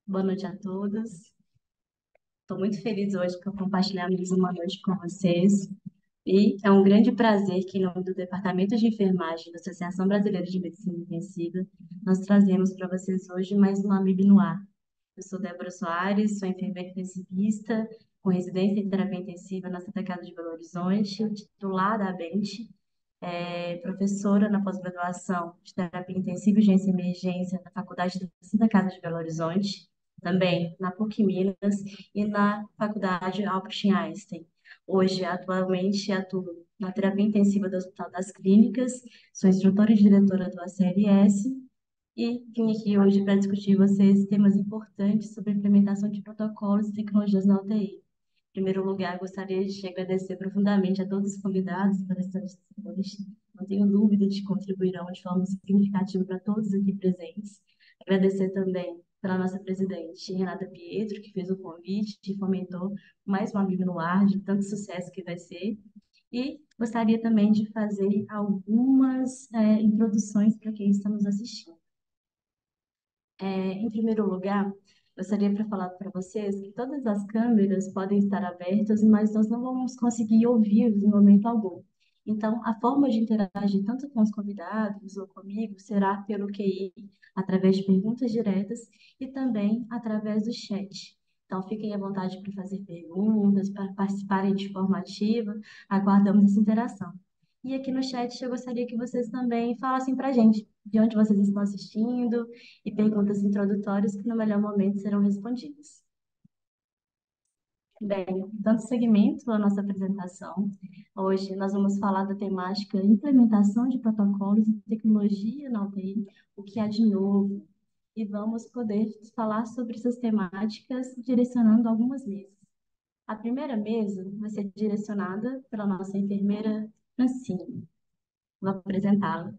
Boa noite a todos. Estou muito feliz hoje por compartilhar mais uma noite com vocês. E é um grande prazer que, em nome do Departamento de Enfermagem da Associação Brasileira de Medicina Intensiva, nós trazemos para vocês hoje mais um Amigo no Ar. Eu sou Débora Soares, sou enfermeira intensivista, com residência em terapia intensiva na Santa Casa de Belo Horizonte, titular da ABENTE, professora na pós-graduação de terapia intensiva e urgência e emergência na Faculdade da Santa Casa de Belo Horizonte, também na PUC Minas e na Faculdade Albert Einstein. Hoje, atualmente, atuo na terapia intensiva do Hospital das Clínicas, sou instrutora e diretora do ACLS e vim aqui hoje para discutir com vocês temas importantes sobre a implementação de protocolos e tecnologias na UTI. Em primeiro lugar, gostaria de agradecer profundamente a todos os convidados e palestrantes de hoje. Não tenho dúvida de que contribuirão de forma significativa para todos aqui presentes. Agradecer também pela nossa presidente, Renata Pietro, que fez o convite e fomentou mais um Amigo no Ar, de tanto sucesso que vai ser. E gostaria também de fazer algumas introduções para quem está nos assistindo. Em primeiro lugar, gostaria para falar para vocês que todas as câmeras podem estar abertas, mas nós não vamos conseguir ouvi-los em momento algum. Então, a forma de interagir tanto com os convidados ou comigo será pelo QI, através de perguntas diretas e também através do chat. Então, fiquem à vontade para fazer perguntas, para participarem de forma ativa. Aguardamos essa interação. E aqui no chat eu gostaria que vocês também falassem para a gente de onde vocês estão assistindo, e perguntas introdutórias que no melhor momento serão respondidas. Bem, dando seguimento à nossa apresentação, hoje nós vamos falar da temática implementação de protocolos e tecnologia na UTI, o que há de novo, e vamos poder falar sobre essas temáticas direcionando algumas mesas. A primeira mesa vai ser direcionada pela nossa enfermeira Francine. Vou apresentá-la.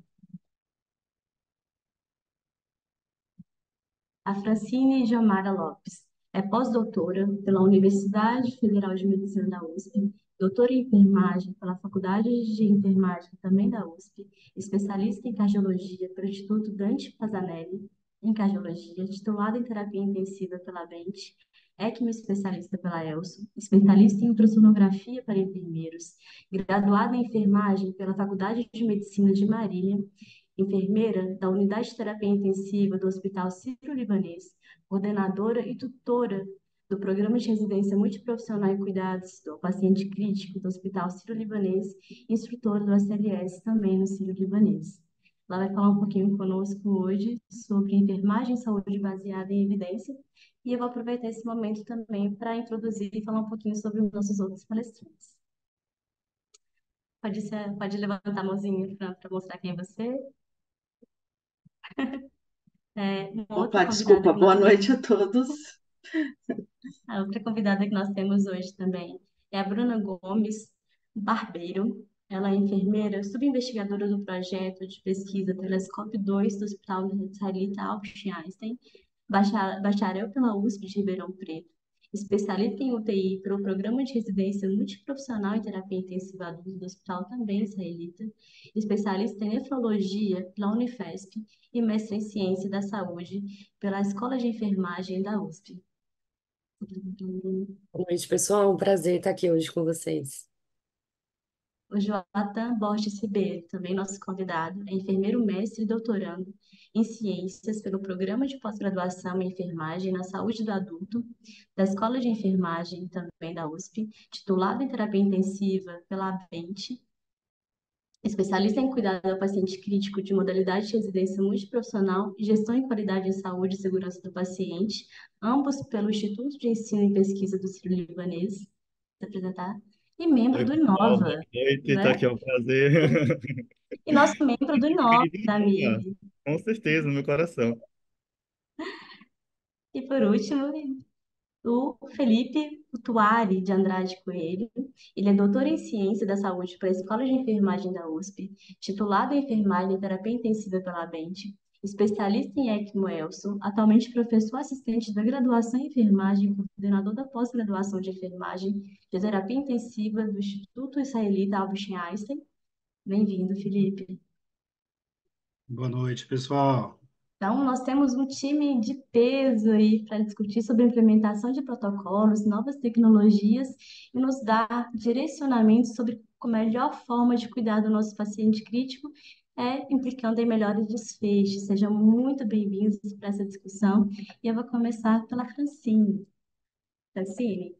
A Francine Giomara Lopes é pós-doutora pela Universidade Federal de Medicina da USP, doutora em enfermagem pela Faculdade de Enfermagem também da USP, especialista em cardiologia pelo Instituto Dante Pazzanelli, em cardiologia, titulada em terapia intensiva pela BENT, ECMO especialista pela ELSO, especialista em ultrassonografia para enfermeiros, graduada em enfermagem pela Faculdade de Medicina de Marília, enfermeira da Unidade de Terapia Intensiva do Hospital Sírio-Libanês, coordenadora e tutora do Programa de Residência Multiprofissional em Cuidados do Paciente Crítico do Hospital Sírio-Libanês e instrutora do ACLS também no Sírio-Libanês. Ela vai falar um pouquinho conosco hoje sobre enfermagem e saúde baseada em evidência, e eu vou aproveitar esse momento também para introduzir e falar um pouquinho sobre os nossos outros palestrantes. Pode levantar a mãozinha para mostrar quem é você. Uma outra Opa, convidada desculpa, que nós boa temos, noite a todos. a outra convidada que nós temos hoje também é a Bruna Gomes Barbeiro. Ela é enfermeira, subinvestigadora do projeto de pesquisa Telescópio 2 do Hospital Israelita Albert Einstein, bacharel pela USP de Ribeirão Preto, especialista em UTI pelo Programa de Residência Multiprofissional em Terapia Intensiva Adulta do Hospital também israelita, especialista em nefrologia pela Unifesp e mestre em Ciência da Saúde pela Escola de Enfermagem da USP. Boa noite, pessoal. Um prazer estar aqui hoje com vocês. O Joatan Borges Ribeiro, também nosso convidado, é enfermeiro mestre e doutorando em ciências pelo Programa de Pós-Graduação em Enfermagem na Saúde do Adulto, da Escola de Enfermagem também da USP, titulado em Terapia Intensiva pela ABENTE, especialista em cuidado ao paciente crítico de modalidade de residência multiprofissional e gestão em qualidade em saúde e segurança do paciente, ambos pelo Instituto de Ensino e Pesquisa do Sírio-Libanês, se apresentar, e membro Oi, do pessoal, boa Inova, noite, tá né? aqui é um prazer. E nosso membro do Inova, Querido da Nova, MIB. com certeza, no meu coração. E por último, o Felipe Utuari de Andrade Coelho. Ele é doutor em Ciência da Saúde pela Escola de Enfermagem da USP, titulado em Enfermagem e Terapia Intensiva pela BENT, especialista em ECMO ELSO, atualmente professor assistente da graduação em enfermagem e coordenador da pós-graduação de enfermagem de terapia intensiva do Instituto Israelita Albert Einstein. Bem-vindo, Felipe. Boa noite, pessoal. Então, nós temos um time de peso aí para discutir sobre a implementação de protocolos, novas tecnologias e nos dar direcionamentos sobre como a melhor forma de cuidar do nosso paciente crítico implicando em melhores desfechos. Sejam muito bem-vindos para essa discussão e eu vou começar pela Francine. Francine,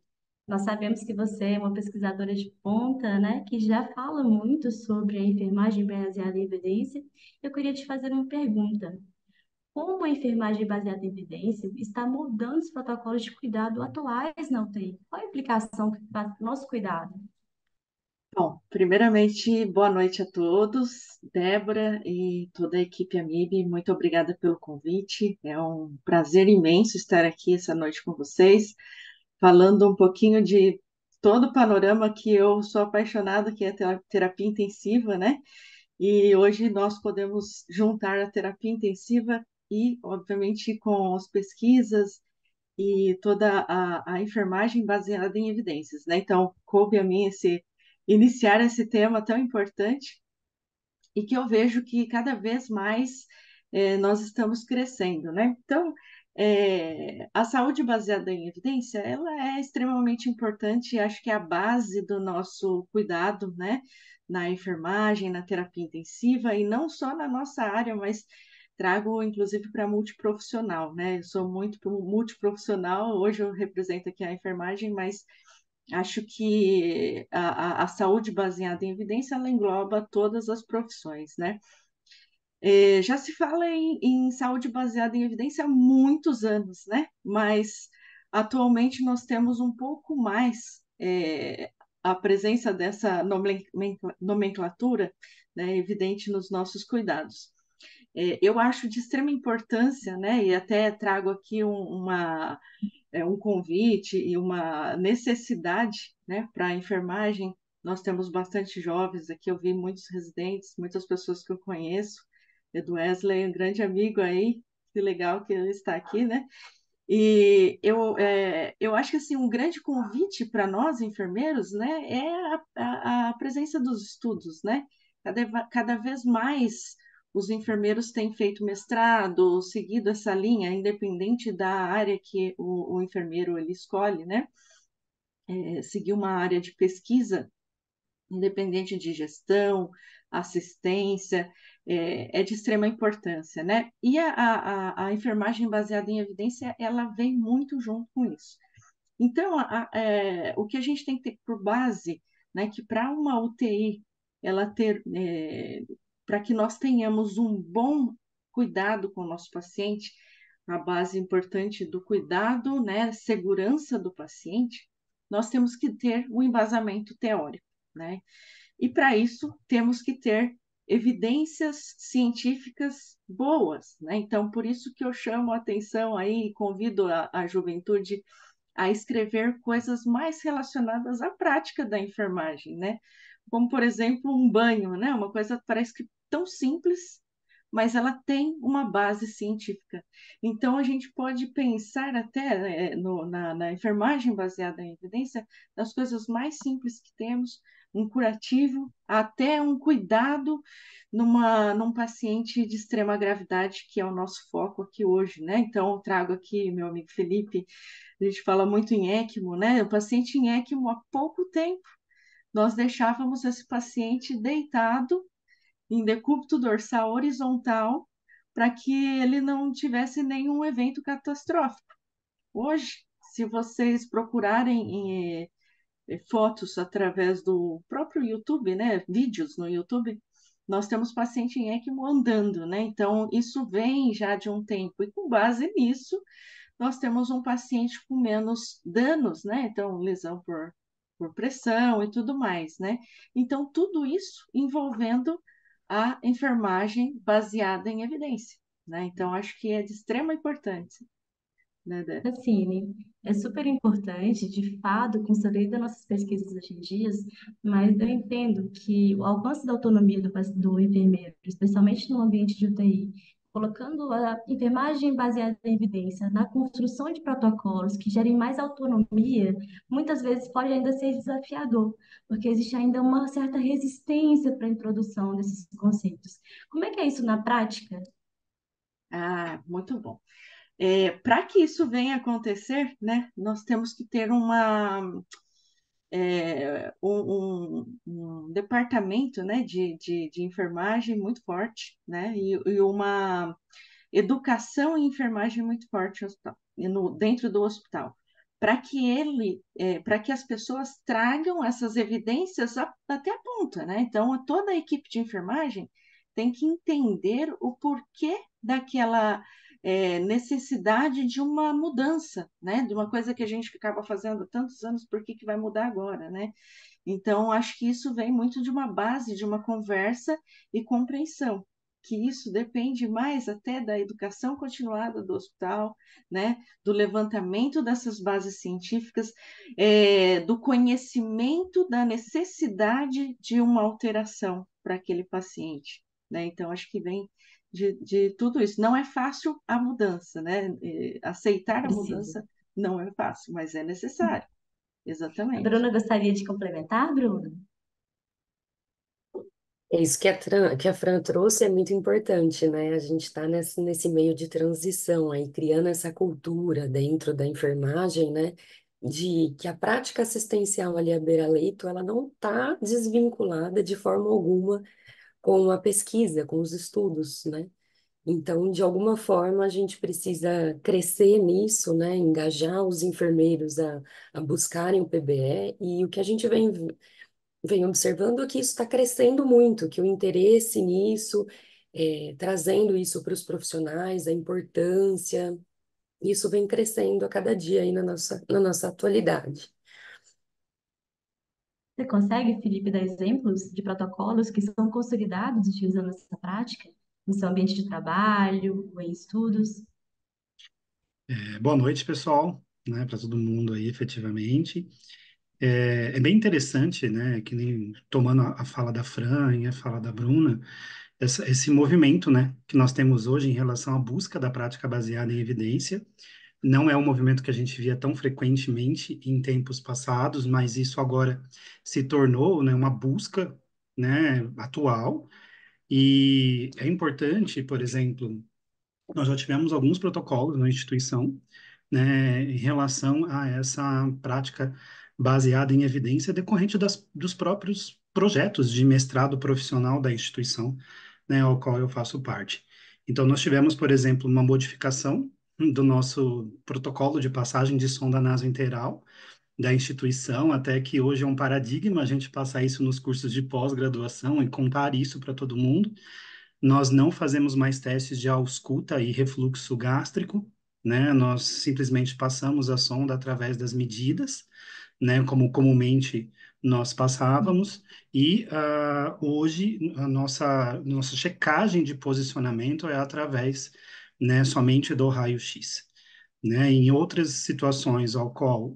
nós sabemos que você é uma pesquisadora de ponta, né, que já fala muito sobre a enfermagem baseada em evidência. Eu queria te fazer uma pergunta. Como a enfermagem baseada em evidência está mudando os protocolos de cuidado atuais na UTI? Qual a implicação que faz para o nosso cuidado? Bom, primeiramente, boa noite a todos, Débora e toda a equipe Amibe, muito obrigada pelo convite. É um prazer imenso estar aqui essa noite com vocês, falando um pouquinho de todo o panorama que eu sou apaixonada, que é a terapia intensiva, né? E hoje nós podemos juntar a terapia intensiva e, obviamente, com as pesquisas e toda a enfermagem baseada em evidências, né? Então, coube a mim iniciar esse tema tão importante e que eu vejo que cada vez mais nós estamos crescendo, né? Então, a saúde baseada em evidência, ela é extremamente importante, acho que é a base do nosso cuidado, né? Na enfermagem, na terapia intensiva, e não só na nossa área, mas trago inclusive para multiprofissional, né? Eu sou muito multiprofissional, hoje eu represento aqui a enfermagem, mas acho que a saúde baseada em evidência, ela engloba todas as profissões, né? Já se fala em saúde baseada em evidência há muitos anos, né? Mas atualmente nós temos um pouco mais a presença dessa nomenclatura, né, evidente nos nossos cuidados. Eu acho de extrema importância, né? E até trago aqui um convite e uma necessidade, né, para a enfermagem. Nós temos bastante jovens aqui, eu vi muitos residentes, muitas pessoas que eu conheço. Edu Wesley, um grande amigo aí, que legal que ele está aqui, né? E eu acho que assim, um grande convite para nós, enfermeiros, né, é a presença dos estudos, né? Cada vez mais os enfermeiros têm feito mestrado, seguido essa linha, independente da área que o enfermeiro ele escolhe, né? Seguir uma área de pesquisa independente de gestão, assistência, de extrema importância, né? E a enfermagem baseada em evidência, ela vem muito junto com isso. Então, o que a gente tem que ter por base, né, que para uma UTI, ela ter, para que nós tenhamos um bom cuidado com o nosso paciente, a base importante do cuidado, né, segurança do paciente, nós temos que ter um embasamento teórico, né? E para isso temos que ter evidências científicas boas, né? Então, por isso que eu chamo a atenção aí e convido a juventude a escrever coisas mais relacionadas à prática da enfermagem, né? Como, por exemplo, um banho, né? Uma coisa que parece que tão simples, mas ela tem uma base científica. Então, a gente pode pensar até na enfermagem baseada em evidência, das coisas mais simples que temos, um curativo, até um cuidado num paciente de extrema gravidade, que é o nosso foco aqui hoje, né? Então, eu trago aqui meu amigo Felipe, a gente fala muito em ECMO, né? O paciente em ECMO, há pouco tempo, nós deixávamos esse paciente deitado em decúbito dorsal horizontal para que ele não tivesse nenhum evento catastrófico. Hoje, se vocês procurarem fotos através do próprio YouTube, né, vídeos no YouTube, nós temos paciente em ECMO andando, né? Então, isso vem já de um tempo, e com base nisso, nós temos um paciente com menos danos, né? Então, lesão por pressão e tudo mais, né? Então, tudo isso envolvendo a enfermagem baseada em evidência, né? Então, acho que é de extrema importância, né, Dé? Assim, é super importante, de fato, consolida nossas pesquisas hoje em dia, mas eu entendo que o alcance da autonomia do enfermeiro, especialmente no ambiente de UTI, colocando a enfermagem baseada em evidência na construção de protocolos que gerem mais autonomia, muitas vezes pode ainda ser desafiador, porque existe ainda uma certa resistência para a introdução desses conceitos. Como é que é isso na prática? Ah, muito bom. Para que isso venha a acontecer, né, nós temos que ter um departamento, né, de enfermagem muito forte, né, e uma educação em enfermagem muito forte no hospital, dentro do hospital, para que as pessoas tragam essas evidências até a ponta, né? Então, toda a equipe de enfermagem tem que entender o porquê daquela necessidade de uma mudança, né? De uma coisa que a gente ficava fazendo há tantos anos, por que que vai mudar agora, né? Então, acho que isso vem muito de uma base, de uma conversa e compreensão, que isso depende mais até da educação continuada do hospital, né, do levantamento dessas bases científicas, do conhecimento da necessidade de uma alteração para aquele paciente, né? Então, acho que vem de tudo isso. Não é fácil a mudança, né? Aceitar a Precisa. mudança não é fácil, mas é necessário. A Exatamente. Bruna gostaria de complementar, Bruna? É isso que a Fran trouxe é muito importante, né? A gente está nesse meio de transição aí, criando essa cultura dentro da enfermagem, né? De que a prática assistencial ali à beira-leito, ela não está desvinculada de forma alguma com a pesquisa, com os estudos, né? Então, de alguma forma, a gente precisa crescer nisso, né? Engajar os enfermeiros a buscarem o PBE, e o que a gente vem observando é que isso está crescendo muito, que o interesse nisso, trazendo isso para os profissionais, a importância, isso vem crescendo a cada dia aí na nossa atualidade. Você consegue, Felipe, dar exemplos de protocolos que são consolidados utilizando essa prática no seu ambiente de trabalho ou em estudos? Boa noite, pessoal, né, para todo mundo aí, efetivamente. É bem interessante, né, que nem tomando a fala da Fran e a fala da Bruna, esse movimento, né, que nós temos hoje em relação à busca da prática baseada em evidência. Não é um movimento que a gente via tão frequentemente em tempos passados, mas isso agora se tornou, né, uma busca, né, atual. E é importante, por exemplo, nós já tivemos alguns protocolos na instituição, né, em relação a essa prática baseada em evidência decorrente dos próprios projetos de mestrado profissional da instituição, né, ao qual eu faço parte. Então, nós tivemos, por exemplo, uma modificação do nosso protocolo de passagem de sonda nasointeral da instituição, até que hoje é um paradigma a gente passar isso nos cursos de pós-graduação e contar isso para todo mundo. Nós não fazemos mais testes de ausculta e refluxo gástrico, né? Nós simplesmente passamos a sonda através das medidas, né? Como comumente nós passávamos. E hoje a nossa checagem de posicionamento é através, né? Somente do raio-x. Né, em outras situações ao qual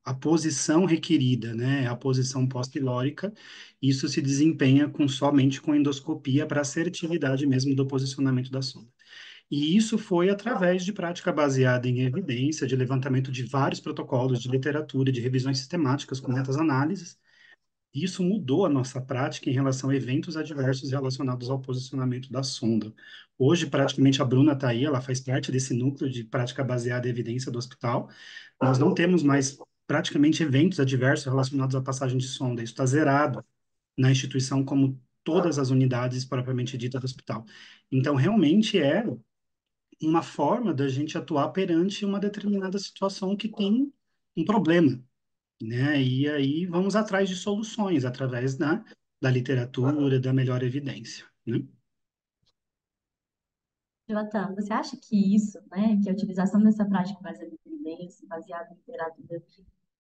a posição requerida, né, é a posição pós-pilórica, isso se desempenha somente com endoscopia para assertividade mesmo do posicionamento da sonda. E isso foi através de prática baseada em evidência, de levantamento de vários protocolos de literatura, de revisões sistemáticas com metas-análises. Isso mudou a nossa prática em relação a eventos adversos relacionados ao posicionamento da sonda. Hoje, praticamente, a Bruna está aí, ela faz parte desse núcleo de prática baseada em evidência do hospital. Nós não temos mais praticamente eventos adversos relacionados à passagem de sonda. Isso está zerado na instituição, como todas as unidades propriamente ditas do hospital. Então, realmente é uma forma da gente atuar perante uma determinada situação que tem um problema, né? E aí vamos atrás de soluções através da literatura, da melhor evidência, né? Jonathan, você acha que isso, né, que a utilização dessa prática baseada em evidência, baseada em literatura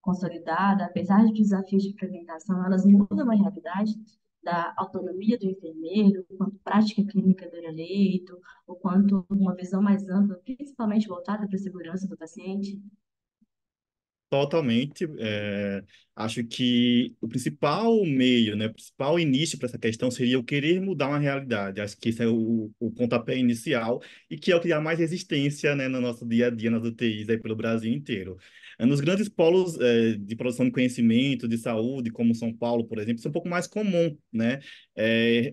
consolidada, apesar de desafios de implementação, elas mudam a realidade da autonomia do enfermeiro, quanto prática clínica do leito, ou quanto uma visão mais ampla, principalmente voltada para a segurança do paciente? Totalmente. Acho que o principal meio, né, o principal início para essa questão seria o querer mudar uma realidade. Acho que esse é o pontapé inicial e que é o que dá mais resistência, né, no nosso dia a dia nas UTIs aí pelo Brasil inteiro. Nos grandes polos, de produção de conhecimento, de saúde, como São Paulo, por exemplo, isso é um pouco mais comum, né?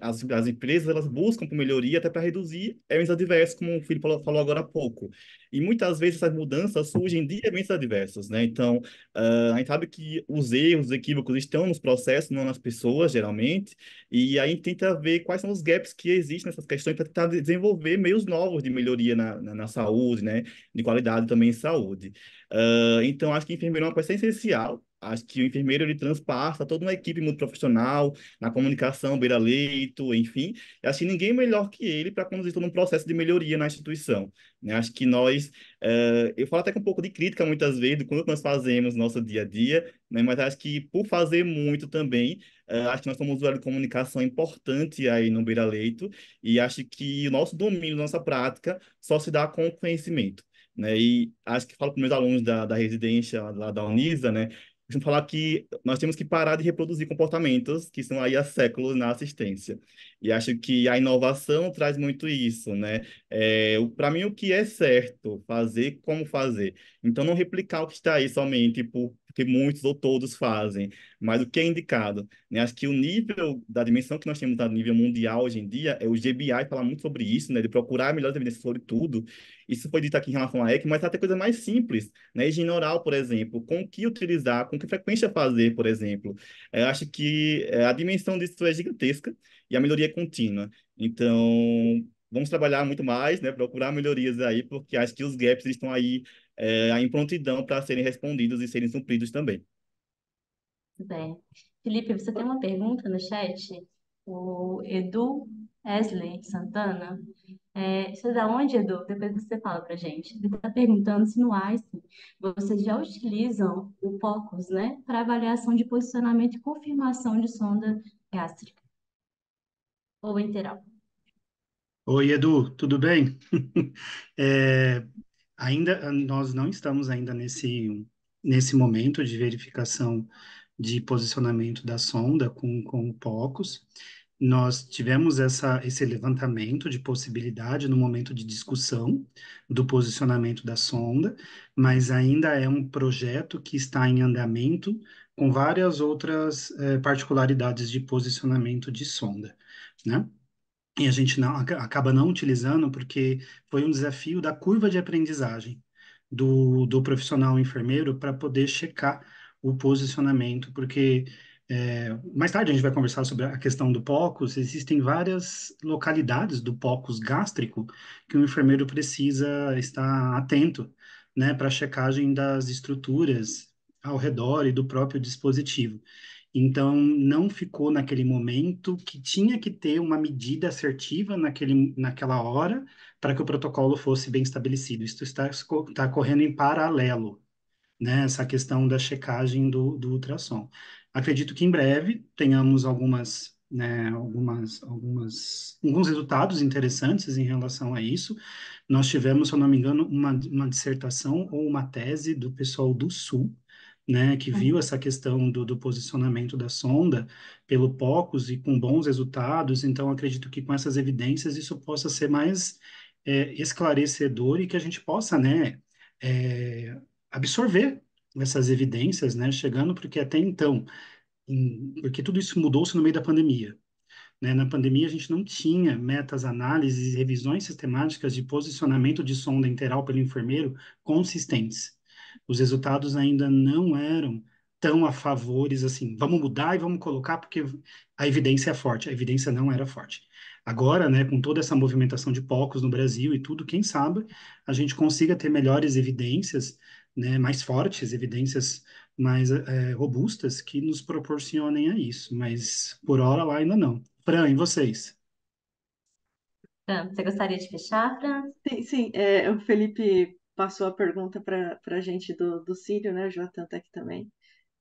as empresas elas buscam por melhoria até para reduzir eventos adversos, como o Filipe falou agora há pouco. E muitas vezes essas mudanças surgem de eventos adversos, né? Então, a gente sabe que os erros, os equívocos estão nos processos, não nas pessoas, geralmente, e aí a gente tenta ver quais são os gaps que existem nessas questões para tentar desenvolver meios novos de melhoria na saúde, né? De qualidade também em saúde. Então, acho que enfermeiro é uma coisa essencial. Acho que o enfermeiro ele transpassa toda uma equipe muito profissional na comunicação, beira-leito, enfim. Eu acho que ninguém é melhor que ele para conduzir todo um processo de melhoria na instituição, né? Acho que nós, eu falo até com um pouco de crítica muitas vezes do quanto nós fazemos no nosso dia a dia, né? Mas acho que por fazer muito também, acho que nós somos um usuário de comunicação importante aí no beira-leito e acho que o nosso domínio, nossa prática, só se dá com o conhecimento. Né? E acho que falo para meus alunos da residência lá da Unisa, né? Costumo falar que nós temos que parar de reproduzir comportamentos que estão aí há séculos na assistência. E acho que a inovação traz muito isso, né? Para mim, o que é certo fazer, como fazer. Então, não replicar o que está aí somente porque muitos ou todos fazem, mas o que é indicado. Né? Acho que o nível da dimensão que nós temos a nível mundial hoje em dia, o GBI fala muito sobre isso, né? De procurar melhores evidências sobre tudo. Isso foi dito aqui em relação à EC, mas até coisa mais simples, né? Higiene oral, por exemplo, com o que utilizar, com que frequência fazer, por exemplo. Eu acho que a dimensão disso é gigantesca e a melhoria é contínua. Então, vamos trabalhar muito mais, né? Procurar melhorias aí, porque acho que os gaps estão aí em prontidão para serem respondidos e serem supridos também. Tudo bem. Felipe, você tem uma pergunta no chat? O Edu Wesley Santana. Você é da onde, Edu? Depois você fala pra gente. Ele está perguntando se no Einstein vocês já utilizam o POCUS, né, para avaliação de posicionamento e confirmação de sonda gástrica ou enteral. Oi, Edu, tudo bem? É, ainda nós não estamos ainda nesse momento de verificação de posicionamento da sonda com o POCUS. Nós tivemos esse levantamento de possibilidade no momento de discussão do posicionamento da sonda, mas ainda é um projeto que está em andamento com várias outras particularidades de posicionamento de sonda, né? E a gente acaba não utilizando porque foi um desafio da curva de aprendizagem do profissional enfermeiro para poder checar o posicionamento, porque mais tarde a gente vai conversar sobre a questão do POCUS. Existem várias localidades do POCUS gástrico que o enfermeiro precisa estar atento, né, para a checagem das estruturas ao redor e do próprio dispositivo. Então, não ficou naquele momento que tinha que ter uma medida assertiva naquela hora para que o protocolo fosse bem estabelecido. Isso está correndo em paralelo, né? Essa questão da checagem do ultrassom. Acredito que em breve tenhamos alguns resultados interessantes em relação a isso. Nós tivemos, se eu não me engano, uma dissertação ou uma tese do pessoal do Sul, né, que viu essa questão do posicionamento da sonda pelo POCUS e com bons resultados. Então, acredito que com essas evidências isso possa ser mais esclarecedor e que a gente possa, né, absorver essas evidências, né, chegando, porque até então, porque tudo isso mudou-se no meio da pandemia. Né? Na pandemia, a gente não tinha metas, análises e revisões sistemáticas de posicionamento de sonda interal pelo enfermeiro consistentes. Os resultados ainda não eram tão a favores assim, vamos mudar e vamos colocar porque a evidência é forte. A evidência não era forte. Agora, né, com toda essa movimentação de POCUS no Brasil e tudo, quem sabe a gente consiga ter melhores evidências, né, mais fortes, evidências mais robustas que nos proporcionem a isso, mas por hora lá ainda não. Fran, e vocês? Fran, você gostaria de fechar, Fran? Sim, sim, o Felipe passou a pergunta para a gente do Sírio, né? O Jota está aqui também.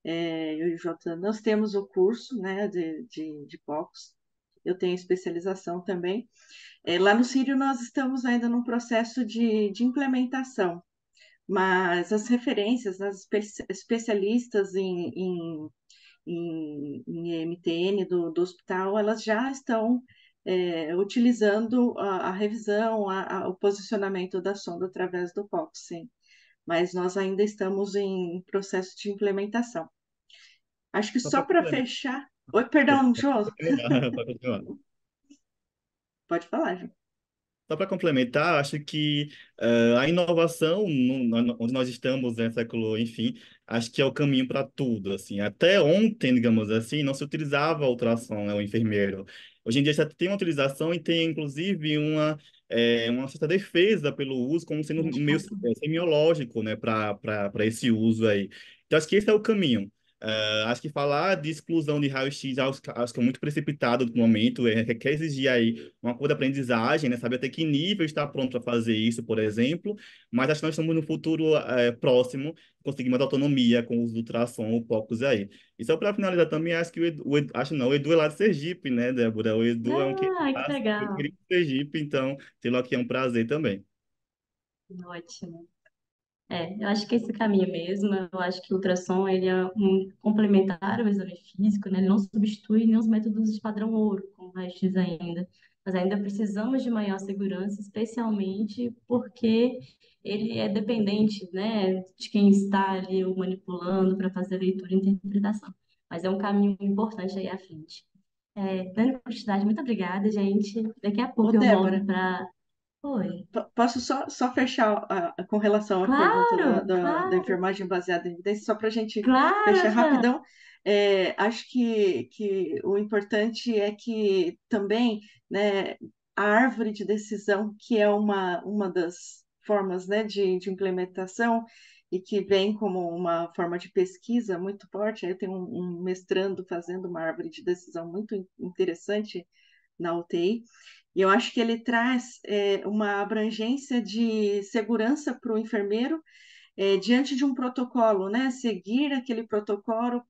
Eu e o Jota, nós temos o curso, né, de POCs. Eu tenho especialização também. Lá no Sírio, nós estamos ainda num processo de implementação, mas as referências, as especialistas em MTN do hospital, elas já estão utilizando a revisão, o posicionamento da sonda através do POC, sim. Mas nós ainda estamos em processo de implementação. Acho que Só só para para complementar. fechar. Oi, perdão, João. Pode continuar. Pode falar, João. Só para complementar, acho que a inovação, onde nós estamos, né, século, enfim, acho que é o caminho para tudo, assim. Até ontem, digamos assim, não se utilizava a ultrassom, né, o enfermeiro. Hoje em dia já tem uma utilização e tem, inclusive, uma certa defesa pelo uso, como sendo meio Indicação. semiológico, né, para esse uso aí. Então, acho que esse é o caminho. Acho que falar de exclusão de raio-x acho que é muito precipitado no momento, requer exigir aí uma coisa de aprendizagem, né? Saber até que nível está pronto para fazer isso, por exemplo, mas acho que nós estamos no futuro próximo, conseguir mais autonomia com os ultrassom ou focos aí. E só para finalizar também, acho que acho não, o Edu é lá de Sergipe, né, Débora? O Edu é um Ah, que legal. querido de Sergipe, então tê-lo aqui é um prazer também. Ótimo. Eu acho que esse caminho mesmo, eu acho que o ultrassom ele é um complementar ao exame físico, né? Ele não substitui nem os métodos de padrão ouro, como o raio-x ainda. Mas ainda precisamos de maior segurança, especialmente porque ele é dependente, né, de quem está ali o manipulando para fazer a leitura e interpretação. Mas é um caminho importante aí à frente. Dando continuidade, muito obrigada, gente. Daqui a Ô, pouco eu volto Débora, para. Oi. posso só fechar com relação à pergunta Claro, da claro, enfermagem baseada em evidência, só para a gente claro, fechar Fran. rapidão. Acho que o importante é que também, né, a árvore de decisão, que é uma das formas, né, de implementação e que vem como uma forma de pesquisa muito forte, aí eu tenho um mestrando fazendo uma árvore de decisão muito interessante na UTI. E eu acho que ele traz uma abrangência de segurança para o enfermeiro diante de um protocolo, né? Seguir aquele protocolo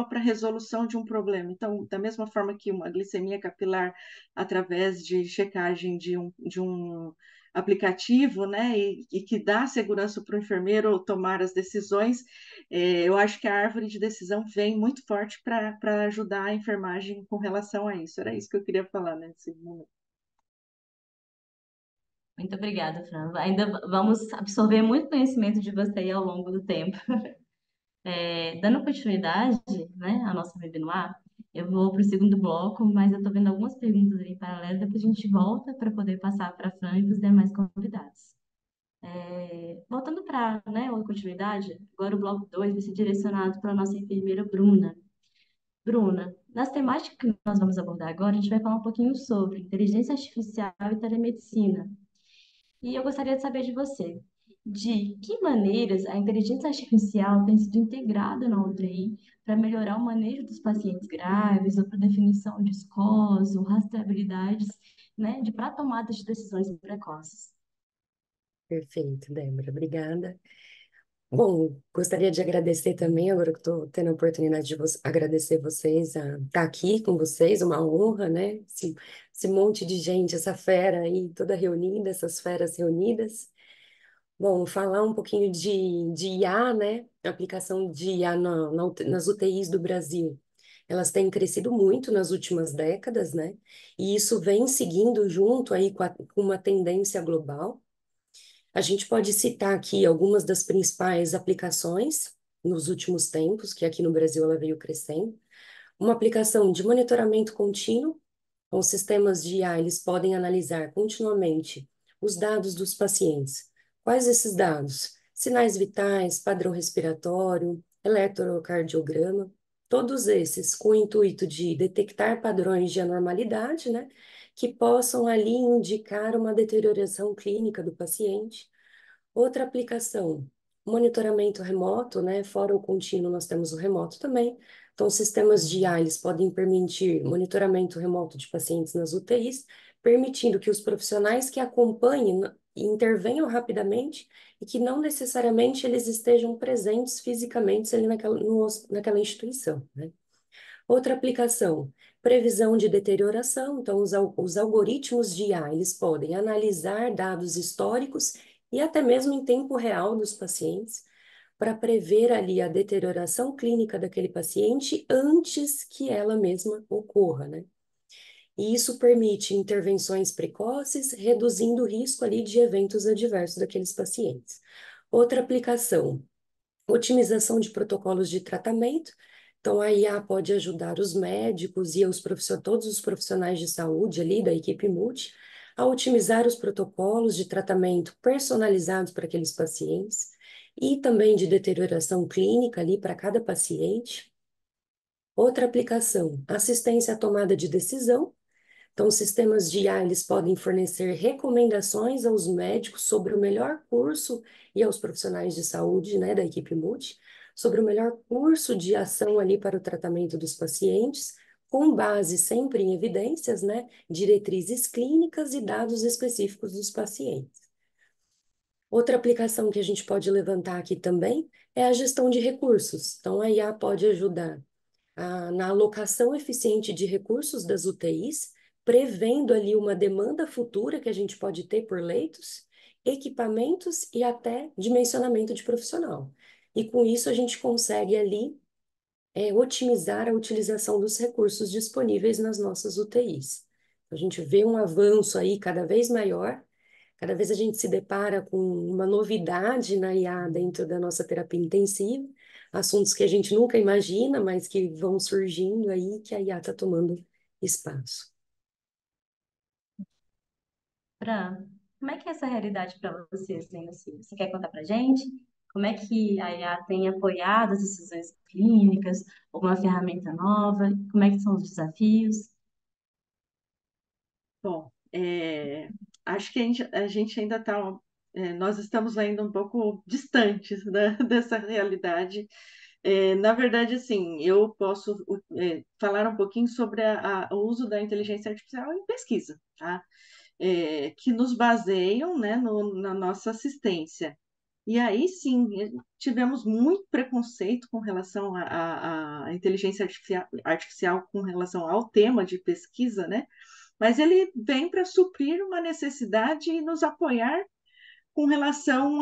para resolução de um problema. Então, da mesma forma que uma glicemia capilar através de checagem de um aplicativo, né, e que dá segurança para o enfermeiro tomar as decisões, eu acho que a árvore de decisão vem muito forte para ajudar a enfermagem com relação a isso. Era isso que eu queria falar nesse momento. Muito obrigada, Fran. Ainda vamos absorver muito conhecimento de você aí ao longo do tempo. Dando continuidade, né, à nossa webinar, eu vou para o segundo bloco, mas eu estou vendo algumas perguntas ali em paralelo, depois a gente volta para poder passar para a Fran e para os demais convidados. Voltando para, né, a continuidade, agora o bloco 2 vai ser direcionado para a nossa enfermeira Bruna. Bruna, nas temáticas que nós vamos abordar agora, a gente vai falar um pouquinho sobre inteligência artificial e telemedicina. E eu gostaria de saber de você, de que maneiras a inteligência artificial tem sido integrada na UTI para melhorar o manejo dos pacientes graves, ou para definição de SCOs, ou rastreabilidades, né, para tomada de decisões precoces. Perfeito, Débora, obrigada. Bom, gostaria de agradecer também, agora que estou tendo a oportunidade de agradecer vocês a estar aqui com vocês, uma honra, né? Esse monte de gente, essa fera aí, toda reunida, essas feras reunidas. Bom, falar um pouquinho de IA, né? A aplicação de IA nas UTIs do Brasil. Elas têm crescido muito nas últimas décadas, né? E isso vem seguindo junto aí com uma tendência global. A gente pode citar aqui algumas das principais aplicações nos últimos tempos, que aqui no Brasil ela veio crescendo. Uma aplicação de monitoramento contínuo, com sistemas de IA, eles podem analisar continuamente os dados dos pacientes. Quais esses dados? Sinais vitais, padrão respiratório, eletrocardiograma, todos esses com o intuito de detectar padrões de anormalidade, né, que possam ali indicar uma deterioração clínica do paciente. Outra aplicação, monitoramento remoto, né? Fora o contínuo, nós temos o remoto também. Então, sistemas de IA, eles podem permitir monitoramento remoto de pacientes nas UTIs, permitindo que os profissionais que acompanhem intervenham rapidamente e que não necessariamente eles estejam presentes fisicamente ali naquela instituição, né? Outra aplicação, previsão de deterioração. Então, os algoritmos de IA, eles podem analisar dados históricos e até mesmo em tempo real dos pacientes para prever ali a deterioração clínica daquele paciente antes que ela mesma ocorra, né? E isso permite intervenções precoces, reduzindo o risco ali de eventos adversos daqueles pacientes. Outra aplicação, otimização de protocolos de tratamento. Então, a IA pode ajudar os médicos e todos os profissionais de saúde ali da equipe multi a otimizar os protocolos de tratamento personalizados para aqueles pacientes e também de deterioração clínica ali para cada paciente. Outra aplicação, assistência à tomada de decisão. Então, os sistemas de IA, eles podem fornecer recomendações aos médicos sobre o melhor curso e aos profissionais de saúde, né, da equipe multi, sobre o melhor curso de ação ali para o tratamento dos pacientes, com base sempre em evidências, né, diretrizes clínicas e dados específicos dos pacientes. Outra aplicação que a gente pode levantar aqui também é a gestão de recursos. Então, a IA pode ajudar na alocação eficiente de recursos das UTIs, prevendo ali uma demanda futura que a gente pode ter por leitos, equipamentos e até dimensionamento de profissional. E com isso a gente consegue ali otimizar a utilização dos recursos disponíveis nas nossas UTIs. A gente vê um avanço aí cada vez maior. Cada vez a gente se depara com uma novidade na IA dentro da nossa terapia intensiva, assuntos que a gente nunca imagina, mas que vão surgindo aí, que a IA está tomando espaço. Fran, como é que é essa realidade para você, assim? Você quer contar para gente? Como é que a IA tem apoiado as decisões clínicas, ou uma ferramenta nova? Como é que são os desafios? Bom, acho que a gente ainda está, nós estamos ainda um pouco distantes, né, dessa realidade. Na verdade, assim, eu posso falar um pouquinho sobre o uso da inteligência artificial em pesquisa, tá? Que nos baseiam, né, na nossa assistência. E aí sim, tivemos muito preconceito com relação à inteligência artificial, com relação ao tema de pesquisa, né? Mas ele vem para suprir uma necessidade e nos apoiar com relação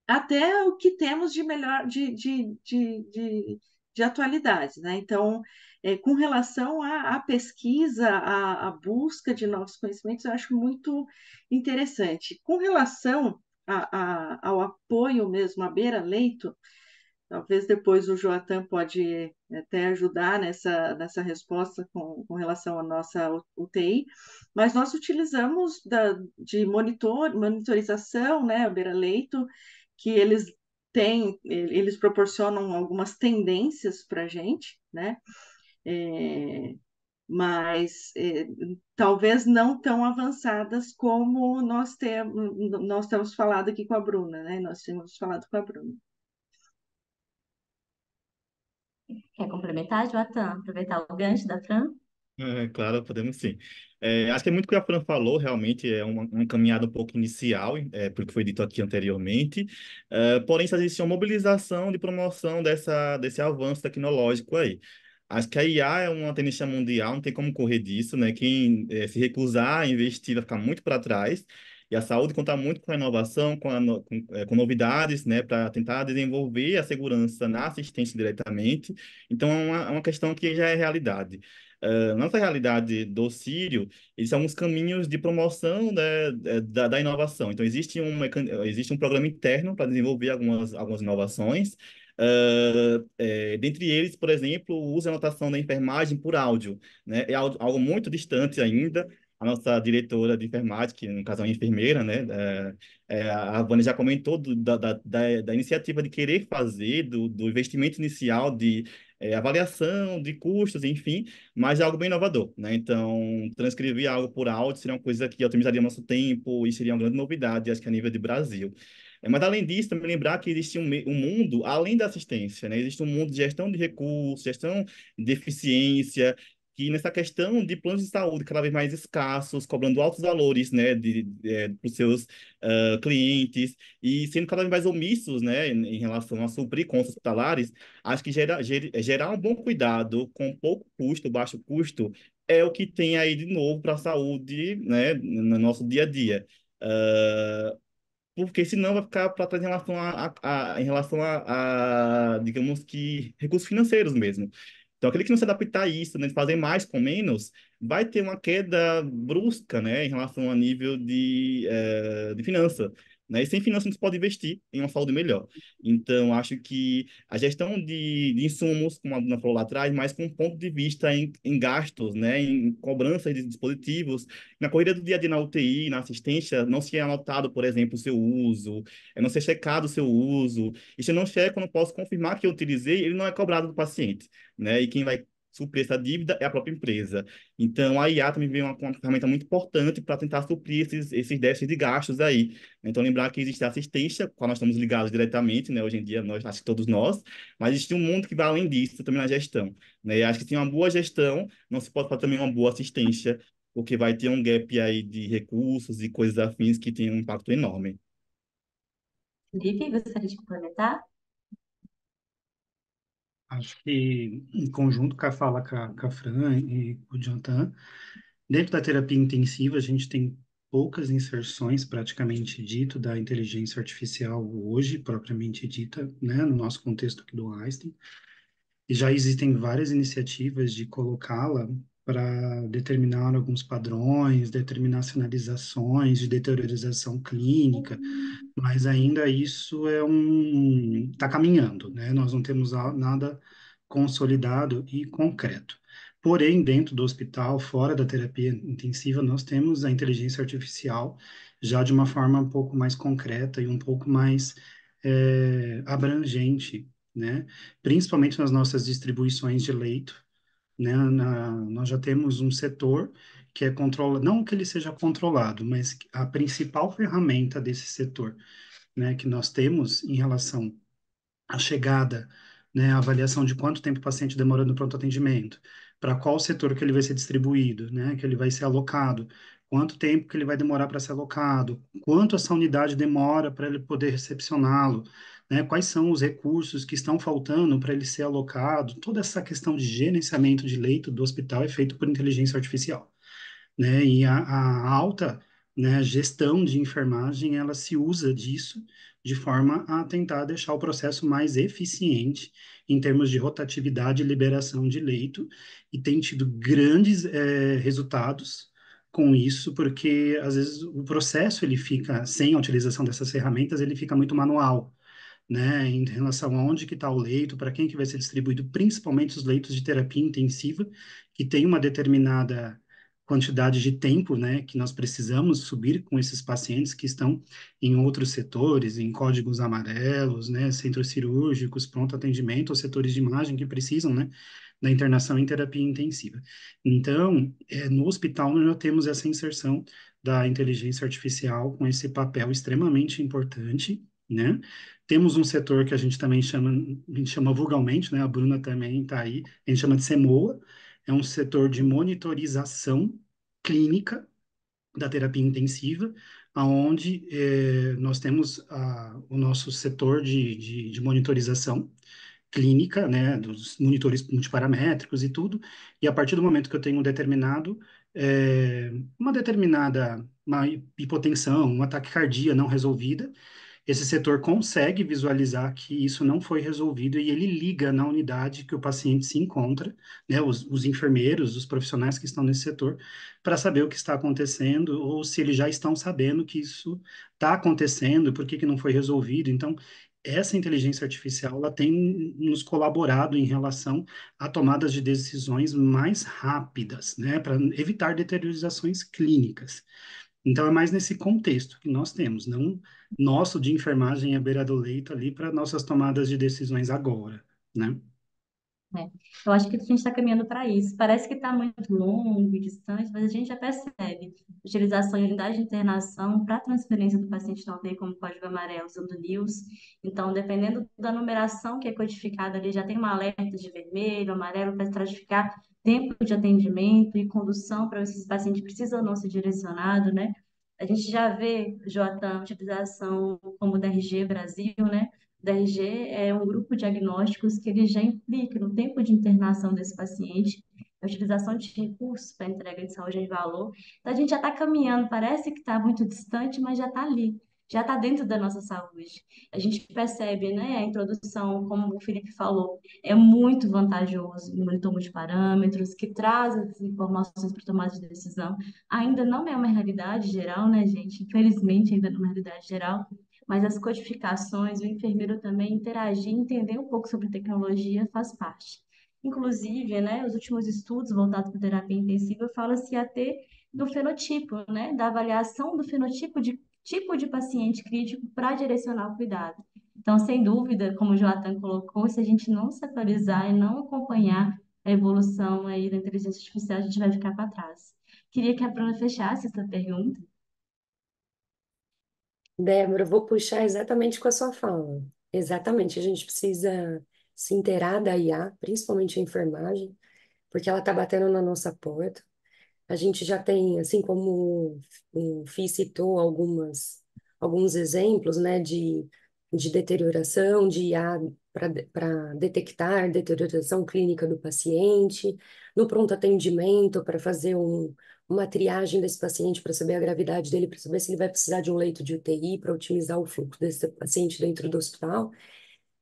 até o que temos de melhor de atualidade, né? Então, com relação à pesquisa, à busca de novos conhecimentos, eu acho muito interessante. Com relação ao apoio mesmo à beira-leito, talvez depois o Joatan pode até ajudar nessa resposta com relação à nossa UTI, mas nós utilizamos de monitorização, né, a beira-leito, que eles proporcionam algumas tendências para a gente, né? É, mas talvez não tão avançadas como nós temos falado aqui com a Bruna, né? Nós temos falado com a Bruna. Quer complementar, Joatan? Aproveitar o gancho da Fran? Claro, podemos sim. Acho que é muito o que a Fran falou, realmente é uma caminhada um pouco inicial, porque foi dito aqui anteriormente, porém, se existe uma mobilização de promoção desse avanço tecnológico aí. Acho que a IA é uma tendência mundial, não tem como correr disso, né? Quem se recusar a investir vai ficar muito para trás, e a saúde conta muito com a inovação, com novidades, né, para tentar desenvolver a segurança na assistência diretamente. Então, é uma questão que já é realidade. Nossa realidade do Sírio, eles são alguns caminhos de promoção, né, da inovação. Então, existe um programa interno para desenvolver algumas inovações. Dentre eles, por exemplo, o uso e anotação da enfermagem por áudio, né? É algo muito distante ainda. A nossa diretora de enfermagem, que no caso é uma enfermeira, né? A Vânia já comentou da iniciativa de querer fazer, do investimento inicial de avaliação de custos, enfim, mas é algo bem inovador, né? Então, transcrever algo por áudio seria uma coisa que otimizaria nosso tempo e seria uma grande novidade, acho que a nível de Brasil. Mas, além disso, também lembrar que existe um mundo além da assistência, né? Existe um mundo de gestão de recursos, gestão de eficiência, que nessa questão de planos de saúde cada vez mais escassos, cobrando altos valores, né, para os seus clientes, e sendo cada vez mais omissos, né, em relação a suprir contas hospitalares, acho que gerar um bom cuidado com pouco custo, baixo custo, é o que tem aí de novo para a saúde, né, no nosso dia a dia. Porque senão vai ficar para trás digamos que, recursos financeiros mesmo. Então, aquele que não se adaptar a isso, né, de fazer mais com menos, vai ter uma queda brusca, né, em relação a nível de finança. né? E sem finanças não se pode investir em uma saúde melhor. Então, acho que a gestão de insumos, como a Bruna falou lá atrás, mas com um ponto de vista em gastos, né? Em cobranças de dispositivos. Na corrida do dia a dia na UTI, na assistência, não se é anotado, por exemplo, o seu uso, não ser checado o seu uso. E se eu não checo, eu não posso confirmar que eu utilizei, ele não é cobrado do paciente, né? E quem vai suprir essa dívida é a própria empresa. Então, a IA também vem uma ferramenta muito importante para tentar suprir esses déficits de gastos aí. Então, lembrar que existe a assistência, com a qual nós estamos ligados diretamente, né? Hoje em dia, nós, acho que todos nós, mas existe um mundo que vai além disso também na gestão, né? E acho que sem uma boa gestão, não se pode fazer também uma boa assistência, porque vai ter um gap aí de recursos e coisas afins que tem um impacto enorme. Felipe, gostaria de complementar? Acho que, em conjunto com a fala com a Fran e com o Jonathan, dentro da terapia intensiva, a gente tem poucas inserções, praticamente dito, da inteligência artificial hoje, propriamente dita, né, no nosso contexto aqui do Einstein. E já existem várias iniciativas de colocá-la para determinar alguns padrões, determinar sinalizações de deteriorização clínica, mas ainda isso está caminhando, né? Nós não temos nada consolidado e concreto. Porém, dentro do hospital, fora da terapia intensiva, nós temos a inteligência artificial já de uma forma um pouco mais concreta e um pouco mais abrangente, né? Principalmente nas nossas distribuições de leito, né? Nós já temos um setor que é controlado, não que ele seja controlado, mas a principal ferramenta desse setor, né, que nós temos em relação à chegada, né, a avaliação de quanto tempo o paciente demora no pronto atendimento, para qual setor que ele vai ser distribuído, né, que ele vai ser alocado, quanto tempo que ele vai demorar para ser alocado, quanto essa unidade demora para ele poder recepcioná-lo, né, quais são os recursos que estão faltando para ele ser alocado, toda essa questão de gerenciamento de leito do hospital é feito por inteligência artificial, né? E a alta, né, gestão de enfermagem, ela se usa disso de forma a tentar deixar o processo mais eficiente em termos de rotatividade e liberação de leito, e tem tido grandes resultados com isso, porque às vezes o processo ele fica, sem a utilização dessas ferramentas, ele fica muito manual, né, em relação a onde que está o leito, para quem que vai ser distribuído, principalmente os leitos de terapia intensiva, que tem uma determinada quantidade de tempo, né, que nós precisamos subir com esses pacientes que estão em outros setores, em códigos amarelos, né, centros cirúrgicos, pronto atendimento, ou setores de imagem que precisam, né, da internação em terapia intensiva. Então, no hospital nós já temos essa inserção da inteligência artificial com esse papel extremamente importante, né? Temos um setor que a gente também chama, a gente chama vulgarmente, né? A Bruna também está aí, a gente chama de CEMOA, é um setor de monitorização clínica da terapia intensiva, aonde nós temos o nosso setor de monitorização clínica, né, dos monitores multiparamétricos e tudo, e a partir do momento que eu tenho um determinado, uma determinada uma hipotensão, uma taquicardia não resolvida, esse setor consegue visualizar que isso não foi resolvido e ele liga na unidade que o paciente se encontra, né, os enfermeiros, os profissionais que estão nesse setor, para saber o que está acontecendo ou se eles já estão sabendo que isso está acontecendo, por que que não foi resolvido. Então, essa inteligência artificial ela tem nos colaborado em relação a tomadas de decisões mais rápidas, né, para evitar deteriorizações clínicas. Então, é mais nesse contexto que nós temos, não nosso de enfermagem à beira do leito ali para nossas tomadas de decisões agora, né? É. Eu acho que a gente está caminhando para isso. Parece que está muito longo e distante, mas a gente já percebe. Utilização em unidade de internação para transferência do paciente não ter como código amarelo usando o NIOS. Então, dependendo da numeração que é codificada ali, já tem uma alerta de vermelho, amarelo, para estratificar tempo de atendimento e condução para ver se esse paciente precisa ou não ser direcionado, né? A gente já vê, Jota, utilização como o DRG Brasil, né? DRG é um grupo de diagnósticos que ele já implica no tempo de internação desse paciente, a utilização de recursos para entrega de saúde em valor. Então, a gente já está caminhando, parece que está muito distante, mas já está ali. já está dentro da nossa saúde. A gente percebe, né, a introdução, como o Felipe falou, é muito vantajoso, o monitor multiparâmetros, que traz as informações para tomada de decisão. Ainda não é uma realidade geral, né, gente? Infelizmente, ainda não é uma realidade geral, mas as codificações, o enfermeiro também interagir, entender um pouco sobre tecnologia faz parte. Inclusive, né, os últimos estudos voltados para terapia intensiva falam-se até do fenotipo, né, da avaliação do fenotipo de tipo de paciente crítico para direcionar o cuidado. Então, sem dúvida, como o Joatan colocou, se a gente não se atualizar e não acompanhar a evolução aí da inteligência artificial, a gente vai ficar para trás. Queria que a Bruna fechasse essa pergunta. Débora, eu vou puxar exatamente com a sua fala. Exatamente, a gente precisa se inteirar da IA, principalmente a enfermagem, porque ela está batendo na nossa porta. A gente já tem, assim como o Fih citou alguns exemplos, né, de deterioração, de IA para detectar deterioração clínica do paciente, no pronto atendimento para fazer uma triagem desse paciente para saber a gravidade dele, para saber se ele vai precisar de um leito de UTI, para otimizar o fluxo desse paciente dentro do hospital.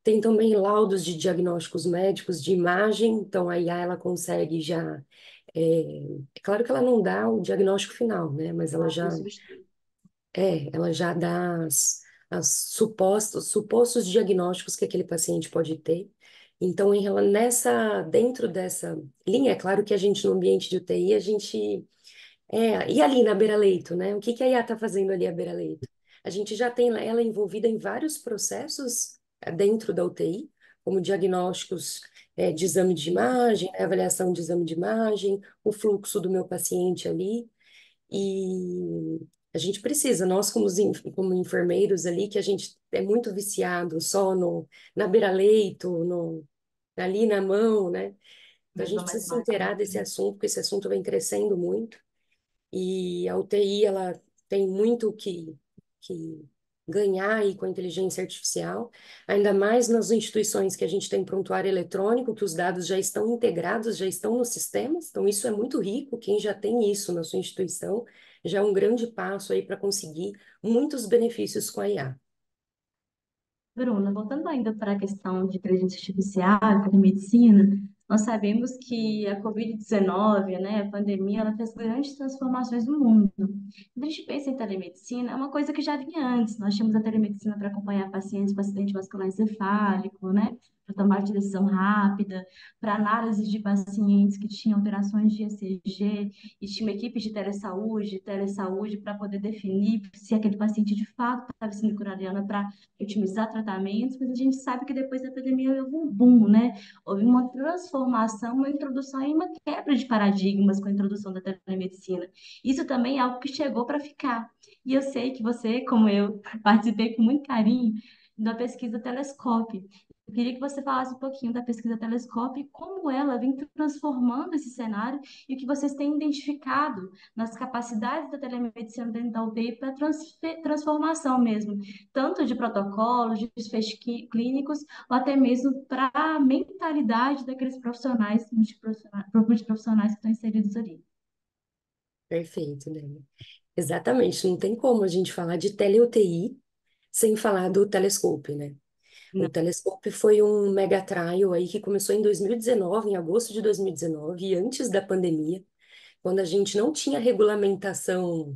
Tem também laudos de diagnósticos médicos de imagem, então a IA ela consegue já. É claro que ela não dá o diagnóstico final, né? Mas ela Ela não já substitui. ela já dá as supostos diagnósticos que aquele paciente pode ter. Então, dentro dessa linha, é claro que a gente no ambiente de UTI, a gente e ali na beira-leito, né? O que que a IA está fazendo ali à beira-leito? A gente já tem ela envolvida em vários processos dentro da UTI, como diagnósticos de exame de imagem, né, avaliação de exame de imagem, o fluxo do meu paciente ali. E a gente precisa, nós como enfermeiros ali, que a gente é muito viciado só na beira-leito, ali na mão, né? Então a Coisa gente mais precisa se inteirar básica. desse assunto, porque esse assunto vem crescendo muito. E a UTI, ela tem muito que ganhar aí com a inteligência artificial, ainda mais nas instituições que a gente tem prontuário eletrônico, que os dados já estão integrados, já estão nos sistemas, então isso é muito rico, quem já tem isso na sua instituição, já é um grande passo aí para conseguir muitos benefícios com a IA. Bruna, voltando ainda para a questão de inteligência artificial, para a medicina, nós sabemos que a Covid-19, né, a pandemia, ela fez grandes transformações no mundo. Quando a gente pensa em telemedicina, é uma coisa que já vinha antes. Nós tínhamos a telemedicina para acompanhar pacientes com acidente vascular encefálico, né, para tomar de decisão rápida, para análise de pacientes que tinham alterações de ECG, e tinha uma equipe de telesaúde para poder definir se aquele paciente de fato estava sendo curariana para otimizar tratamentos, mas a gente sabe que depois da pandemia houve um boom, né? Houve uma transformação, uma introdução e uma quebra de paradigmas com a introdução da telemedicina. Isso também é algo que chegou para ficar. E eu sei que você, como eu, participei com muito carinho da pesquisa Telescope. Eu queria que você falasse um pouquinho da pesquisa Telescope e como ela vem transformando esse cenário e o que vocês têm identificado nas capacidades da telemedicina dentro da UTI para transformação mesmo, tanto de protocolos, de desfechos clínicos, ou até mesmo para a mentalidade daqueles multiprofissionais que estão inseridos ali. Perfeito, né? Exatamente, não tem como a gente falar de tele-UTI sem falar do telescope, né? O Não, Telescope foi um mega trial aí que começou em 2019, em agosto de 2019, e antes da pandemia, quando a gente não tinha regulamentação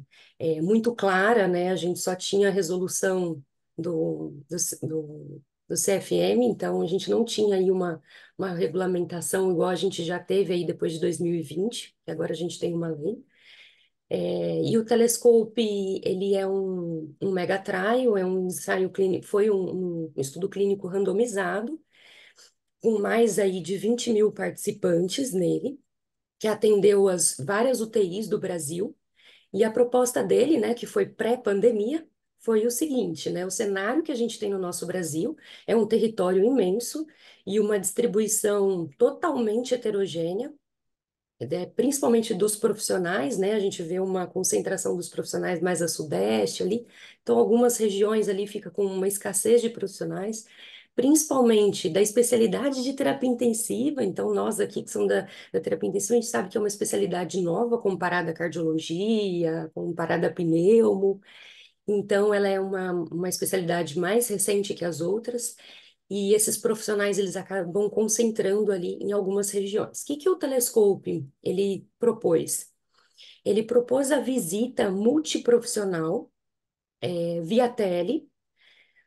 muito clara, né? A gente só tinha a resolução do CFM, então a gente não tinha aí uma regulamentação igual a gente já teve aí depois de 2020, que agora a gente tem uma lei. E o Telescope, ele é um mega trial, é um ensaio clínico, foi um estudo clínico randomizado, com mais aí de 20 mil participantes nele, que atendeu as várias UTIs do Brasil, e a proposta dele, né, que foi pré-pandemia, foi o seguinte, né, o cenário que a gente tem no nosso Brasil é um território imenso e uma distribuição totalmente heterogênea, principalmente dos profissionais, né? A gente vê uma concentração dos profissionais mais a sudeste ali. Então, algumas regiões ali fica com uma escassez de profissionais, principalmente da especialidade de terapia intensiva. Então, nós aqui que somos da terapia intensiva, a gente sabe que é uma especialidade nova comparada à cardiologia, comparada a pneumo. Então, ela é uma especialidade mais recente que as outras, e esses profissionais, eles acabam concentrando ali em algumas regiões. O que que o Telescope, ele propôs? Ele propôs a visita multiprofissional, via tele,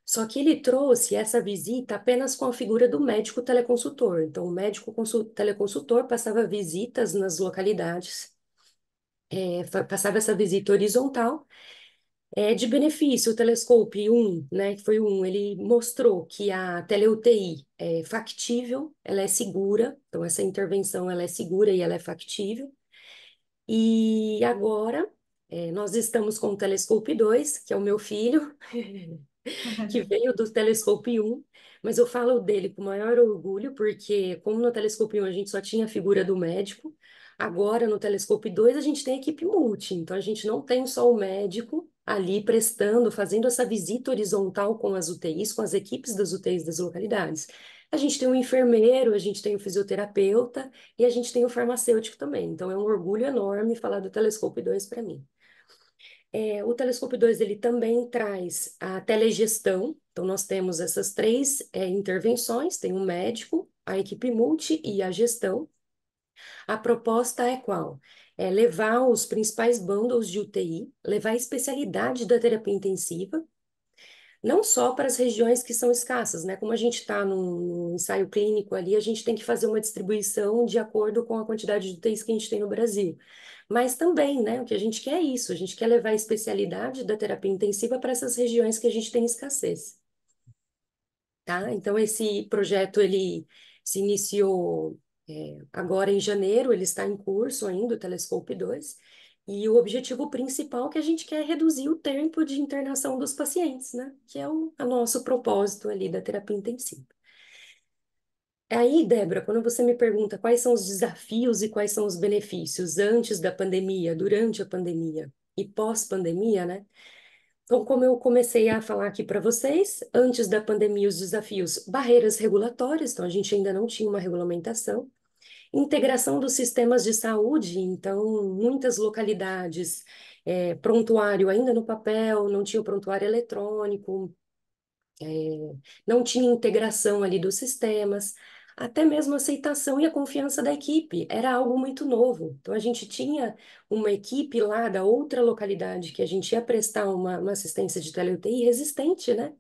só que ele trouxe essa visita apenas com a figura do médico teleconsultor. Então, o médico teleconsultor passava visitas nas localidades, passava essa visita horizontal. De benefício, o Telescope 1, né, que foi o 1, ele mostrou que a tele-UTI é factível, ela é segura, então essa intervenção ela é segura e ela é factível. E agora, nós estamos com o Telescope 2, que é o meu filho, que veio do Telescope 1, mas eu falo dele com maior orgulho, porque como no Telescope 1 a gente só tinha a figura do médico, agora no Telescope 2 a gente tem equipe multi, então a gente não tem só o médico ali prestando, fazendo essa visita horizontal com as UTIs, com as equipes das UTIs das localidades. A gente tem o enfermeiro, a gente tem o fisioterapeuta e a gente tem o farmacêutico também. Então é um orgulho enorme falar do Telescope 2 para mim. O Telescope 2 ele também traz a telegestão. Então, nós temos essas três intervenções: tem o médico, a equipe multi e a gestão. A proposta é qual? É levar os principais bundles de UTI, levar a especialidade da terapia intensiva, não só para as regiões que são escassas, né? Como a gente está num ensaio clínico ali, a gente tem que fazer uma distribuição de acordo com a quantidade de UTIs que a gente tem no Brasil. Mas também, né? O que a gente quer é isso, a gente quer levar a especialidade da terapia intensiva para essas regiões que a gente tem escassez, tá? Então, esse projeto, ele se iniciou, agora em janeiro, ele está em curso ainda, o Telescope 2, e o objetivo principal que a gente quer é reduzir o tempo de internação dos pacientes, né? Que é o nosso propósito ali da terapia intensiva. Aí, Débora, quando você me pergunta quais são os desafios e quais são os benefícios antes da pandemia, durante a pandemia e pós-pandemia, né? Então, como eu comecei a falar aqui para vocês, antes da pandemia, os desafios, barreiras regulatórias, então a gente ainda não tinha uma regulamentação, integração dos sistemas de saúde, então muitas localidades, prontuário ainda no papel, não tinha o prontuário eletrônico, não tinha integração ali dos sistemas, até mesmo a aceitação e a confiança da equipe, era algo muito novo. Então, a gente tinha uma equipe lá da outra localidade que a gente ia prestar uma assistência de tele-UTI resistente, né?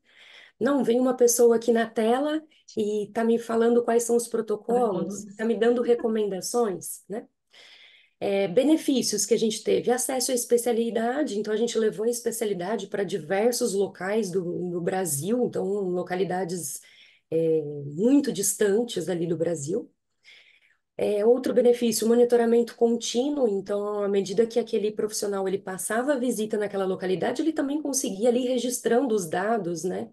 Não, vem uma pessoa aqui na tela e está me falando quais são os protocolos, Sobretudo. está me dando recomendações, né? Benefícios que a gente teve, acesso à especialidade, então a gente levou a especialidade para diversos locais do Brasil, então localidades muito distantes ali do Brasil. Outro benefício, monitoramento contínuo, então à medida que aquele profissional ele passava a visita naquela localidade, ele também conseguia ali registrando os dados, né?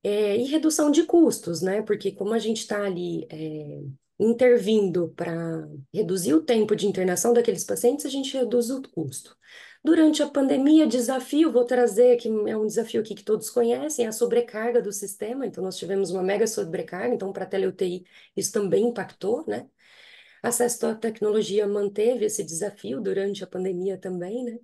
E redução de custos, né? Porque como a gente está ali intervindo para reduzir o tempo de internação daqueles pacientes, a gente reduz o custo. Durante a pandemia, desafio, vou trazer, que é um desafio aqui que todos conhecem, a sobrecarga do sistema. Então, nós tivemos uma mega sobrecarga, então, para a tele-UTI, isso também impactou, né? Acesso à tecnologia manteve esse desafio durante a pandemia também, né?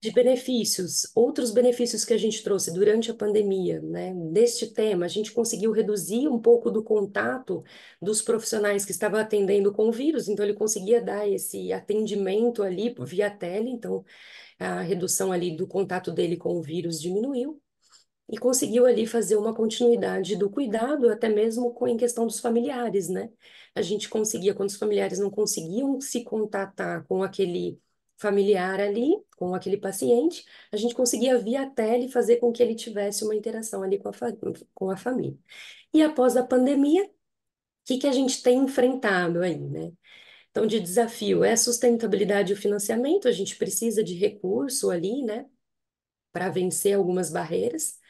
De benefícios, outros benefícios que a gente trouxe durante a pandemia, né? Deste tema, a gente conseguiu reduzir um pouco do contato dos profissionais que estavam atendendo com o vírus, então ele conseguia dar esse atendimento ali via tele, então a redução ali do contato dele com o vírus diminuiu. E conseguiu ali fazer uma continuidade do cuidado, até mesmo em questão dos familiares, né? A gente conseguia, quando os familiares não conseguiam se contatar com aquele familiar ali, com aquele paciente, a gente conseguia via tele fazer com que ele tivesse uma interação ali com a família. E após a pandemia, o que que a gente tem enfrentado aí, né? Então, de desafio é a sustentabilidade e o financiamento, a gente precisa de recurso ali, né, para vencer algumas barreiras.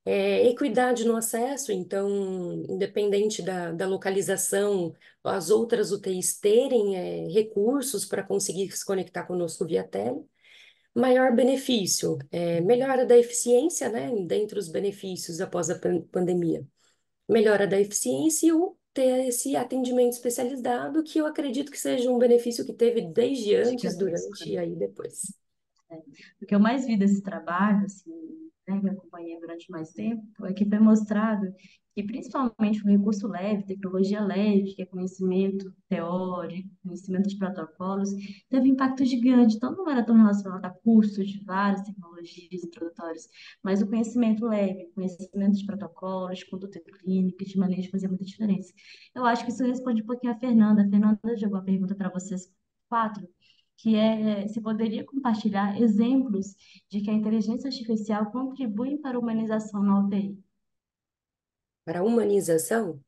Equidade no acesso, então, independente da localização, as outras UTIs terem recursos para conseguir se conectar conosco via tele. Maior benefício, melhora da eficiência, né, dentre os benefícios após a pandemia. Melhora da eficiência e o ter esse atendimento especializado, que eu acredito que seja um benefício que teve desde antes, Gigantesco. durante e aí depois. O que eu mais vi desse trabalho, assim, né, que eu acompanhei durante mais tempo, é que foi mostrado que, principalmente, o recurso leve, tecnologia leve, que é conhecimento teórico, conhecimento de protocolos, teve impacto gigante. Então, não era tão relacionado a cursos de várias tecnologias introdutórias, mas o conhecimento leve, conhecimento de protocolos, de conduta clínica, de manejo fazia muita diferença. Eu acho que isso responde um pouquinho a Fernanda. A Fernanda jogou a pergunta para vocês quatro, que é se poderia compartilhar exemplos de que a inteligência artificial contribui para a humanização na UTI. Para a humanização,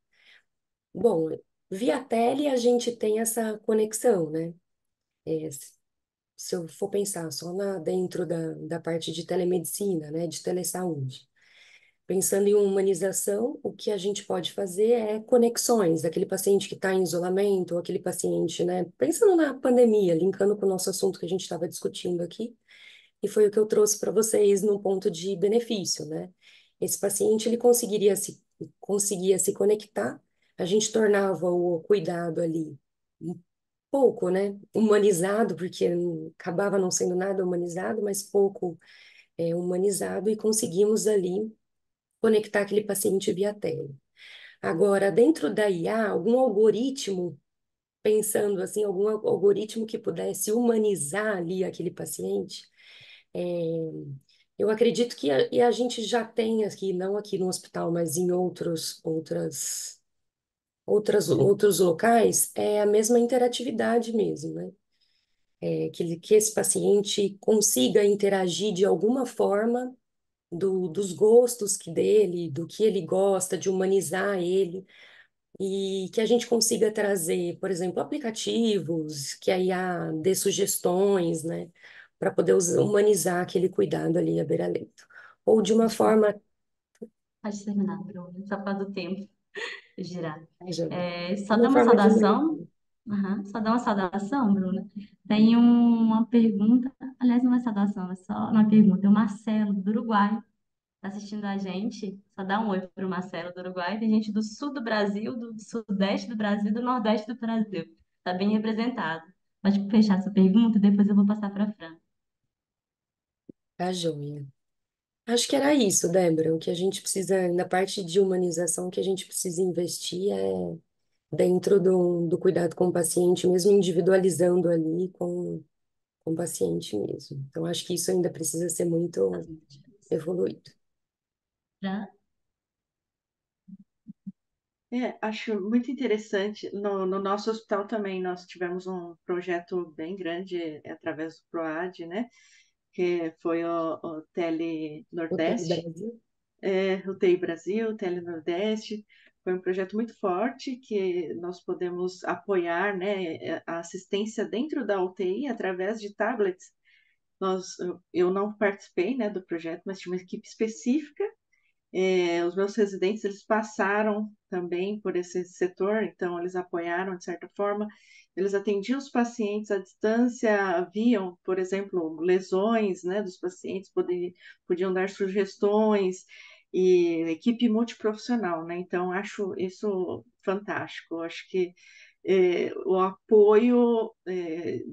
bom, via tele a gente tem essa conexão, né? É, se eu for pensar só dentro da parte de telemedicina, né, de telesaúde, pensando em humanização, o que a gente pode fazer é conexões daquele paciente que está em isolamento, ou aquele paciente, né, pensando na pandemia, linkando com o nosso assunto que a gente estava discutindo aqui, e foi o que eu trouxe para vocês no ponto de benefício, né? Esse paciente, ele conseguia se conectar, a gente tornava o cuidado ali um pouco, né, humanizado, porque acabava não sendo nada humanizado, mas pouco humanizado, e conseguimos ali conectar aquele paciente via tela. Agora, dentro da IA, algum algoritmo, pensando assim, algum algoritmo que pudesse humanizar ali aquele paciente, é, eu acredito que e a gente já tem aqui, não aqui no hospital, mas em outros locais, é a mesma interatividade mesmo, né? Que esse paciente consiga interagir de alguma forma dos gostos que dele, do que ele gosta, de humanizar ele, e que a gente consiga trazer, por exemplo, aplicativos, que a IA dê sugestões, né, para poder humanizar aquele cuidado ali à beira-leito. Ou de uma Pode falar. forma. Pode terminar, Bruno. Só por causa do tempo girar. Ai, Jana, de Só dar uma uma forma de saudação. humanizar. Só dar uma saudação, Bruna. Tem uma pergunta, aliás, não é saudação, é só uma pergunta. O Marcelo, do Uruguai, está assistindo a gente. Só dá um oi para o Marcelo, do Uruguai. Tem gente do sul do Brasil, do sudeste do Brasil, do nordeste do Brasil. Está bem representado. Pode fechar essa pergunta e depois eu vou passar para a Fran. Tá joia. Acho que era isso, Débora. O que a gente precisa, na parte de humanização, o que a gente precisa investir é dentro do cuidado com o paciente, mesmo individualizando ali com o paciente mesmo. Então, acho que isso ainda precisa ser Faz muito muita diferença. evoluído. Fran? Acho muito interessante. No nosso hospital também nós tivemos um projeto bem grande através do PROAD, né? Que foi o Tele Hotel Nordeste, Brasil. o TI Brasil, o Tele Nordeste. Foi um projeto muito forte que nós podemos apoiar, né, a assistência dentro da UTI através de tablets. Eu não participei, né, do projeto, mas tinha uma equipe específica. Os meus residentes, eles passaram também por esse setor, então eles apoiaram de certa forma. Eles atendiam os pacientes à distância, viam, por exemplo, lesões, né, dos pacientes, podiam dar sugestões, e equipe multiprofissional, né? Então, acho isso fantástico. Acho que o apoio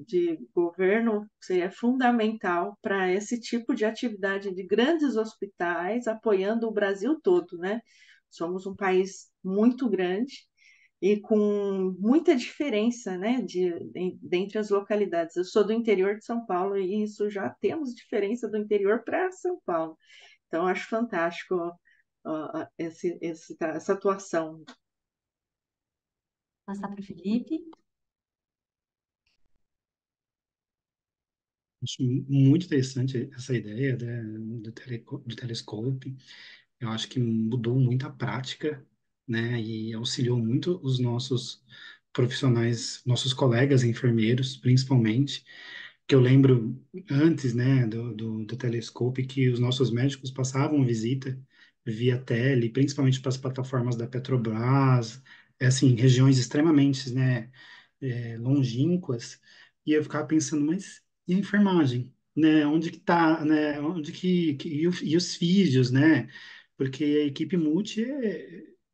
de governo seria fundamental para esse tipo de atividade de grandes hospitais, apoiando o Brasil todo, né? Somos um país muito grande e com muita diferença, né, dentre as localidades. Eu sou do interior de São Paulo e isso já temos diferença do interior para São Paulo. Então, acho fantástico essa atuação. Passar para o Felipe. Acho muito interessante essa ideia, né, do telescope. Eu acho que mudou muito a prática, né, e auxiliou muito os nossos profissionais, nossos colegas enfermeiros, principalmente, que eu lembro antes, né, do telescope, que os nossos médicos passavam visita via tele, principalmente para as plataformas da Petrobras, assim, regiões extremamente, né, longínquas, e eu ficava pensando, mas e a enfermagem? Né? Onde que tá, né? Onde e os físios, né? Porque a equipe multi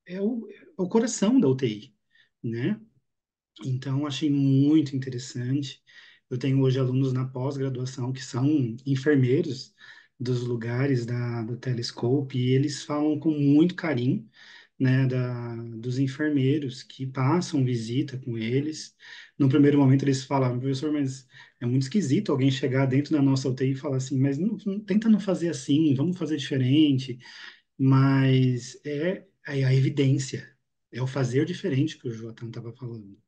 é o coração da UTI, né? Então, achei muito interessante. Eu tenho hoje alunos na pós-graduação que são enfermeiros dos lugares do Telescope e eles falam com muito carinho, né, dos enfermeiros que passam visita com eles. No primeiro momento eles falavam, professor, mas é muito esquisito alguém chegar dentro da nossa UTI e falar assim, mas tenta não fazer assim, vamos fazer diferente. Mas é a evidência, é o fazer diferente que o Joatan estava falando,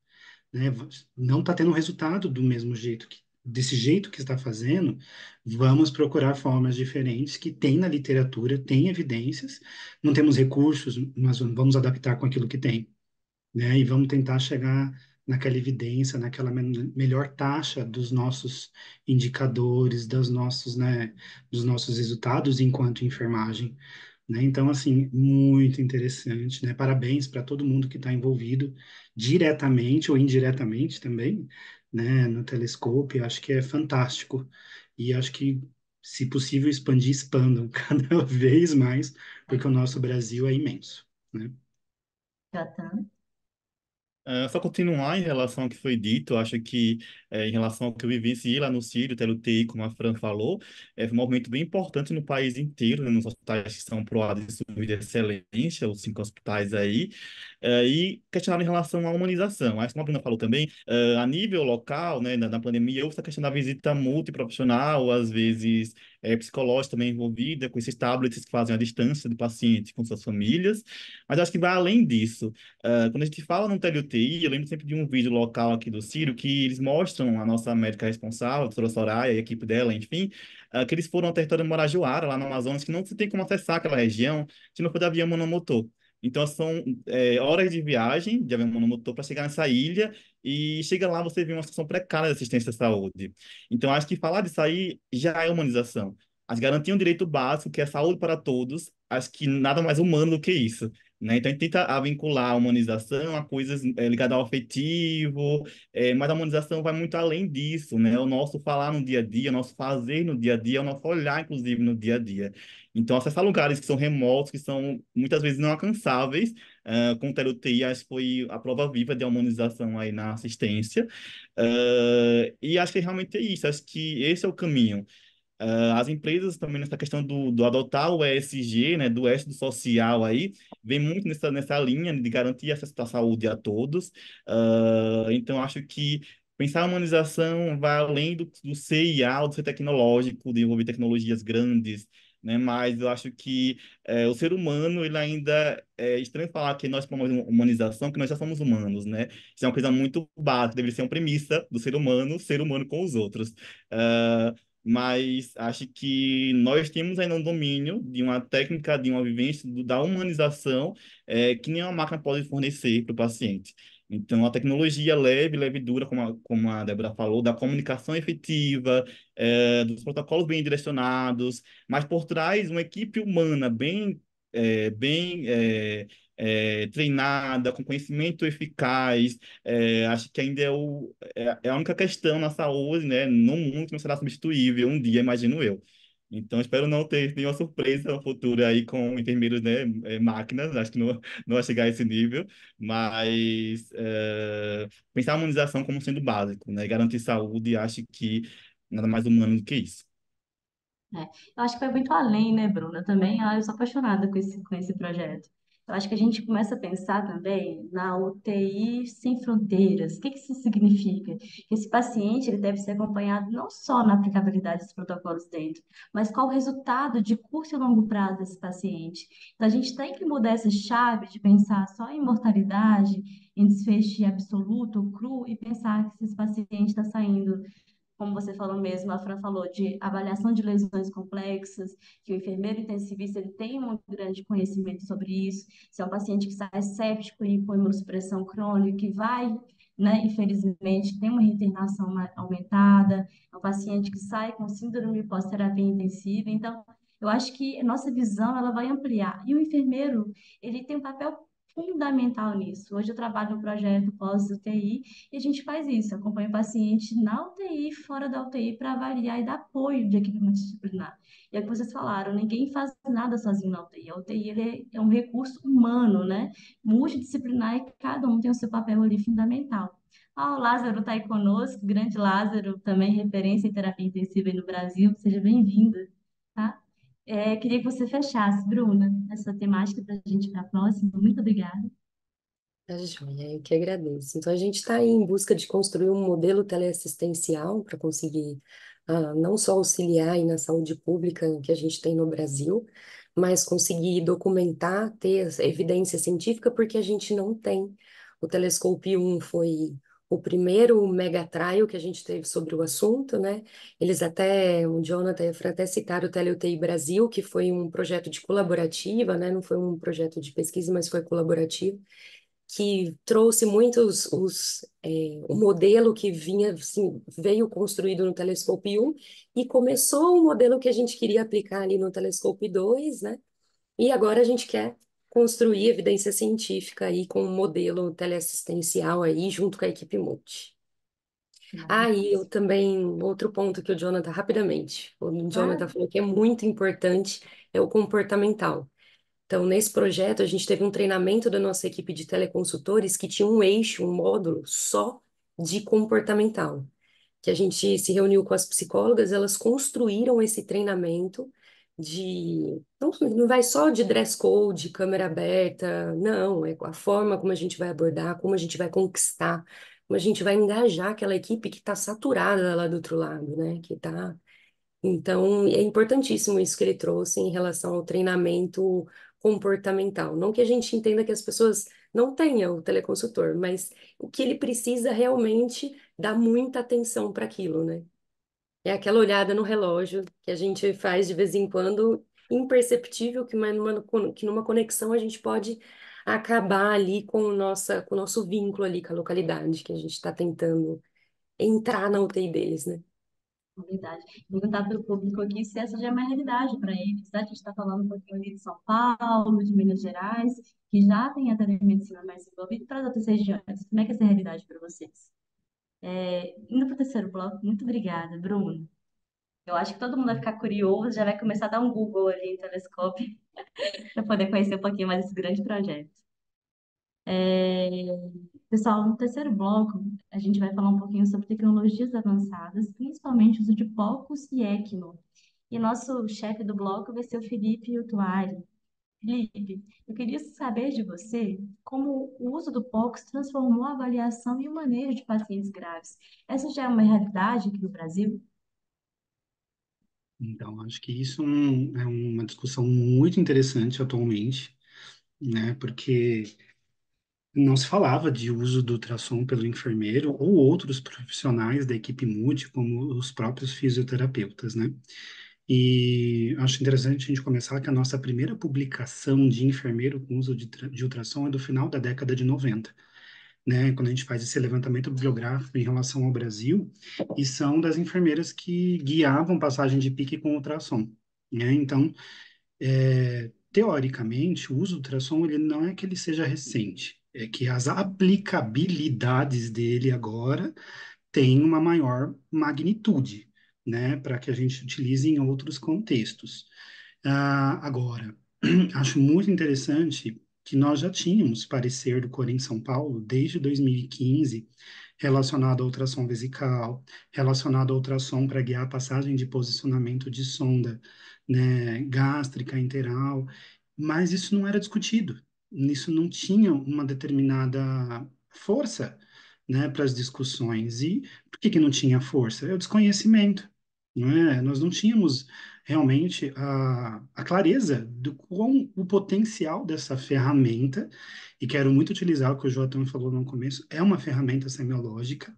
né? Não está tendo resultado do mesmo jeito desse jeito que está fazendo, vamos procurar formas diferentes que tem na literatura, tem evidências, não temos recursos, mas vamos adaptar com aquilo que tem, né? E vamos tentar chegar naquela evidência, naquela melhor taxa dos nossos indicadores, né, dos nossos resultados enquanto enfermagem, né? Então, assim, muito interessante, né? Parabéns para todo mundo que está envolvido diretamente ou indiretamente também, né, no Telescope. Acho que é fantástico e acho que, se possível, expandam cada vez mais, porque o nosso Brasil é imenso, né? Jatan. Só continuar em relação ao que foi dito, eu acho que em relação ao que eu vivenciei lá no Sírio, TI, como a Fran falou, foi um movimento bem importante no país inteiro, né, nos hospitais que são proados de serviço de excelência, os 5 hospitais aí, e questionaram em relação à humanização. Acho que como a Bruna falou também, a nível local, né, na pandemia, houve essa questão da visita multiprofissional, às vezes psicológica também envolvida, com esses tablets que fazem a distância do paciente com suas famílias, mas acho que vai além disso. Quando a gente fala no TI, eu lembro sempre de um vídeo local aqui do Ciro que eles mostram a nossa médica responsável, a doutora Soraya e a equipe dela, enfim, que eles foram ao território de Morajoara, lá no Amazonas, que não se tem como acessar aquela região se não for de avião monomotor. Então, são horas de viagem de avião monomotor para chegar nessa ilha e chega lá você vê uma situação precária de assistência à saúde. Então, acho que falar disso aí já é humanização. As garantir um direito básico, que é saúde para todos, acho que nada mais humano do que isso, né? Então, a gente tenta vincular a humanização a coisas ligadas ao afetivo, mas a humanização vai muito além disso, né? O nosso falar no dia a dia, o nosso fazer no dia a dia, o nosso olhar, inclusive, no dia a dia. Então, acessar lugares que são remotos, que são muitas vezes não alcançáveis, com o TI, acho que foi a prova viva de humanização aí na assistência. E acho que realmente é isso, acho que esse é o caminho. As empresas também nessa questão do adotar o ESG, né, do S do social aí, vem muito nessa linha de garantir acesso à saúde a todos. Então, acho que pensar a humanização vai além do ser IA, do ser tecnológico, de envolver tecnologias grandes, né, mas eu acho que o ser humano, ele ainda é estranho falar que nós promovemos humanização, que nós já somos humanos, né? Isso é uma coisa muito básica, deveria ser uma premissa do ser humano com os outros. Ah, mas acho que nós temos ainda um domínio de uma técnica, de uma vivência da humanização que nenhuma máquina pode fornecer para o paciente. Então, a tecnologia leve, leve e dura, como a Débora falou, da comunicação efetiva, dos protocolos bem direcionados, mas por trás uma equipe humana bem treinada, com conhecimento eficaz. Acho que ainda é a única questão na saúde, né, no mundo que não será substituível um dia, imagino eu. Então, espero não ter nenhuma surpresa no futuro aí com enfermeiros, né, máquinas, acho que não vai chegar a esse nível, mas pensar a imunização como sendo básico, né, garantir saúde, acho que nada mais humano do que isso. É, eu acho que vai muito além, né, Bruna? Também, eu sou apaixonada com esse projeto. Eu acho que a gente começa a pensar também na UTI sem fronteiras. O que que isso significa? Que esse paciente ele deve ser acompanhado não só na aplicabilidade dos protocolos dentro, mas qual o resultado de curto e longo prazo desse paciente. Então, a gente tem que mudar essa chave de pensar só em mortalidade, em desfecho absoluto ou cru, e pensar que esse paciente está saindo como você falou mesmo, a Fran falou de avaliação de lesões complexas, que o enfermeiro intensivista ele tem um grande conhecimento sobre isso. Se é um paciente que sai séptico e com imunossupressão crônica, que vai, né, infelizmente, tem uma internação aumentada, é um paciente que sai com síndrome pós-terapia intensiva. Então, eu acho que a nossa visão ela vai ampliar. E o enfermeiro, ele tem um papel fundamental nisso. Hoje eu trabalho no projeto pós-UTI e a gente faz isso, acompanha o paciente na UTI, fora da UTI, para avaliar e dar apoio de equipe multidisciplinar. E é o que vocês falaram, ninguém faz nada sozinho na UTI. A UTI ele é um recurso humano, né? Multidisciplinar e cada um tem o seu papel ali fundamental. Ah, o Lázaro está aí conosco, grande Lázaro, também referência em terapia intensiva aí no Brasil. Seja bem-vinda, tá? Queria que você fechasse, Bruna, essa temática para a gente ir para a próxima. Muito obrigada. Tá joia, eu que agradeço. Então, a gente está aí em busca de construir um modelo teleassistencial para conseguir não só auxiliar aí na saúde pública que a gente tem no Brasil, mas conseguir documentar, ter essa evidência científica, porque a gente não tem. O Telescope 1 foi o primeiro mega trial que a gente teve sobre o assunto, né? Eles até, o Jonathan e a Fran até citaram o TeleUTI Brasil, que foi um projeto de colaborativa, né? Não foi um projeto de pesquisa, mas foi colaborativo que trouxe muitos o modelo que vinha assim, veio construído no Telescope 1 e começou o modelo que a gente queria aplicar ali no Telescope 2, né? E agora a gente quer construir evidência científica aí com um modelo teleassistencial aí junto com a equipe multi. Ah, e eu Maravilhoso. também, outro ponto que o Jonathan, rapidamente, o Jonathan Claro. falou que é muito importante é o comportamental. Então, nesse projeto, a gente teve um treinamento da nossa equipe de teleconsultores que tinha um eixo, um módulo só de comportamental, que a gente se reuniu com as psicólogas, elas construíram esse treinamento de, não vai só de dress code, câmera aberta, não, é a forma como a gente vai abordar, como a gente vai conquistar, como a gente vai engajar aquela equipe que está saturada lá do outro lado, né, que está então, é importantíssimo isso que ele trouxe em relação ao treinamento comportamental. Não que a gente entenda que as pessoas não tenham o teleconsultor, mas o que ele precisa realmente dar muita atenção para aquilo, né? É aquela olhada no relógio que a gente faz de vez em quando, imperceptível, que numa conexão a gente pode acabar ali com o nosso vínculo ali com a localidade que a gente está tentando entrar na UTI deles, né? Verdade. Perguntar para o público aqui se essa já é uma realidade para eles. A gente está falando um pouquinho ali de São Paulo, de Minas Gerais, que já tem a telemedicina mais desenvolvida para as outras regiões. Como é que é essa realidade para vocês? Indo para o terceiro bloco, muito obrigada, Bruno. Eu acho que todo mundo vai ficar curioso, já vai começar a dar um Google ali em Telescope para poder conhecer um pouquinho mais esse grande projeto. É, Pessoal, no terceiro bloco, a gente vai falar um pouquinho sobre tecnologias avançadas, principalmente o uso de POCUS e ECMO. E nosso chefe do bloco vai ser o Felipe Utuari. Felipe, eu queria saber de você como o uso do POCUS transformou a avaliação e o manejo de pacientes graves. Essa já é uma realidade aqui no Brasil? Então, acho que isso é uma discussão muito interessante atualmente, né? Porque não se falava de uso do ultrassom pelo enfermeiro ou outros profissionais da equipe multi, como os próprios fisioterapeutas, né? E acho interessante a gente começar que a nossa primeira publicação de enfermeiro com uso de ultrassom é do final da década de 90, né? Quando a gente faz esse levantamento bibliográfico em relação ao Brasil, e são das enfermeiras que guiavam passagem de pique com ultrassom, né? Então, teoricamente, o uso do ultrassom ele não é que ele seja recente, é que as aplicabilidades dele agora têm uma maior magnitude, né, para que a gente utilize em outros contextos. Agora, acho muito interessante que nós já tínhamos parecer do Corém São Paulo desde 2015 relacionado ao ultrassom vesical, relacionado ao ultrassom para guiar a passagem de posicionamento de sonda, né, gástrica, interal, mas isso não era discutido. Isso não tinha uma determinada força, né, para as discussões. E por que que não tinha força? É o desconhecimento, não é? Nós não tínhamos realmente a clareza do quão o potencial dessa ferramenta, e quero muito utilizar o que o João falou no começo, é uma ferramenta semiológica,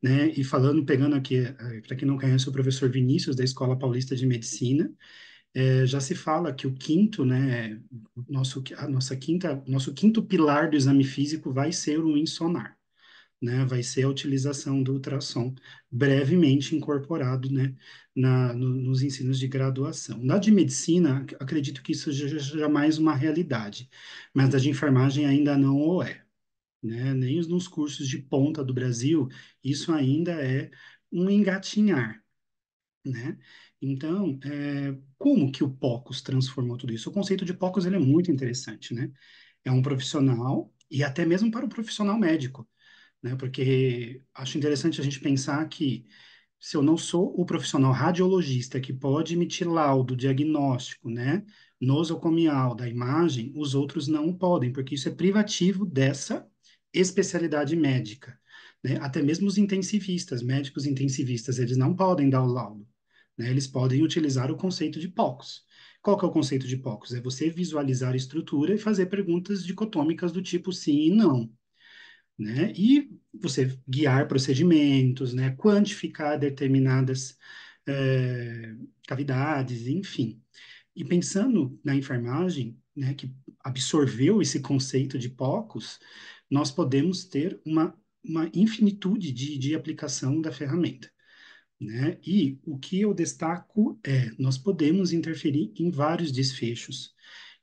né? E falando, pegando aqui, para quem não conhece, o professor Vinícius, da Escola Paulista de Medicina, já se fala que o quinto, né, nosso quinto pilar do exame físico vai ser o insonar, né, vai ser a utilização do ultrassom brevemente incorporado, né, nos ensinos de graduação. Na de medicina, acredito que isso já é mais uma realidade, mas da de enfermagem ainda não o é, né, nem nos cursos de ponta do Brasil, isso ainda é um engatinhar, né? Então, como que o POCUS transformou tudo isso? O conceito de POCUS ele é muito interessante, né? É um profissional, e até mesmo para o profissional médico, né? Porque acho interessante a gente pensar que se eu não sou o profissional radiologista que pode emitir laudo diagnóstico, né, nosocomial da imagem, os outros não podem, porque isso é privativo dessa especialidade médica, né? Até mesmo os intensivistas, médicos intensivistas, eles não podem dar o laudo, né? Eles podem utilizar o conceito de POCUS. Qual que é o conceito de POCUS? É você visualizar a estrutura e fazer perguntas dicotômicas do tipo sim e não, né? E você guiar procedimentos, né? Quantificar determinadas cavidades, enfim. E pensando na enfermagem, né, que absorveu esse conceito de POCUS, nós podemos ter uma infinitude de aplicação da ferramenta, né? E o que eu destaco é, nós podemos interferir em vários desfechos.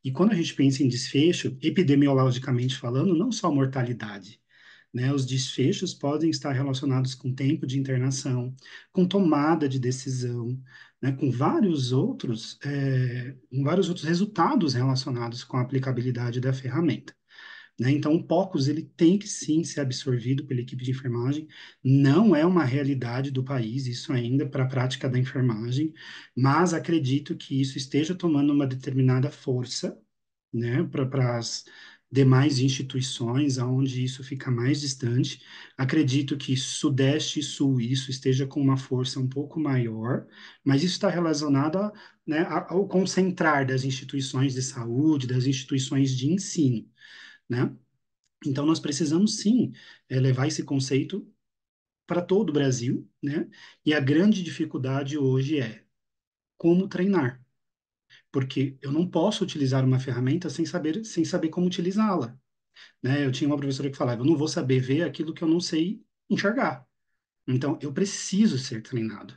E quando a gente pensa em desfecho, epidemiologicamente falando, não só mortalidade, né? Os desfechos podem estar relacionados com tempo de internação, com tomada de decisão, né? Com vários outros resultados relacionados com a aplicabilidade da ferramenta, né? Então, o POCUS ele tem que sim ser absorvido pela equipe de enfermagem. Não é uma realidade do país isso ainda para a prática da enfermagem, mas acredito que isso esteja tomando uma determinada força, né, para as demais instituições, aonde isso fica mais distante. Acredito que Sudeste e Sul isso esteja com uma força um pouco maior, mas isso está relacionado né, ao concentrar das instituições de saúde, das instituições de ensino, né? Então, nós precisamos sim levar esse conceito para todo o Brasil, né? E a grande dificuldade hoje é como treinar, porque eu não posso utilizar uma ferramenta sem saber como utilizá-la, né? Eu tinha uma professora que falava, eu não vou saber ver aquilo que eu não sei enxergar. Então, eu preciso ser treinado,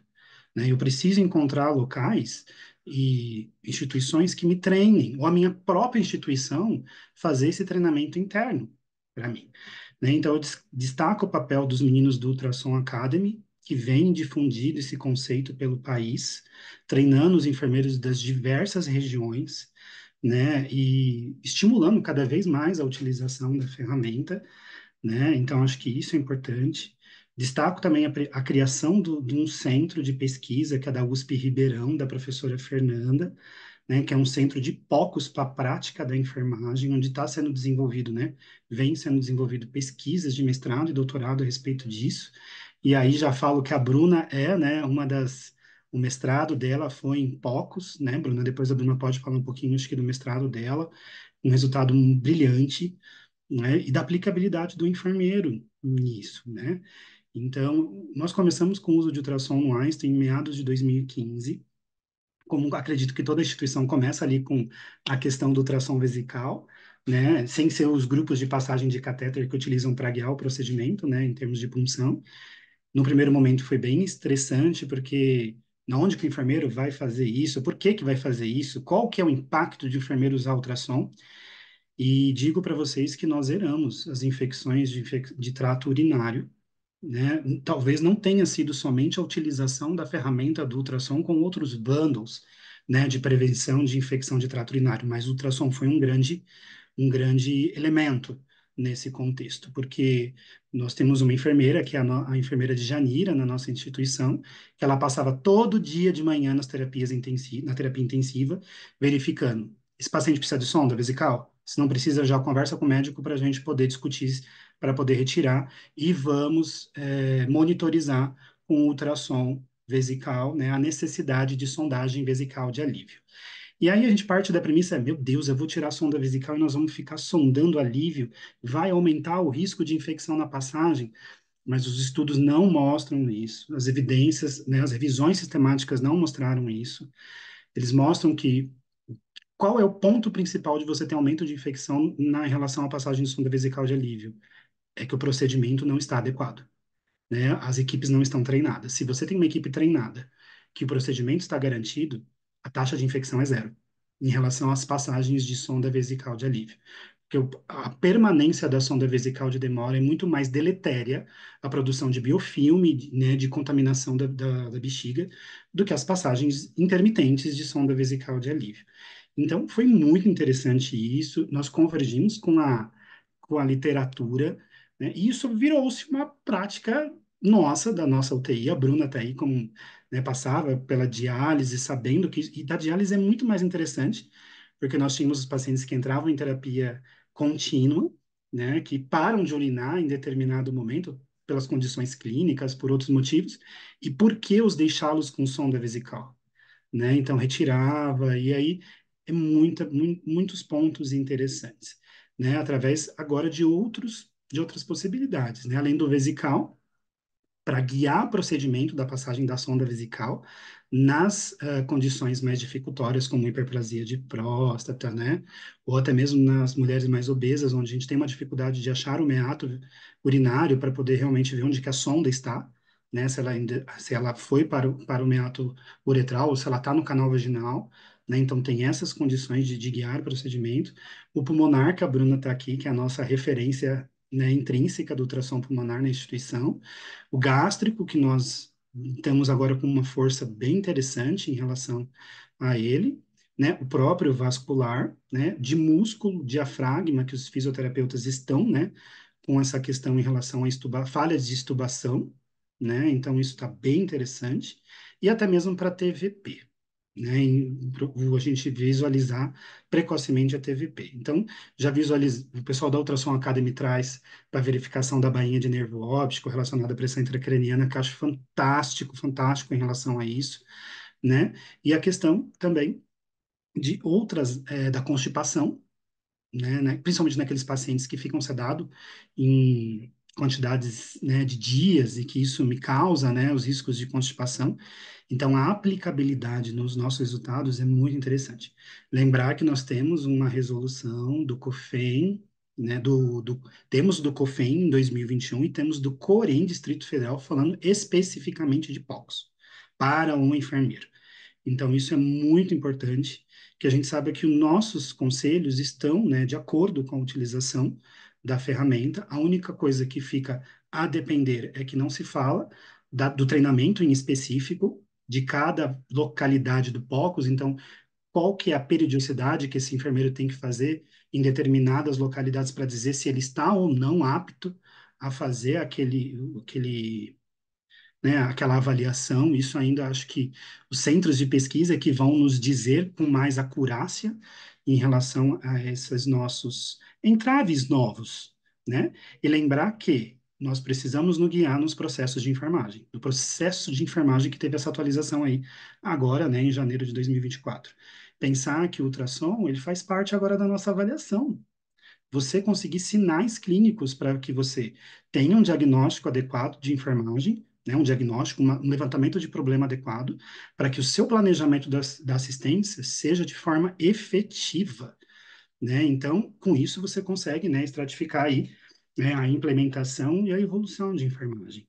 né? Eu preciso encontrar locais e instituições que me treinem, ou a minha própria instituição fazer esse treinamento interno para mim, né? Então, eu destaco o papel dos meninos do Ultrassom Academy, que vem difundindo esse conceito pelo país, treinando os enfermeiros das diversas regiões, né? E estimulando cada vez mais a utilização da ferramenta, né? Então, acho que isso é importante. Destaco também a criação de um centro de pesquisa, que é da USP Ribeirão, da professora Fernanda, né, que é um centro de POCUS para a prática da enfermagem, onde está sendo desenvolvido, né, vem sendo desenvolvido pesquisas de mestrado e doutorado a respeito disso. E aí já falo que a Bruna né, o mestrado dela foi em POCUS, né, Bruna? Depois a Bruna pode falar um pouquinho, acho que do mestrado dela, um resultado brilhante, né, e da aplicabilidade do enfermeiro nisso, né? Então, nós começamos com o uso de ultrassom no Einstein em meados de 2015, como acredito que toda instituição começa ali com a questão do ultrassom vesical, né, sem ser os grupos de passagem de catéter que utilizam para guiar o procedimento, né, em termos de punção. No primeiro momento foi bem estressante, porque na onde que o enfermeiro vai fazer isso? Por que que vai fazer isso? Qual que é o impacto de o enfermeiro usar ultrassom? E digo para vocês que nós zeramos as infecções de trato urinário, né? Talvez não tenha sido somente a utilização da ferramenta do ultrassom com outros bundles, né, de prevenção de infecção de trato urinário, mas o ultrassom foi um grande elemento nesse contexto, porque nós temos uma enfermeira, que é a enfermeira de Janira, na nossa instituição, que ela passava todo dia de manhã na terapia intensiva, verificando, esse paciente precisa de sonda vesical? Se não precisa, já conversa com o médico para a gente poder discutir, para poder retirar, e vamos monitorizar com ultrassom vesical, né, a necessidade de sondagem vesical de alívio. E aí a gente parte da premissa, meu Deus, eu vou tirar a sonda vesical e nós vamos ficar sondando alívio, vai aumentar o risco de infecção na passagem, mas os estudos não mostram isso, as evidências, né, as revisões sistemáticas não mostraram isso. Eles mostram que qual é o ponto principal de você ter aumento de infecção na relação à passagem de sonda vesical de alívio? É que o procedimento não está adequado, né? As equipes não estão treinadas. Se você tem uma equipe treinada, que o procedimento está garantido, a taxa de infecção é zero em relação às passagens de sonda vesical de alívio. Porque a permanência da sonda vesical de demora é muito mais deletéria à produção de biofilme, né, de contaminação da bexiga, do que as passagens intermitentes de sonda vesical de alívio. Então, foi muito interessante isso. Nós convergimos com a literatura, né? E isso virou-se uma prática nossa, da nossa UTI. A Bruna está aí, como, né, passava pela diálise, sabendo que... E da diálise é muito mais interessante, porque nós tínhamos os pacientes que entravam em terapia contínua, né, que param de urinar em determinado momento, pelas condições clínicas, por outros motivos, e por que os deixá-los com sonda vesical? Né? Então retirava, e aí é muitos pontos interessantes, né? Através agora de outras possibilidades, né? Além do vesical, para guiar o procedimento da passagem da sonda vesical nas condições mais dificultórias, como hiperplasia de próstata, né? Ou até mesmo nas mulheres mais obesas, onde a gente tem uma dificuldade de achar o meato urinário para poder realmente ver onde que a sonda está, né? Se ela foi para o meato uretral ou se ela está no canal vaginal, né? Então tem essas condições de guiar o procedimento. O pulmonar, que a Bruna está aqui, que é a nossa referência, né, intrínseca do ultrassom pulmonar na instituição, o gástrico, que nós estamos agora com uma força bem interessante em relação a ele, né? O próprio vascular, né? De músculo, diafragma, que os fisioterapeutas estão, né? Com essa questão em relação a falhas de extubação, né? Então, isso está bem interessante. E até mesmo para TVP, né? A gente visualizar precocemente a TVP. Então, já visualiza, o pessoal da Ultrassom Academy traz para verificação da bainha de nervo óptico relacionada à pressão intracraniana, que eu acho fantástico, fantástico em relação a isso, né? E a questão também de outras, da constipação, principalmente naqueles pacientes que ficam sedados em quantidades, né, de dias e que isso me causa, né, os riscos de constipação. Então, a aplicabilidade nos nossos resultados é muito interessante. Lembrar que nós temos uma resolução do COFEN, né, temos do COFEN em 2021 e temos do COREN Distrito Federal falando especificamente de POCs para um enfermeiro. Então, isso é muito importante, que a gente saiba que os nossos conselhos estão, né, de acordo com a utilização da ferramenta. A única coisa que fica a depender é que não se fala do treinamento em específico de cada localidade do POCUS. Então, qual que é a periodicidade que esse enfermeiro tem que fazer em determinadas localidades para dizer se ele está ou não apto a fazer aquela avaliação. Isso ainda acho que os centros de pesquisa que vão nos dizer com mais acurácia em relação a esses nossos entraves novos, né? E lembrar que nós precisamos nos guiar nos processos de enfermagem, do processo de enfermagem que teve essa atualização aí agora, né, em janeiro de 2024. Pensar que o ultrassom, ele faz parte agora da nossa avaliação, você conseguir sinais clínicos para que você tenha um diagnóstico adequado de enfermagem, né, um diagnóstico, um levantamento de problema adequado, para que o seu planejamento da assistência seja de forma efetiva, né? Então, com isso você consegue, né, estratificar aí, né, a implementação e a evolução de enfermagem.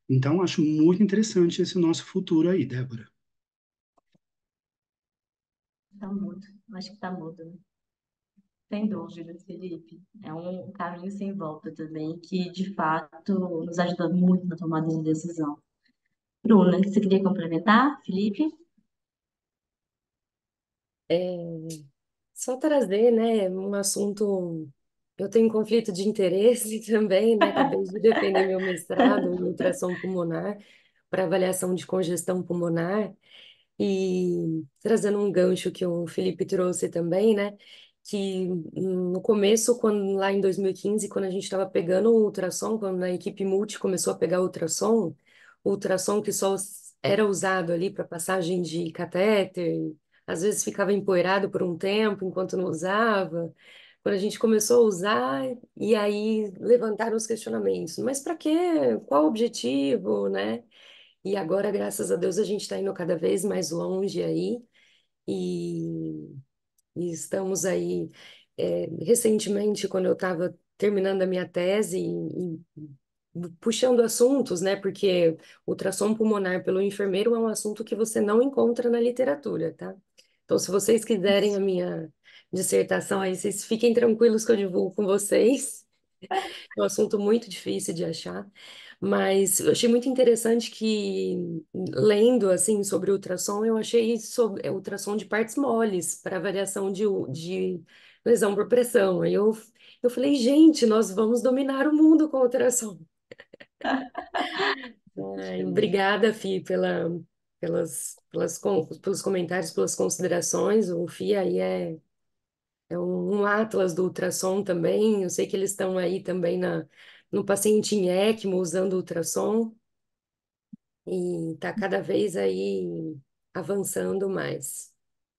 Então, acho muito interessante esse nosso futuro aí, Débora. Tá mudo. Acho que tá mudo, né? Sem dúvida, Felipe. É um caminho sem volta também, que de fato nos ajuda muito na tomada de decisão. Bruna, você queria complementar, Felipe? É, só trazer, né, um assunto. Eu tenho conflito de interesse também, né? Acabei de defender meu mestrado em ultrassom pulmonar para avaliação de congestão pulmonar. E trazendo um gancho que o Felipe trouxe também, né? Que no começo, lá em 2015, quando a gente estava pegando o ultrassom, quando a equipe multi começou a pegar o ultrassom que só era usado ali para passagem de catéter, às vezes ficava empoeirado por um tempo enquanto não usava. Quando a gente começou a usar, e aí levantaram os questionamentos. Mas para quê? Qual o objetivo, né? E agora, graças a Deus, a gente está indo cada vez mais longe aí e, e estamos aí. Recentemente, quando eu estava terminando a minha tese e puxando assuntos, né? Porque ultrassom pulmonar pelo enfermeiro é um assunto que você não encontra na literatura, tá? Então, se vocês quiserem a minha dissertação aí, vocês fiquem tranquilos que eu divulgo com vocês. É um assunto muito difícil de achar, mas eu achei muito interessante que, lendo assim sobre ultrassom, eu achei sobre ultrassom de partes moles para avaliação de lesão por pressão. Aí eu Eu falei, gente, nós vamos dominar o mundo com a ultrassom. Ai, Excelente. obrigada, Fih, pelos comentários, pelas considerações. O Fih aí é um atlas do ultrassom também. Eu sei que eles estão aí também no paciente em ECMO usando ultrassom e está cada vez aí avançando mais.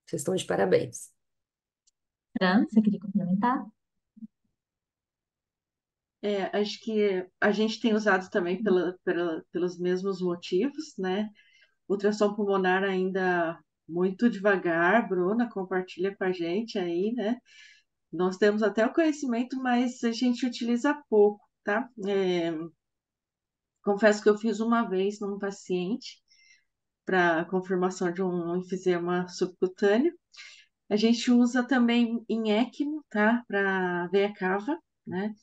Vocês estão de parabéns. Fran, você queria complementar? Acho que a gente tem usado também pelos mesmos motivos, né? Ultrassom pulmonar ainda muito devagar, Bruna, compartilha com a gente aí, né? Nós temos até o conhecimento, mas a gente utiliza pouco, tá? Confesso que eu fiz uma vez num paciente para confirmação de um enfisema subcutâneo. A gente usa também em ECMO, tá? Para veia cava, né?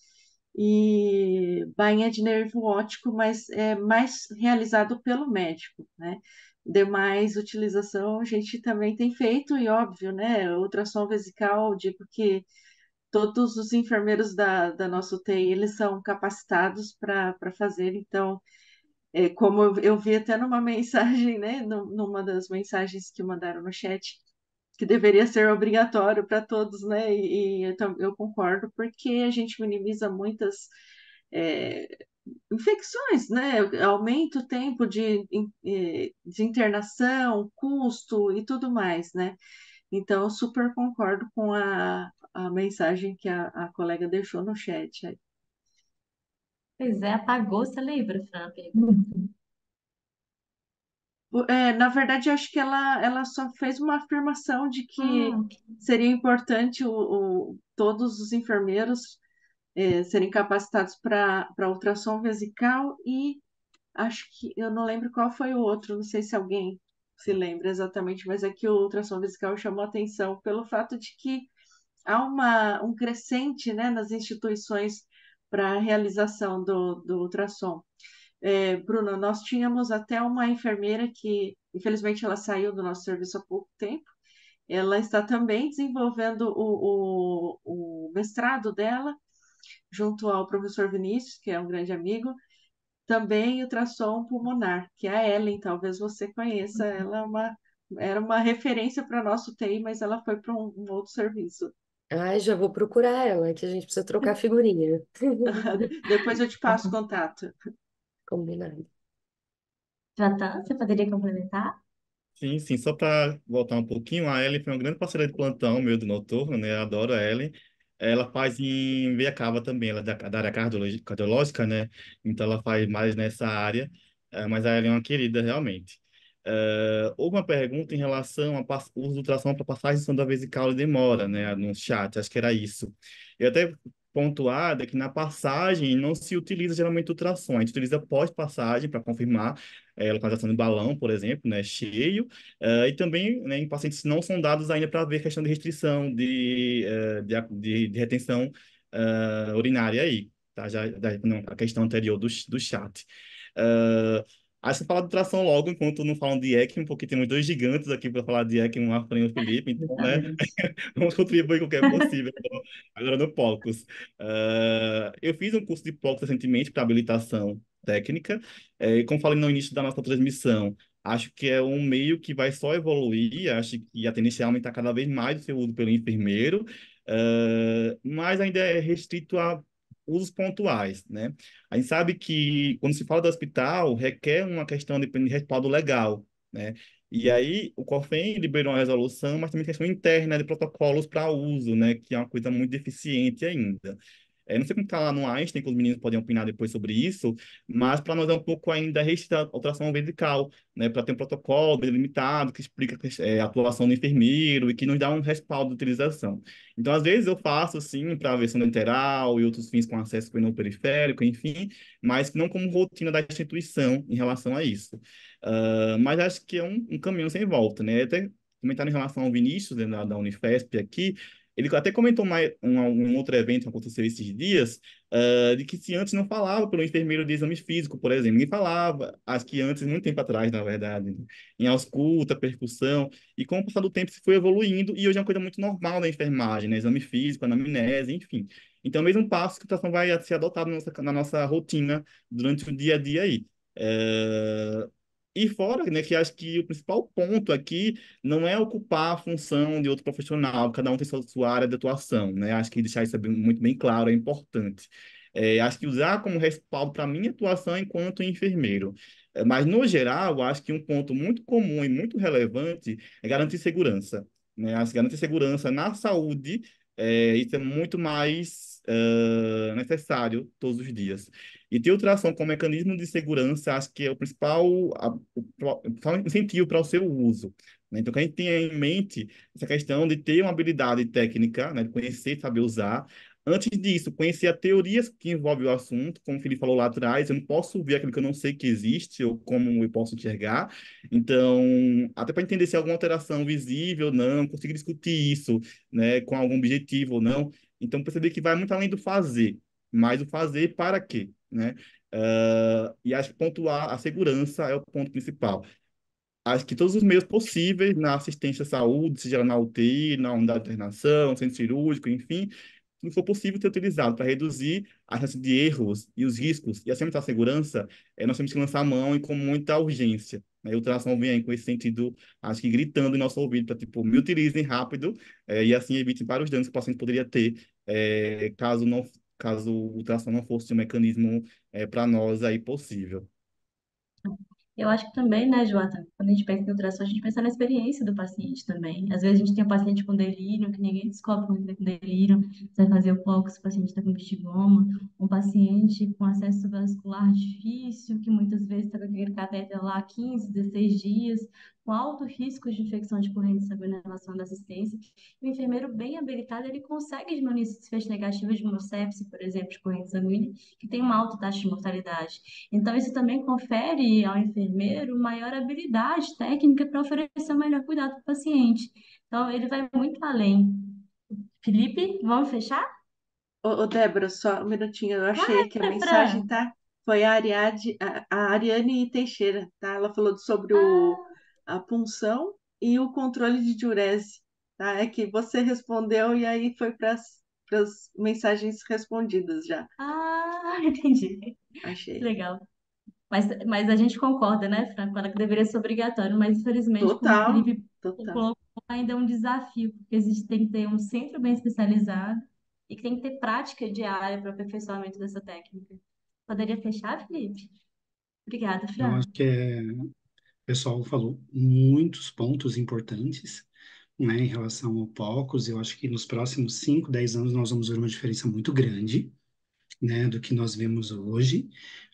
E bainha de nervo óptico, mas é mais realizado pelo médico, né? Demais utilização a gente também tem feito, e óbvio, né? Ultrassom vesical, digo que todos os enfermeiros da nossa UTI, eles são capacitados para fazer, então, como eu vi até numa mensagem, né? Numa das mensagens que mandaram no chat, que deveria ser obrigatório para todos, né? Eu concordo, porque a gente minimiza muitas é, infecções, né? Aumenta o tempo de internação, custo e tudo mais, né? Então, eu super concordo com a mensagem que a colega deixou no chat aí. Pois é, apagou, você lembra, Fran, a pergunta? Na verdade, eu acho que ela só fez uma afirmação de que Ok. seria importante todos os enfermeiros serem capacitados para ultrassom vesical e acho que eu não lembro qual foi o outro, não sei se alguém se lembra exatamente, mas é que o ultrassom vesical chamou atenção pelo fato de que há um crescente, né, nas instituições para a realização do ultrassom. Bruna, nós tínhamos até uma enfermeira que, infelizmente, ela saiu do nosso serviço há pouco tempo. Ela está também desenvolvendo o mestrado dela, junto ao professor Vinícius, que é um grande amigo, também ultrassom pulmonar, que é a Ellen, talvez você conheça. Ela era uma referência para nosso TI, mas ela foi para um outro serviço. Ai, já vou procurar ela, que a gente precisa trocar figurinha. Depois eu te passo contato. Combinado. Jatan, você poderia complementar? Sim, sim, só para voltar um pouquinho, a Ellen foi uma grande parceira de plantão meu do noturno, né? Eu adoro a Ellen. Ela faz em veia cava também, ela é da área cardiológica, né? Então ela faz mais nessa área, mas a Ellen é uma querida, realmente. Houve uma pergunta em relação ao uso do ultrassom para passagem de sonda vesical e demora, né? No chat, acho que era isso. Eu até pontuado é que na passagem não se utiliza geralmente ultrassom, a gente utiliza pós-passagem para confirmar localização do balão, por exemplo, né, cheio, e também, né, em pacientes não sondados ainda para ver questão de restrição de retenção urinária aí, tá? Não, a questão anterior do chat. Uh, Acho que falar de tração logo, enquanto não falam de ECMO, porque temos dois gigantes aqui para falar de ECMO, o Afran e o Felipe, então, né, Exatamente. vamos contribuir com o que é possível agora no POCUS. Eu fiz um curso de POCUS recentemente para habilitação técnica, e como falei no início da nossa transmissão, acho que é um meio que vai só evoluir, acho que a tendência é aumentar cada vez mais o seu uso pelo enfermeiro, mas ainda é restrito a usos pontuais, né? A gente sabe que quando se fala do hospital, requer uma questão de respaldo legal, né? E aí, o COFEN liberou uma resolução, mas também questão interna de protocolos para uso, né? Que é uma coisa muito deficiente ainda. Não sei como está lá no Einstein, que os meninos podem opinar depois sobre isso, mas para nós é um pouco ainda restrita a alteração vesical, né? Para ter um protocolo delimitado que explica a atuação do enfermeiro e que nos dá um respaldo de utilização. Então, às vezes, eu faço, assim, para a versão lateral e outros fins com acesso no periférico, enfim, mas não como rotina da instituição em relação a isso. Mas acho que é um caminho sem volta, né? Até comentar em relação ao Vinícius, né, da Unifesp aqui, Ele até comentou um outro evento que aconteceu esses dias, de que se antes não falava pelo enfermeiro de exame físico, por exemplo, ninguém falava, acho que antes, muito tempo atrás, na verdade, né? Em ausculta, percussão, e com o passar do tempo se foi evoluindo, e hoje é uma coisa muito normal na enfermagem, né? Exame físico, anamnese, enfim. Então, é o mesmo passo que a situação vai ser adotado na nossa rotina durante o dia a dia aí. Eh, E fora, né, que acho que o principal ponto aqui não é ocupar a função de outro profissional, cada um tem sua área de atuação, né? Acho que deixar isso muito bem claro é importante. Acho que usar como respaldo para a minha atuação enquanto enfermeiro. Mas, no geral, acho que um ponto muito comum e muito relevante é garantir segurança, né? Acho que garantir segurança na saúde, isso é muito mais necessário todos os dias. E ter ultrassom como mecanismo de segurança, acho que é o principal, o principal incentivo para o seu uso, né? Então, que a gente tenha em mente essa questão de ter uma habilidade técnica, né, de conhecer, saber usar. Antes disso, conhecer a teoria que envolve o assunto, como o Felipe falou lá atrás, eu não posso ver aquilo que eu não sei que existe ou como eu posso enxergar. Então, até para entender se há alguma alteração visível ou não, conseguir discutir isso, né, com algum objetivo ou não. Então, perceber que vai muito além do fazer, mas o fazer para quê, né? E acho que pontuar a segurança é o ponto principal. Acho que todos os meios possíveis na assistência à saúde, seja na UTI, na unidade de internação, centro cirúrgico, enfim, se não for possível ter utilizado para reduzir a chance de erros e os riscos e, acima da segurança, nós temos que lançar a mão e com muita urgência. Né? E o ultrassom vem aí com esse sentido, acho que gritando em nosso ouvido para, tipo, me utilizem rápido, e assim evitem vários danos que o paciente poderia ter, caso o ultrassom não fosse um mecanismo para nós aí possível. Eu acho que também, né, Joata, quando a gente pensa em ultrassom, a gente pensa na experiência do paciente também. Às vezes a gente tem um paciente com delírio, que ninguém descobre quando ele está com delírio, você vai fazer o foco se o paciente está com vestigoma, um paciente com acesso vascular difícil, que muitas vezes está com aquele catéter lá há 15, 16 dias, com alto risco de infecção de corrente sanguínea na relação da assistência. O enfermeiro bem habilitado, ele consegue diminuir esses desfechos negativos de uma sepse, por exemplo, de corrente sanguínea, que tem uma alta taxa de mortalidade. Então, isso também confere ao enfermeiro maior habilidade técnica para oferecer o melhor cuidado para o paciente. Então, ele vai muito além. Felipe, vamos fechar? Ô, Débora, só um minutinho, eu achei que a Claro, mensagem, Fran. tá? Foi a Ariane Teixeira, tá? Ela falou sobre a punção e o controle de diurese, tá? É que você respondeu e aí foi para as mensagens respondidas já. Entendi. Achei. Legal. Mas a gente concorda, né, Fran, fala que deveria ser obrigatório, mas infelizmente, como o Total, Felipe total. colocou, ainda é um desafio, porque existe, tem que ter um centro bem especializado e que tem que ter prática diária para o aperfeiçoamento dessa técnica. Poderia fechar, Felipe? Obrigada, Eu Fran. acho que o pessoal falou muitos pontos importantes, né, em relação ao POCUS. Eu acho que nos próximos 5, 10 anos nós vamos ver uma diferença muito grande, né, do que nós vemos hoje.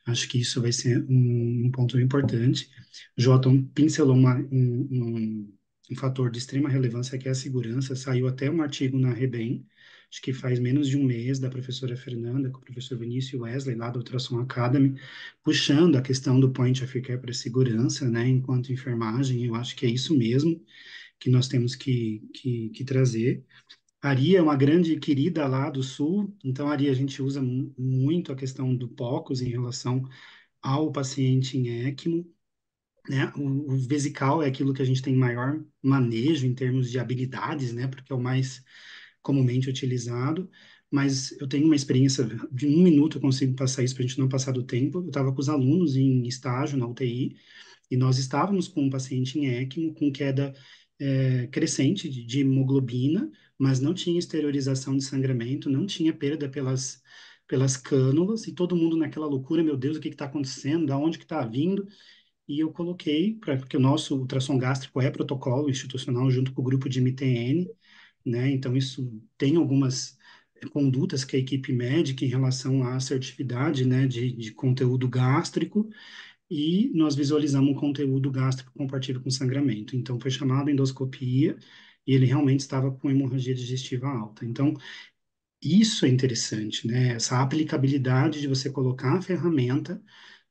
Acho que isso vai ser um ponto importante. O Joton pincelou um fator de extrema relevância que é a segurança. Saiu até um artigo na Rebem, acho que faz menos de um mês, da professora Fernanda, com o professor Vinícius Wesley, lá da Ultrassom Academy, puxando a questão do Point of Care para segurança, né, enquanto enfermagem. Eu acho que é isso mesmo que nós temos que trazer. A Ari é uma grande querida lá do Sul, então, Ari, a gente usa muito a questão do POCUS em relação ao paciente em ECMO, né? O vesical é aquilo que a gente tem maior manejo em termos de habilidades, né? Porque é o mais comumente utilizado, mas eu tenho uma experiência de um minuto, eu consigo passar isso para a gente não passar do tempo. Eu estava com os alunos em estágio na UTI, e nós estávamos com um paciente em ECMO com queda crescente de hemoglobina, mas não tinha exteriorização de sangramento, não tinha perda pelas cânulas, e todo mundo naquela loucura, meu Deus, o que está acontecendo? Da onde que está vindo? E eu coloquei, porque o nosso ultrassom gástrico é protocolo institucional junto com o grupo de MTN, né? Então isso tem algumas condutas que a equipe médica em relação à assertividade, né, de conteúdo gástrico, e nós visualizamos um conteúdo gástrico compatível com sangramento. Então, foi chamada endoscopia e ele realmente estava com hemorragia digestiva alta. Então, isso é interessante, né? Essa aplicabilidade de você colocar a ferramenta,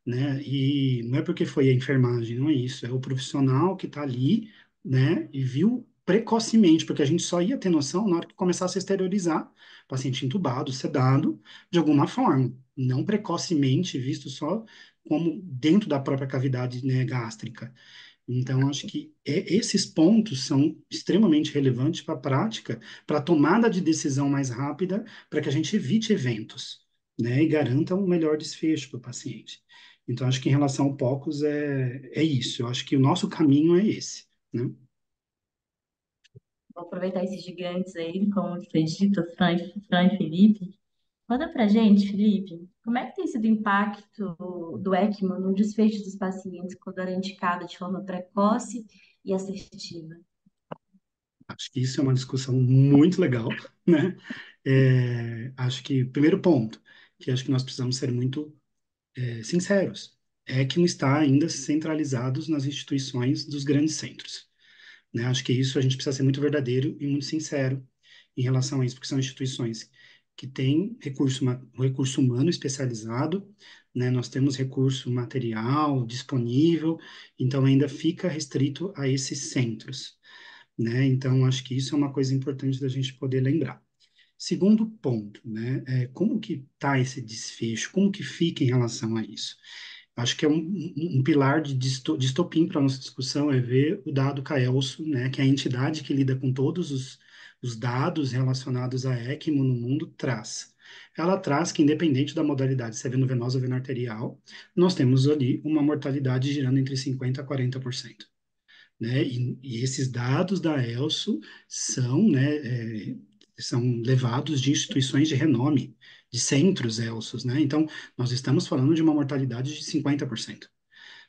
né? E não é porque foi a enfermagem, não é isso. É o profissional que está ali, né? E viu precocemente, porque a gente só ia ter noção na hora que começasse a exteriorizar, paciente entubado, sedado, de alguma forma, não precocemente visto só como dentro da própria cavidade, né, gástrica. Então, acho que esses pontos são extremamente relevantes para a prática, para a tomada de decisão mais rápida, para que a gente evite eventos, né, e garanta um melhor desfecho para o paciente. Então, acho que em relação ao POCUS é isso. Eu acho que o nosso caminho é esse, né? Vou aproveitar esses gigantes aí, como foi dito, Fran e Felipe. Conta pra gente, Felipe, como é que tem sido o impacto do ECMO no desfecho dos pacientes quando era indicado de forma precoce e assertiva? Acho que isso é uma discussão muito legal, né? Acho que, primeiro ponto, que acho que nós precisamos ser muito sinceros, é que não está ainda centralizados nas instituições dos grandes centros, né? Acho que isso a gente precisa ser muito verdadeiro e muito sincero em relação a isso, porque são instituições que têm recurso humano especializado, né? Nós temos recurso material disponível, então ainda fica restrito a esses centros, né? Então, acho que isso é uma coisa importante da gente poder lembrar. Segundo ponto, né? Como que está esse desfecho? Como que fica em relação a isso? Acho que é um pilar de estopim para a nossa discussão é ver o dado CAELSO, né? Que é a entidade que lida com todos os dados relacionados a ECMO no mundo traz. Ela traz que, independente da modalidade, se é veno-venosa ou veno-arterial, nós temos ali uma mortalidade girando entre 50% a 40%, né? E esses dados da ELSO são, né, são levados de instituições de renome, de centros ELSOs, né? Então, nós estamos falando de uma mortalidade de 50%,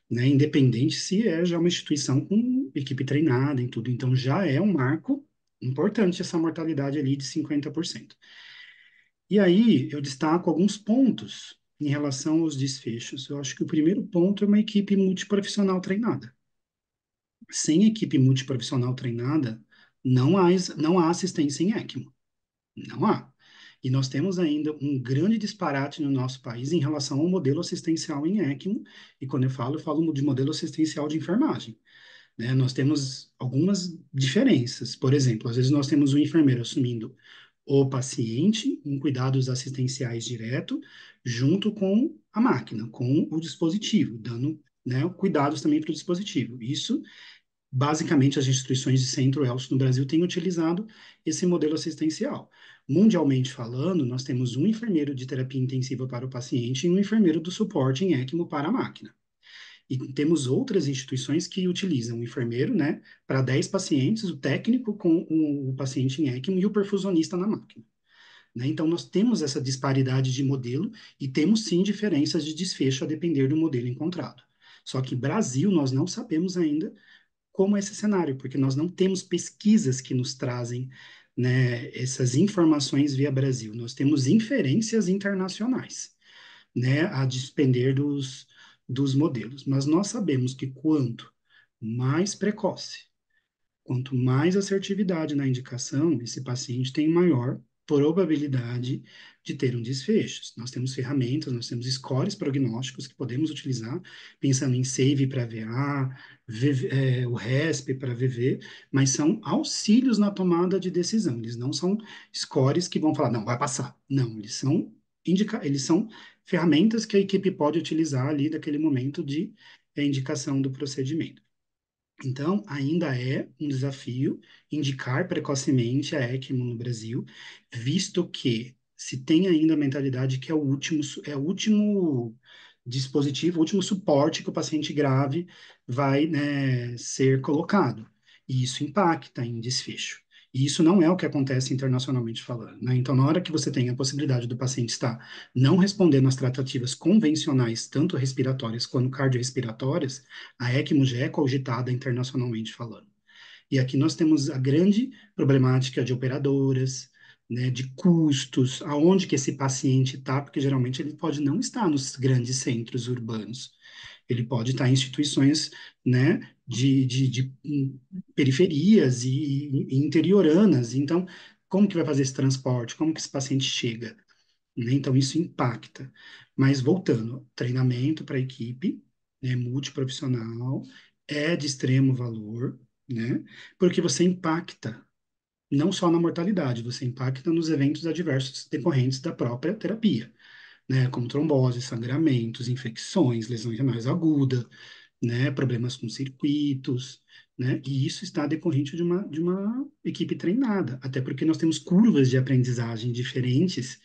né? Independente se é já uma instituição com equipe treinada em tudo. Então, já é um marco importante essa mortalidade ali de 50%. E aí, eu destaco alguns pontos em relação aos desfechos. Eu acho que o primeiro ponto é uma equipe multiprofissional treinada. Sem equipe multiprofissional treinada, não há assistência em ECMO. Não há. E nós temos ainda um grande disparate no nosso país em relação ao modelo assistencial em ECMO. E quando eu falo de modelo assistencial de enfermagem, né? Nós temos algumas diferenças. Por exemplo, às vezes nós temos o enfermeiro assumindo o paciente em cuidados assistenciais direto, junto com a máquina, com o dispositivo, dando, né, cuidados também para o dispositivo. Isso basicamente, as instituições de Centro-Elso no Brasil têm utilizado esse modelo assistencial. Mundialmente falando, nós temos um enfermeiro de terapia intensiva para o paciente e um enfermeiro do suporte em ECMO para a máquina. E temos outras instituições que utilizam o enfermeiro, né, para 10 pacientes, o técnico com o paciente em ECMO e o perfusionista na máquina, né? Então, nós temos essa disparidade de modelo e temos sim diferenças de desfecho a depender do modelo encontrado. Só que Brasil, nós não sabemos ainda como esse cenário, porque nós não temos pesquisas que nos trazem, né, essas informações via Brasil. Nós temos inferências internacionais, né, a depender dos modelos. Mas nós sabemos que quanto mais precoce, quanto mais assertividade na indicação, esse paciente tem maior probabilidade de ter um desfecho. Nós temos ferramentas, nós temos scores prognósticos que podemos utilizar, pensando em SAVE para VA, o RESP para VV, mas são auxílios na tomada de decisão. Eles não são scores que vão falar, não, vai passar. Não, eles são ferramentas que a equipe pode utilizar ali daquele momento de indicação do procedimento. Então, ainda é um desafio indicar precocemente a ECMO no Brasil, visto que se tem ainda a mentalidade que é o último dispositivo, o último suporte que o paciente grave vai, né, ser colocado. E isso impacta em desfecho. E isso não é o que acontece internacionalmente falando, né? Então, na hora que você tem a possibilidade do paciente estar não respondendo às tratativas convencionais, tanto respiratórias quanto cardiorrespiratórias, a ECMO já é cogitada internacionalmente falando. E aqui nós temos a grande problemática de operadoras, né, de custos, aonde que esse paciente está, porque geralmente ele pode não estar nos grandes centros urbanos. Ele pode estar em instituições, né, de periferias e interioranas. Então, como que vai fazer esse transporte? Como que esse paciente chega? Né? Então, isso impacta. Mas, voltando, treinamento para a equipe, né, multiprofissional, é de extremo valor, né? Porque você impacta não só na mortalidade, você impacta nos eventos adversos decorrentes da própria terapia, né? Como trombose, sangramentos, infecções, lesões renais agudas, né? Problemas com circuitos, né? E isso está decorrente de uma equipe treinada, até porque nós temos curvas de aprendizagem diferentes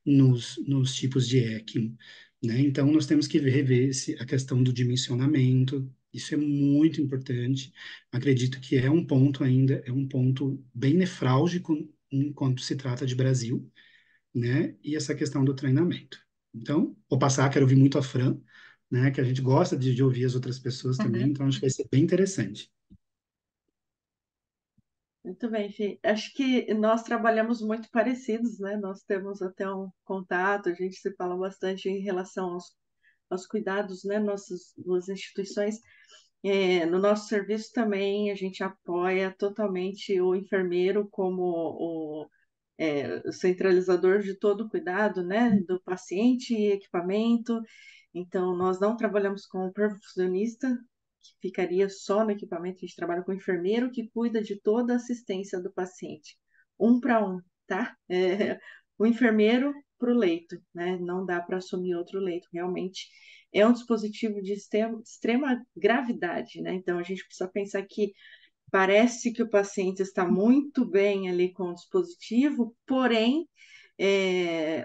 nos tipos de ECMO, né? Então, nós temos que rever a questão do dimensionamento, isso é muito importante. Acredito que é um ponto ainda, é um ponto bem nefrálgico quando se trata de Brasil, né? E essa questão do treinamento. Então, vou passar, quero ouvir muito a Fran, né? Que a gente gosta de ouvir as outras pessoas também, então acho que vai ser bem interessante. Muito bem, Fê. Acho que nós trabalhamos muito parecidos, né? Nós temos até um contato, a gente se fala bastante em relação aos cuidados, né? Nossas duas instituições. No nosso serviço também a gente apoia totalmente o enfermeiro como o centralizador de todo o cuidado, né? Do paciente e equipamento. Então, nós não trabalhamos com o perfusionista, que ficaria só no equipamento, a gente trabalha com o enfermeiro que cuida de toda a assistência do paciente, um para um, tá? O enfermeiro para o leito, né? Não dá para assumir outro leito, realmente é um dispositivo de extrema gravidade, né? Então a gente precisa pensar que parece que o paciente está muito bem ali com o dispositivo, porém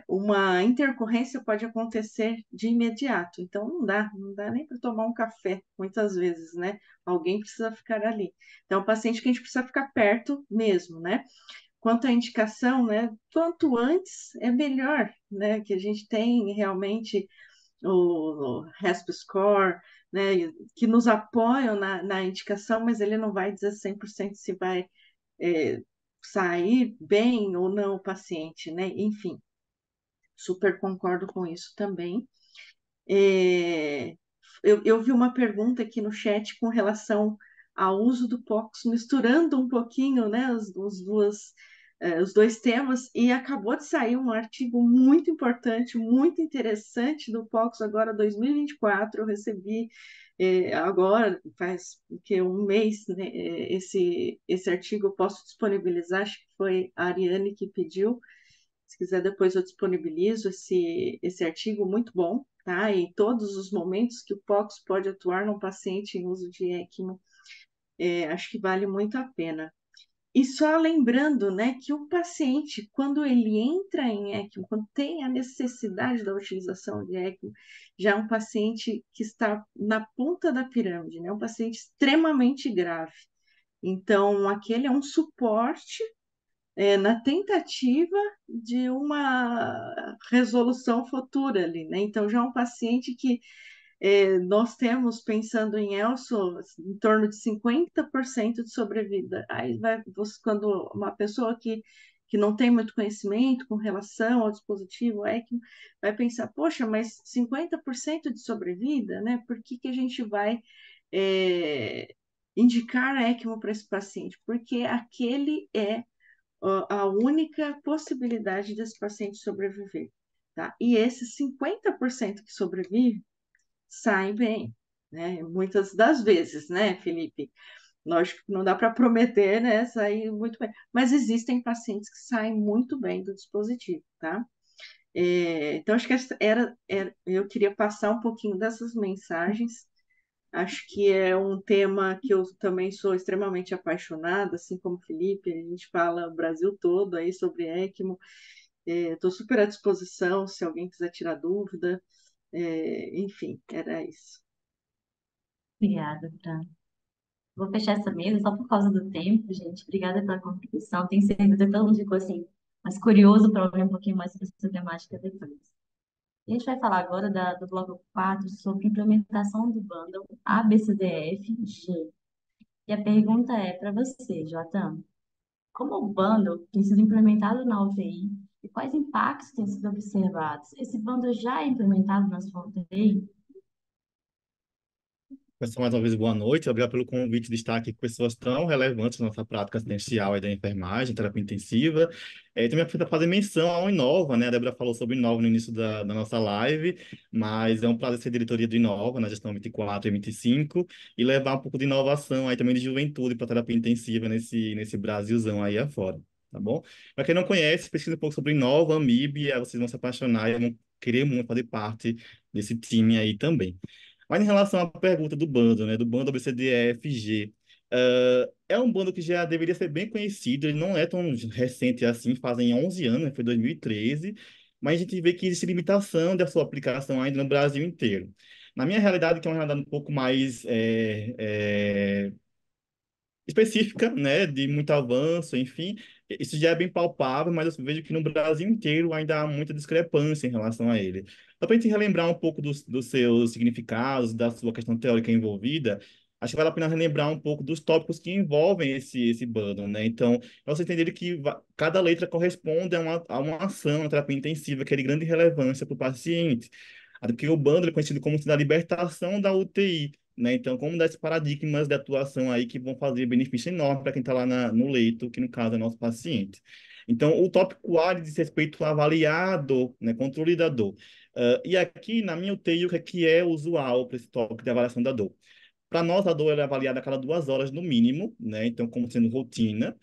uma intercorrência pode acontecer de imediato. Então não dá nem para tomar um café, muitas vezes, né? Alguém precisa ficar ali. Então, é um paciente que a gente precisa ficar perto mesmo, né? Quanto à indicação, né? Quanto antes é melhor, né? Que a gente tem realmente o RESP Score, né? Que nos apoiam na indicação, mas ele não vai dizer 100% se vai é, sair bem ou não o paciente, né? Enfim, super concordo com isso também. É, eu vi uma pergunta aqui no chat com relação ao uso do POX, misturando um pouquinho, né, os dois temas, e acabou de sair um artigo muito importante, muito interessante do POX agora 2024. Eu recebi agora, faz que um mês, né, esse artigo eu posso disponibilizar, acho que foi a Ariane que pediu. Se quiser, depois eu disponibilizo esse artigo muito bom, tá? Em todos os momentos que o POX pode atuar num paciente em uso de ECMO, acho que vale muito a pena. E só lembrando, né, que o paciente, quando ele entra em ECMO, quando tem a necessidade da utilização de ECMO, já é um paciente que está na ponta da pirâmide, né? Um paciente extremamente grave. Então, aquele é um suporte na tentativa de uma resolução futura ali, né? Então, já é um paciente que nós temos, pensando em Elso, em torno de 50% de sobrevida. Aí quando uma pessoa que não tem muito conhecimento com relação ao dispositivo ECMO, vai pensar, poxa, mas 50% de sobrevida, né? Por que a gente vai indicar ECMO para esse paciente? Porque aquele é a única possibilidade desse paciente sobreviver, tá? E esses 50% que sobrevivem saem bem, né? Muitas das vezes, né, Felipe? Lógico que não dá para prometer, né, sair muito bem, mas existem pacientes que saem muito bem do dispositivo, tá? Então, acho que eu queria passar um pouquinho dessas mensagens. Acho que é um tema que eu também sou extremamente apaixonada, assim como o Felipe, a gente fala o Brasil todo aí sobre ECMO. Estou super à disposição se alguém quiser tirar dúvida. Enfim, era isso. Obrigada, Fran. Vou fechar essa mesa só por causa do tempo, gente. Obrigada pela contribuição. Tenho certeza que todo mundo ficou assim, mais curioso para ouvir um pouquinho mais sobre essa temática depois. E a gente vai falar agora do bloco 4 sobre implementação do bundle ABCDF-G. E a pergunta é para você, Joatan. Como o bundle tem sido implementado na UTI e quais impactos têm sido observados? Esse bundle já é implementado na sua UTI? Pessoal, mais uma vez, boa noite. Obrigado pelo convite de estar aqui com pessoas tão relevantes na nossa prática assistencial e da enfermagem, terapia intensiva. Também precisa fazer menção ao Inova, né? A Débora falou sobre o Inova no início da nossa live, mas é um prazer ser diretoria do Inova na gestão 24 e 25 e levar um pouco de inovação aí também de juventude para terapia intensiva nesse Brasilzão aí afora, tá bom? Para quem não conhece, pesquisa um pouco sobre Inova, Amib, aí vocês vão se apaixonar e vão querer muito fazer parte desse time aí também. Mas em relação à pergunta do bando, né, do bando ABCDEFG, é um bando que já deveria ser bem conhecido, ele não é tão recente assim, fazem 11 anos, né, foi 2013, mas a gente vê que existe limitação da sua aplicação ainda no Brasil inteiro. Na minha realidade, que é uma realidade um pouco mais específica, né, de muito avanço, enfim, isso já é bem palpável, mas eu vejo que no Brasil inteiro ainda há muita discrepância em relação a ele. Só para a gente relembrar um pouco dos seus significados, da sua questão teórica envolvida, acho que vale a pena relembrar um pouco dos tópicos que envolvem esse bundle, né? Então, pra você entender que cada letra corresponde a uma ação, uma terapia intensiva que é de grande relevância para o paciente. Até porque o bundle é conhecido como da libertação da UTI, né? Então, como desses paradigmas de atuação aí que vão fazer benefício enorme para quem está lá no leito, que no caso é nosso paciente. Então, o tópico A diz respeito a avaliar a dor, né? Controle da dor. E aqui, na minha UTI, o que é usual para esse tópico de avaliação da dor? Para nós, a dor é avaliada a cada 2 horas no mínimo, né? Então, como sendo rotina.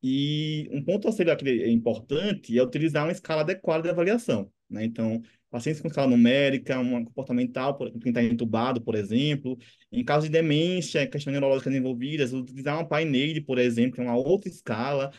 E um ponto a ser aqui importante é utilizar uma escala adequada de avaliação, né? Então, pacientes com escala numérica, uma comportamental, quem está entubado, por exemplo. Em caso de demência, questões neurológicas envolvidas, utilizar uma PAI-NADE, por exemplo, que é uma outra escala.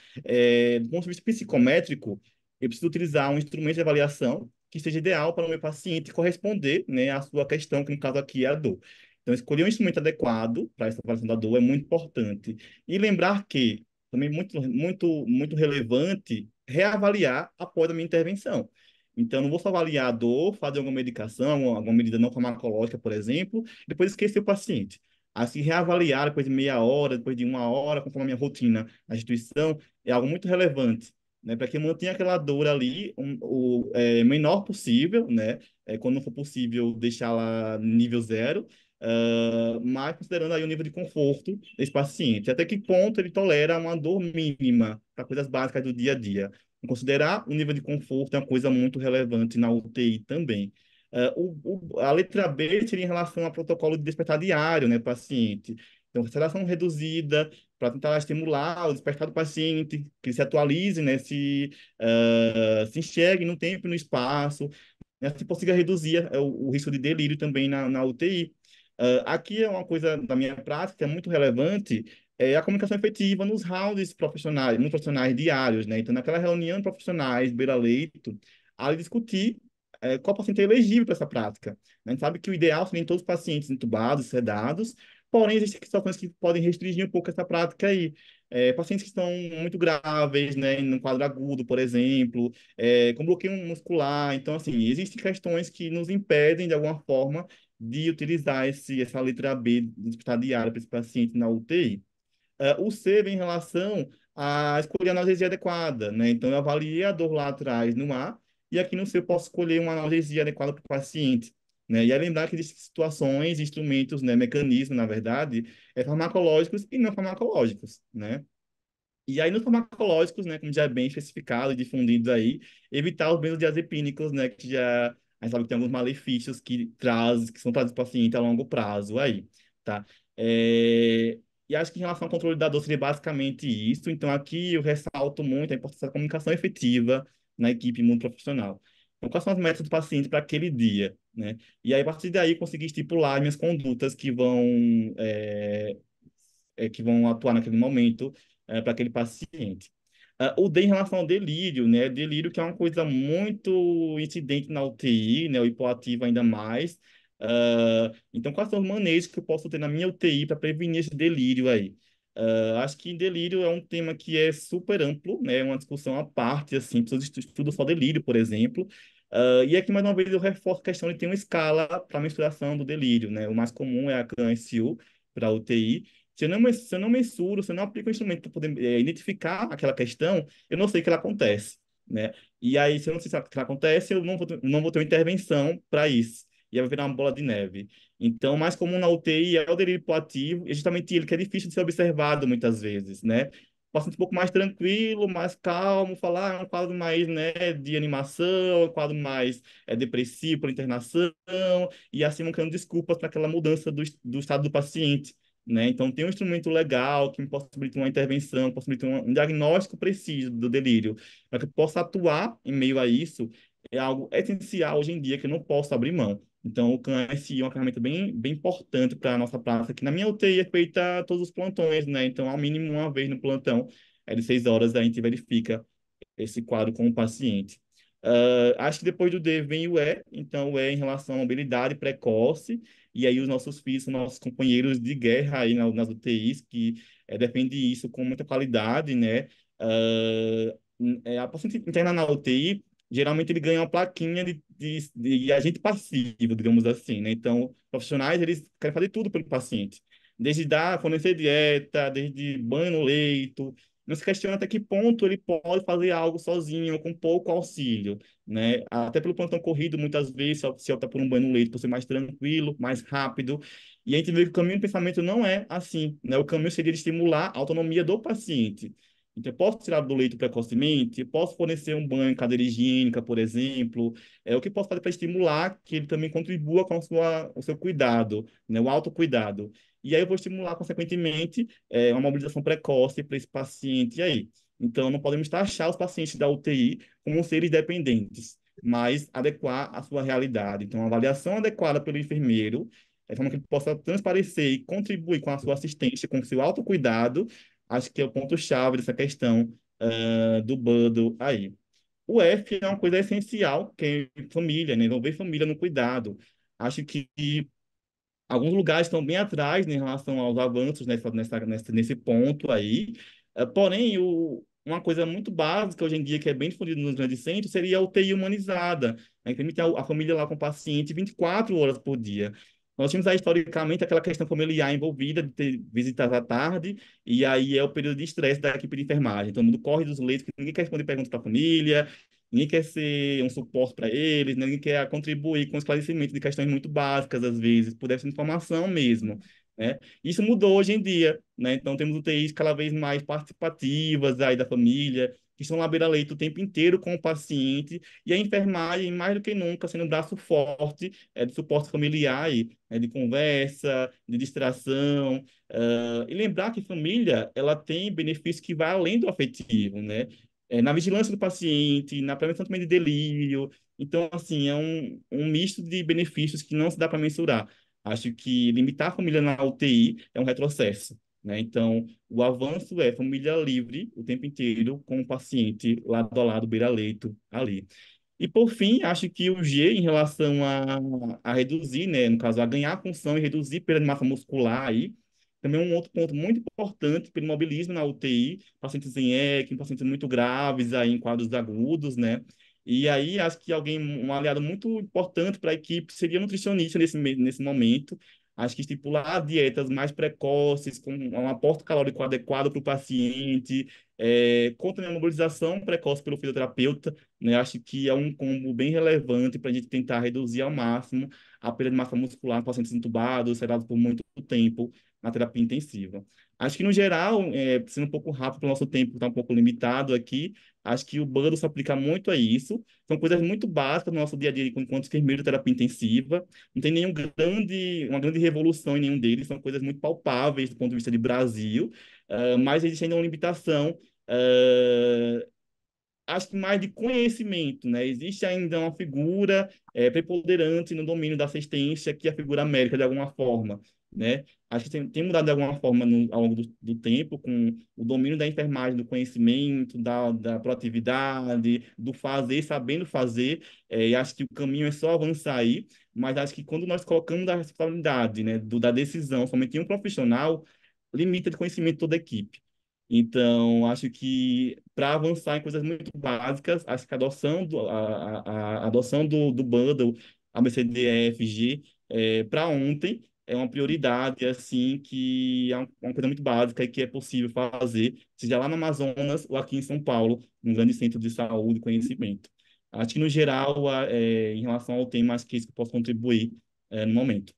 Do ponto de vista psicométrico, eu preciso utilizar um instrumento de avaliação que seja ideal para o meu paciente corresponder, né, à sua questão, que no caso aqui é a dor. Então, escolher um instrumento adequado para essa avaliação da dor é muito importante. E lembrar que, também muito, muito, muito relevante, reavaliar após a minha intervenção. Então, não vou só avaliar a dor, fazer alguma medicação, alguma medida não farmacológica, por exemplo, depois esquecer o paciente. Assim, reavaliar depois de meia hora, depois de 1 hora, conforme a minha rotina na instituição, é algo muito relevante, né? Para que mantenha aquela dor ali o menor possível, né? Quando não for possível, deixá-la nível zero, mas considerando aí o nível de conforto desse paciente. Até que ponto ele tolera uma dor mínima para coisas básicas do dia a dia. Considerar o nível de conforto é uma coisa muito relevante na UTI também. A letra B seria em relação ao protocolo de despertar diário, né, paciente. Então, aceleração reduzida, para tentar estimular o despertar do paciente, que ele se atualize, né, se enxergue no tempo e no espaço, né, se consiga reduzir o risco de delírio também na UTI. Aqui é uma coisa da minha prática que é muito relevante, é a comunicação efetiva nos rounds profissionais, nos profissionais diários, né? Então, naquela reunião de profissionais, beira-leito, ali discutir qual paciente é elegível para essa prática. A gente sabe que o ideal seria todos os pacientes entubados, sedados, porém, existem situações que podem restringir um pouco essa prática aí. Pacientes que estão muito graves, né, no quadro agudo, por exemplo, com bloqueio muscular. Então, assim, existem questões que nos impedem, de alguma forma, de utilizar essa letra B do hospital diário para esse paciente na UTI. O C vem em relação a escolher a analgesia adequada, né? Então, eu avaliei a dor lá atrás no A, e aqui no C eu posso escolher uma analgesia adequada para o paciente, né? E é lembrar que existem situações, instrumentos, né, mecanismos, na verdade, farmacológicos e não farmacológicos, né? E aí, nos farmacológicos, né, como já é bem especificado e difundido aí, evitar os benzodiazepínicos, né, que já a gente sabe que tem alguns malefícios que são trazidos para o paciente a longo prazo aí, tá? E acho que em relação ao controle da dor seria basicamente isso. Então, aqui eu ressalto muito a importância da comunicação efetiva na equipe multiprofissional. Então, quais são as metas do paciente para aquele dia, né? E aí, a partir daí, conseguir estipular minhas condutas que vão atuar naquele momento para aquele paciente. O D em relação ao delírio, né? Delírio que é uma coisa muito incidente na UTI, né? O hipoativo ainda mais. Então, quais são os manejos que eu posso ter na minha UTI para prevenir esse delírio aí? Acho que delírio é um tema que é super amplo, né? Uma discussão à parte, assim, pessoas estudam só delírio, por exemplo. E aqui, mais uma vez, eu reforço a questão de ter uma escala para mensuração do delírio, né? O mais comum é a CAN-SU para UTI. Se eu não mensuro, se eu não aplico o instrumento para poder identificar aquela questão, eu não sei que ela acontece, né? E aí, se eu não sei que ela acontece, eu não vou ter uma intervenção para isso. e aí vai virar uma bola de neve. Então, mais comum na UTI é o delírio hipoativo, e é justamente ele que é difícil de ser observado muitas vezes, né? O paciente um pouco mais tranquilo, mais calmo, falar, é um quadro mais, né, de animação, é um quadro mais depressivo por internação, e assim vão criando desculpas para aquela mudança do estado do paciente, né? Então, tem um instrumento legal que me possibilita uma intervenção, possibilita um diagnóstico preciso do delírio, para que eu possa atuar em meio a isso, é algo essencial hoje em dia que eu não posso abrir mão. Então, o CAN-SI é uma ferramenta bem importante para a nossa prática, que na minha UTI é feita todos os plantões, né? Então, ao mínimo uma vez no plantão, de 6 horas, a gente verifica esse quadro com o paciente. Acho que depois do D vem o E, então o E em relação à mobilidade precoce, e aí os nossos filhos são nossos companheiros de guerra aí nas UTIs, que defendem isso com muita qualidade, né? A paciente interna na UTI, geralmente ele ganha uma plaquinha de agente passivo, digamos assim, né? Então, profissionais, eles querem fazer tudo pelo paciente, desde fornecer dieta, desde banho no leito, não se questiona até que ponto ele pode fazer algo sozinho, com pouco auxílio, né? Até pelo plantão corrido, muitas vezes se opta por um banho no leito, por ser mais tranquilo, mais rápido. E a gente vê que o caminho do pensamento não é assim, né? O caminho seria de estimular a autonomia do paciente. Então, eu posso tirar do leito precocemente, eu posso fornecer um banho em cadeira higiênica, por exemplo. O que posso fazer para estimular que ele também contribua com o seu cuidado, né? O autocuidado. E aí eu vou estimular, consequentemente, uma mobilização precoce para esse paciente aí. Então, não podemos taxar os pacientes da UTI como seres dependentes, mas adequar a sua realidade. Então, a avaliação adequada pelo enfermeiro, de forma que ele possa transparecer e contribuir com a sua assistência, com o seu autocuidado, acho que é o ponto-chave dessa questão do bundle aí. O F é uma coisa essencial, que é família, né? Envolver família no cuidado. Acho que alguns lugares estão bem atrás, né, em relação aos avanços nesse ponto aí. Porém, uma coisa muito básica hoje em dia, que é bem difundida nos grandes centros, seria a UTI humanizada, né, que permite a família lá com o paciente 24 horas por dia. Nós tínhamos aí, historicamente, aquela questão familiar envolvida, de ter visitas à tarde, e aí é o período de estresse da equipe de enfermagem. Todo mundo corre dos leitos, ninguém quer responder perguntas para a família, ninguém quer ser um suporte para eles, né? Ninguém quer contribuir com o esclarecimento de questões muito básicas, às vezes, por essa informação mesmo, né? Isso mudou hoje em dia, né? Então, temos UTIs cada vez mais participativas aí da família, que estão lá à beira-leito o tempo inteiro com o paciente, e a enfermagem, mais do que nunca, sendo um braço forte, de suporte familiar aí, de conversa, de distração, e lembrar que família, ela tem benefício que vai além do afetivo, né? Na vigilância do paciente, na prevenção também de delírio. Então, assim, é um misto de benefícios que não se dá para mensurar. Acho que limitar a família na UTI é um retrocesso, né? Então, o avanço é família livre o tempo inteiro, com o paciente lado a lado, beira-leito, ali. E, por fim, acho que o G, em relação a reduzir, né, no caso, a ganhar função e reduzir perda de massa muscular aí, também é um outro ponto muito importante pelo imobilismo na UTI, pacientes em ECMO, pacientes muito graves aí em quadros agudos, né? E aí acho que um aliado muito importante para a equipe seria o nutricionista nesse momento. Acho que estipular dietas mais precoces, com um aporte calórico adequado para o paciente, com também a mobilização precoce pelo fisioterapeuta, né? Acho que é um combo bem relevante para a gente tentar reduzir ao máximo a perda de massa muscular em pacientes entubados, sedados por muito tempo na terapia intensiva. Acho que, no geral, sendo um pouco rápido, o nosso tempo está um pouco limitado aqui, acho que o bando se aplica muito a isso. São coisas muito básicas no nosso dia a dia enquanto enfermeiro de terapia intensiva. Não tem uma grande revolução em nenhum deles, são coisas muito palpáveis do ponto de vista de Brasil, mas existe ainda uma limitação acho que mais de conhecimento, né? Existe ainda uma figura preponderante no domínio da assistência, que é a figura médica, de alguma forma, né? Acho que tem mudado de alguma forma ao longo do tempo, com o domínio da enfermagem, do conhecimento, da proatividade, do fazer, sabendo fazer, e acho que o caminho é só avançar aí, mas acho que quando nós colocamos a responsabilidade, né, da decisão somente em um profissional, limita de conhecimento toda a equipe. Então, acho que para avançar em coisas muito básicas, acho que a adoção do bundle ABCDEFG para ontem é uma prioridade, assim, que é uma coisa muito básica e que é possível fazer, seja lá no Amazonas ou aqui em São Paulo, um grande centro de saúde e conhecimento. Acho que, no geral, em relação ao tema, acho que isso que eu posso contribuir no momento.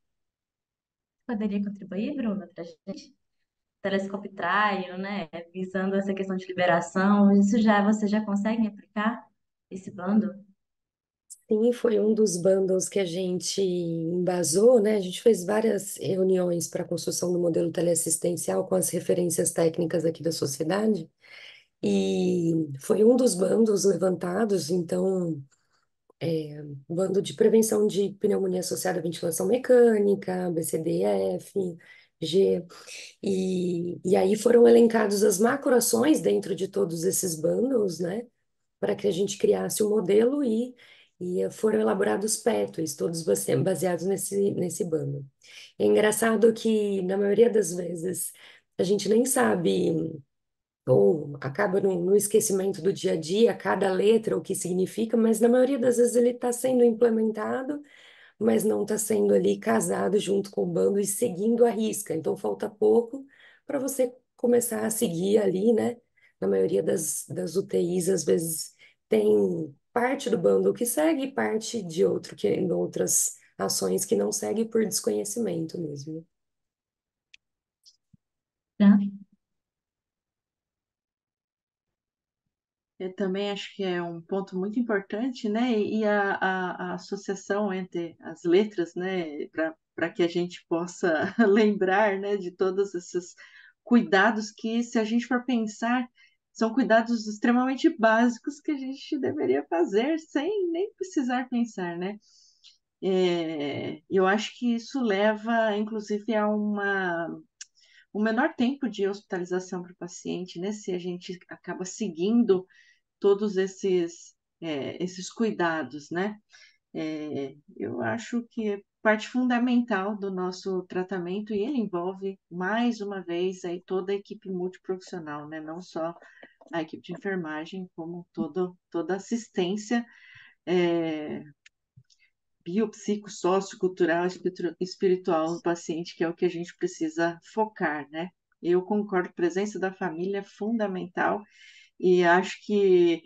Poderia contribuir, Bruna, para a gente? Telescope Trial, né? Visando essa questão de liberação, isso já você já consegue aplicar esse bando? Sim, foi um dos bundles que a gente embasou, né? A gente fez várias reuniões para a construção do modelo teleassistencial com as referências técnicas aqui da sociedade, e foi um dos bundles levantados, então, bando de prevenção de pneumonia associada à ventilação mecânica, BCDF, G, e aí foram elencados as macroações dentro de todos esses bundles, né? Para que a gente criasse o modelo e foram elaborados PETs, todos baseados nesse bando. É engraçado que, na maioria das vezes, a gente nem sabe, ou acaba no esquecimento do dia a dia, cada letra, o que significa, mas na maioria das vezes ele está sendo implementado, mas não está sendo ali casado junto com o bando e seguindo a risca. Então falta pouco para você começar a seguir ali, né? Na maioria das UTIs, às vezes tem parte do bando que segue e parte de outro que em outras ações que não segue por desconhecimento mesmo. Tá? Eu também acho que é um ponto muito importante, né? E a associação entre as letras, né? Para que a gente possa lembrar, né? De todos esses cuidados que, se a gente for pensar, são cuidados extremamente básicos que a gente deveria fazer sem nem precisar pensar, né? Eu acho que isso leva, inclusive, a um menor tempo de hospitalização para o paciente, né? Se a gente acaba seguindo todos esses cuidados, né? Eu acho que é parte fundamental do nosso tratamento, e ele envolve, mais uma vez, aí toda a equipe multiprofissional, né? Não só a equipe de enfermagem, como toda a assistência é, biopsico, sociocultural, espiritual do paciente, que é o que a gente precisa focar, né? Eu concordo, a presença da família é fundamental, e acho que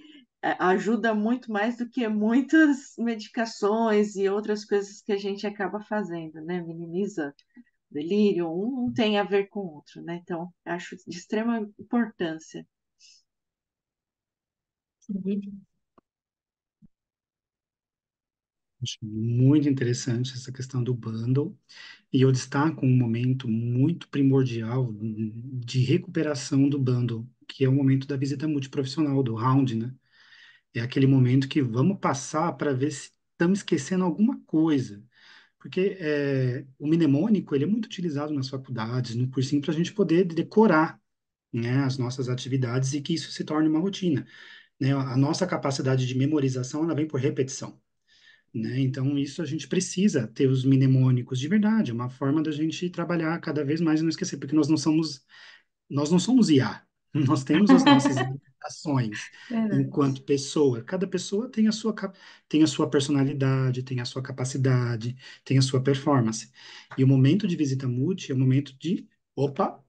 ajuda muito mais do que muitas medicações e outras coisas que a gente acaba fazendo, né? Minimiza delírio, um tem a ver com o outro, né? Então, acho de extrema importância. Felipe? Acho muito interessante essa questão do bundle. E eu destaco um momento muito primordial de recuperação do bundle, que é o momento da visita multiprofissional, do round, né? É aquele momento que vamos passar para ver se estamos esquecendo alguma coisa. Porque o mnemônico ele é muito utilizado nas faculdades, no cursinho, para a gente poder decorar, né, as nossas atividades e que isso se torne uma rotina. Né? A nossa capacidade de memorização ela vem por repetição. Né? Então, isso a gente precisa ter os mnemônicos de verdade, é uma forma da gente trabalhar cada vez mais e não esquecer, porque nós não somos IA, nós temos as nossas limitações Verdade. enquanto pessoa. Cada pessoa tem a sua personalidade, tem a sua capacidade, tem a sua performance. E o momento de visita multi é o momento de, opa, o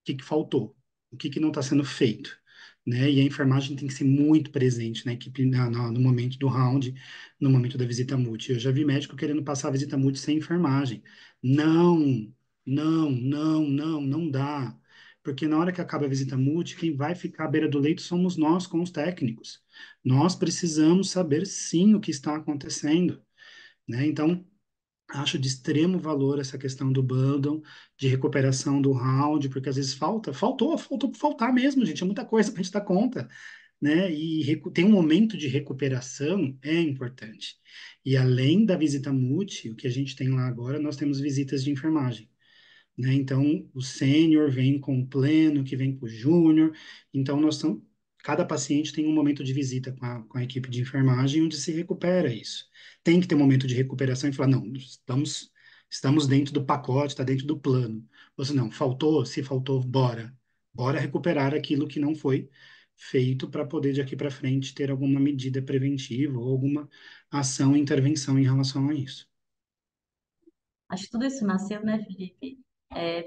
que que faltou? O que que não está sendo feito? Né? E a enfermagem tem que ser muito presente na equipe no momento do round, no momento da visita multi. Eu já vi médico querendo passar a visita multi sem enfermagem. Não, não, não, não, não dá. Porque na hora que acaba a visita multi, quem vai ficar à beira do leito somos nós, com os técnicos. Nós precisamos saber sim o que está acontecendo, né? Então, acho de extremo valor essa questão do bundle, de recuperação do round, porque às vezes faltou por faltar mesmo, gente. É muita coisa para a gente dar conta, né? E tem um momento de recuperação é importante. E além da visita multi, o que a gente tem lá agora, nós temos visitas de enfermagem, né? Então, o sênior vem com o pleno, que vem com o júnior. Então, cada paciente tem um momento de visita com a equipe de enfermagem onde se recupera isso. Tem que ter um momento de recuperação e falar, não, estamos dentro do pacote, está dentro do plano. Ou se não, faltou, se faltou, bora. Bora recuperar aquilo que não foi feito para poder, de aqui para frente, ter alguma medida preventiva ou alguma ação, intervenção em relação a isso. Acho que tudo isso nasceu, né, Felipe?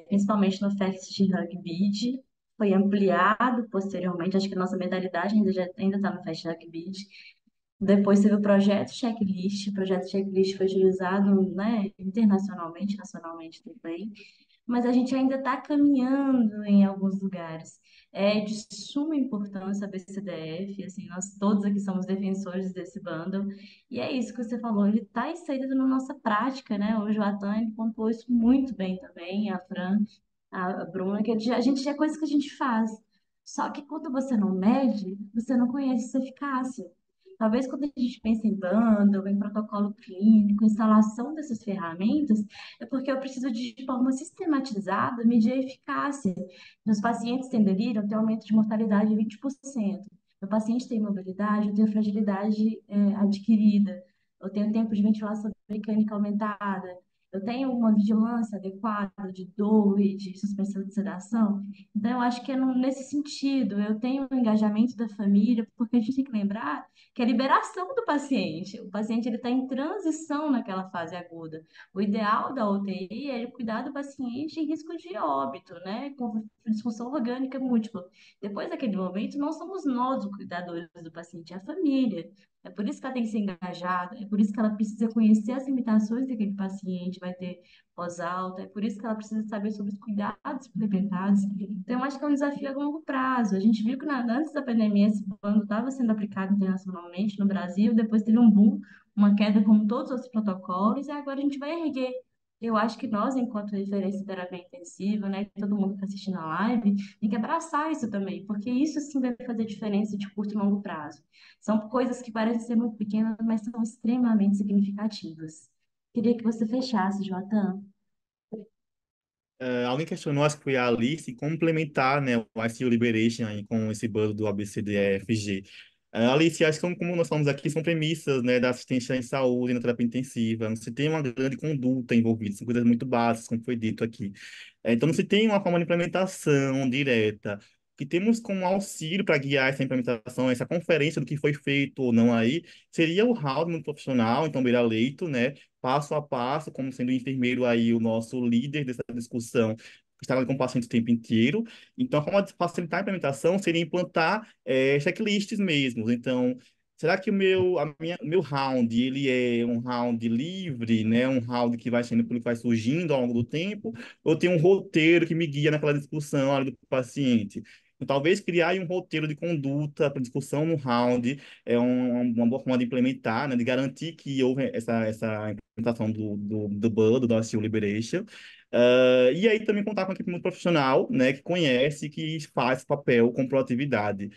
Principalmente no Fast Rugby, foi ampliado posteriormente. Acho que a nossa mentalidade ainda está no Fast Rugby. Depois teve o projeto checklist foi utilizado, né, internacionalmente, nacionalmente também, mas a gente ainda está caminhando em alguns lugares. É de suma importância a BCDF, assim, nós todos aqui somos defensores desse bundle, e é isso que você falou, ele está inserido na nossa prática, né? Hoje o Atan, ele pontuou isso muito bem também, a Fran, a Bruna, que a gente é coisa que a gente faz. Só que quando você não mede, você não conhece sua eficácia. Talvez quando a gente pensa em bundle, em protocolo clínico, instalação dessas ferramentas, é porque eu preciso de forma sistematizada medir a eficácia. Meus pacientes têm delírio, eu tenho aumento de mortalidade de 20%. Meu paciente tem mobilidade, eu tenho fragilidade adquirida. Eu tenho tempo de ventilação mecânica aumentada. Eu tenho uma vigilância adequada de dor e de suspensão de sedação. Então, eu acho que é nesse sentido. Eu tenho o engajamento da família, porque a gente tem que lembrar que é a liberação do paciente. O paciente ele está em transição naquela fase aguda. O ideal da UTI é ele cuidar do paciente em risco de óbito, né? Com disfunção orgânica múltipla. Depois daquele momento, não somos nós os cuidadores do paciente, é a família. É por isso que ela tem que ser engajada, é por isso que ela precisa conhecer as limitações daquele paciente, vai ter pós-alta, é por isso que ela precisa saber sobre os cuidados suplementares. Então, eu acho que é um desafio a longo prazo. A gente viu que antes da pandemia esse plano estava sendo aplicado internacionalmente no Brasil, depois teve um boom, uma queda como todos os outros protocolos, e agora a gente vai erguer. Eu acho que nós, enquanto referência de terapia intensiva, né, todo mundo que está assistindo a live, tem que abraçar isso também, porque isso sim vai fazer diferença de curto e longo prazo. São coisas que parecem ser muito pequenas, mas são extremamente significativas. Queria que você fechasse, Joatan. Alguém questionou, acho que foi a Alice, complementar, né, o ICU Liberation aí com esse bando do ABCDFG. Alice, acho que como nós falamos aqui, são premissas, né, da assistência em saúde na terapia intensiva. Não se tem uma grande conduta envolvida, são coisas muito básicas, como foi dito aqui. Então, não se tem uma forma de implementação direta. O que temos como auxílio para guiar essa implementação, essa conferência do que foi feito ou não aí, seria o round no profissional, então, beira-leito, né, passo a passo, como sendo o enfermeiro aí o nosso líder dessa discussão, que está ali com o paciente o tempo inteiro. Então, a forma de facilitar a implementação seria implantar checklists mesmo. Então, será que o meu round, ele é um round livre, né? Um round que vai sendo pelo que vai surgindo ao longo do tempo, ou tem um roteiro que me guia naquela discussão ali do paciente? Então, talvez criar aí um roteiro de conduta para discussão no round uma boa forma de implementar, né? De garantir que houve essa implementação do BUD, do Auxílio Liberation. E aí também contar com uma equipe muito profissional, né? Que conhece, que faz esse papel com proatividade.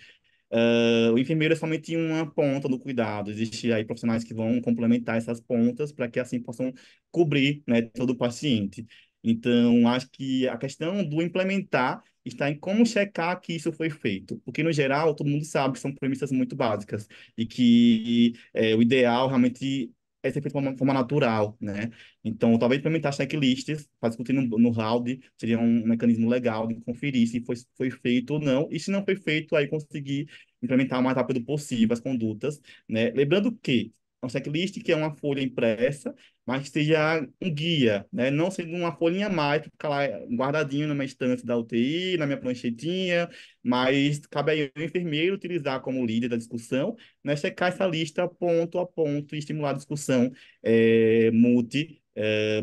O enfermeiro é somente uma ponta do cuidado. Existem aí profissionais que vão complementar essas pontas para que assim possam cobrir, né, todo o paciente. Então, acho que a questão do implementar está em como checar que isso foi feito. Porque, no geral, todo mundo sabe que são premissas muito básicas e que o ideal realmente é ser feito de forma natural, né? Então, talvez implementar checklists, para discutir no round, seria um mecanismo legal de conferir se foi feito ou não, e se não foi feito, aí conseguir implementar o mais rápido possível as condutas, né? Lembrando que é um checklist que é uma folha impressa, mas que seja um guia, né? Não sendo uma folhinha a mais para ficar lá guardadinho na minha estante da UTI, na minha pranchetinha, mas cabe aí o enfermeiro utilizar como líder da discussão, né? Checar essa lista ponto a ponto e estimular a discussão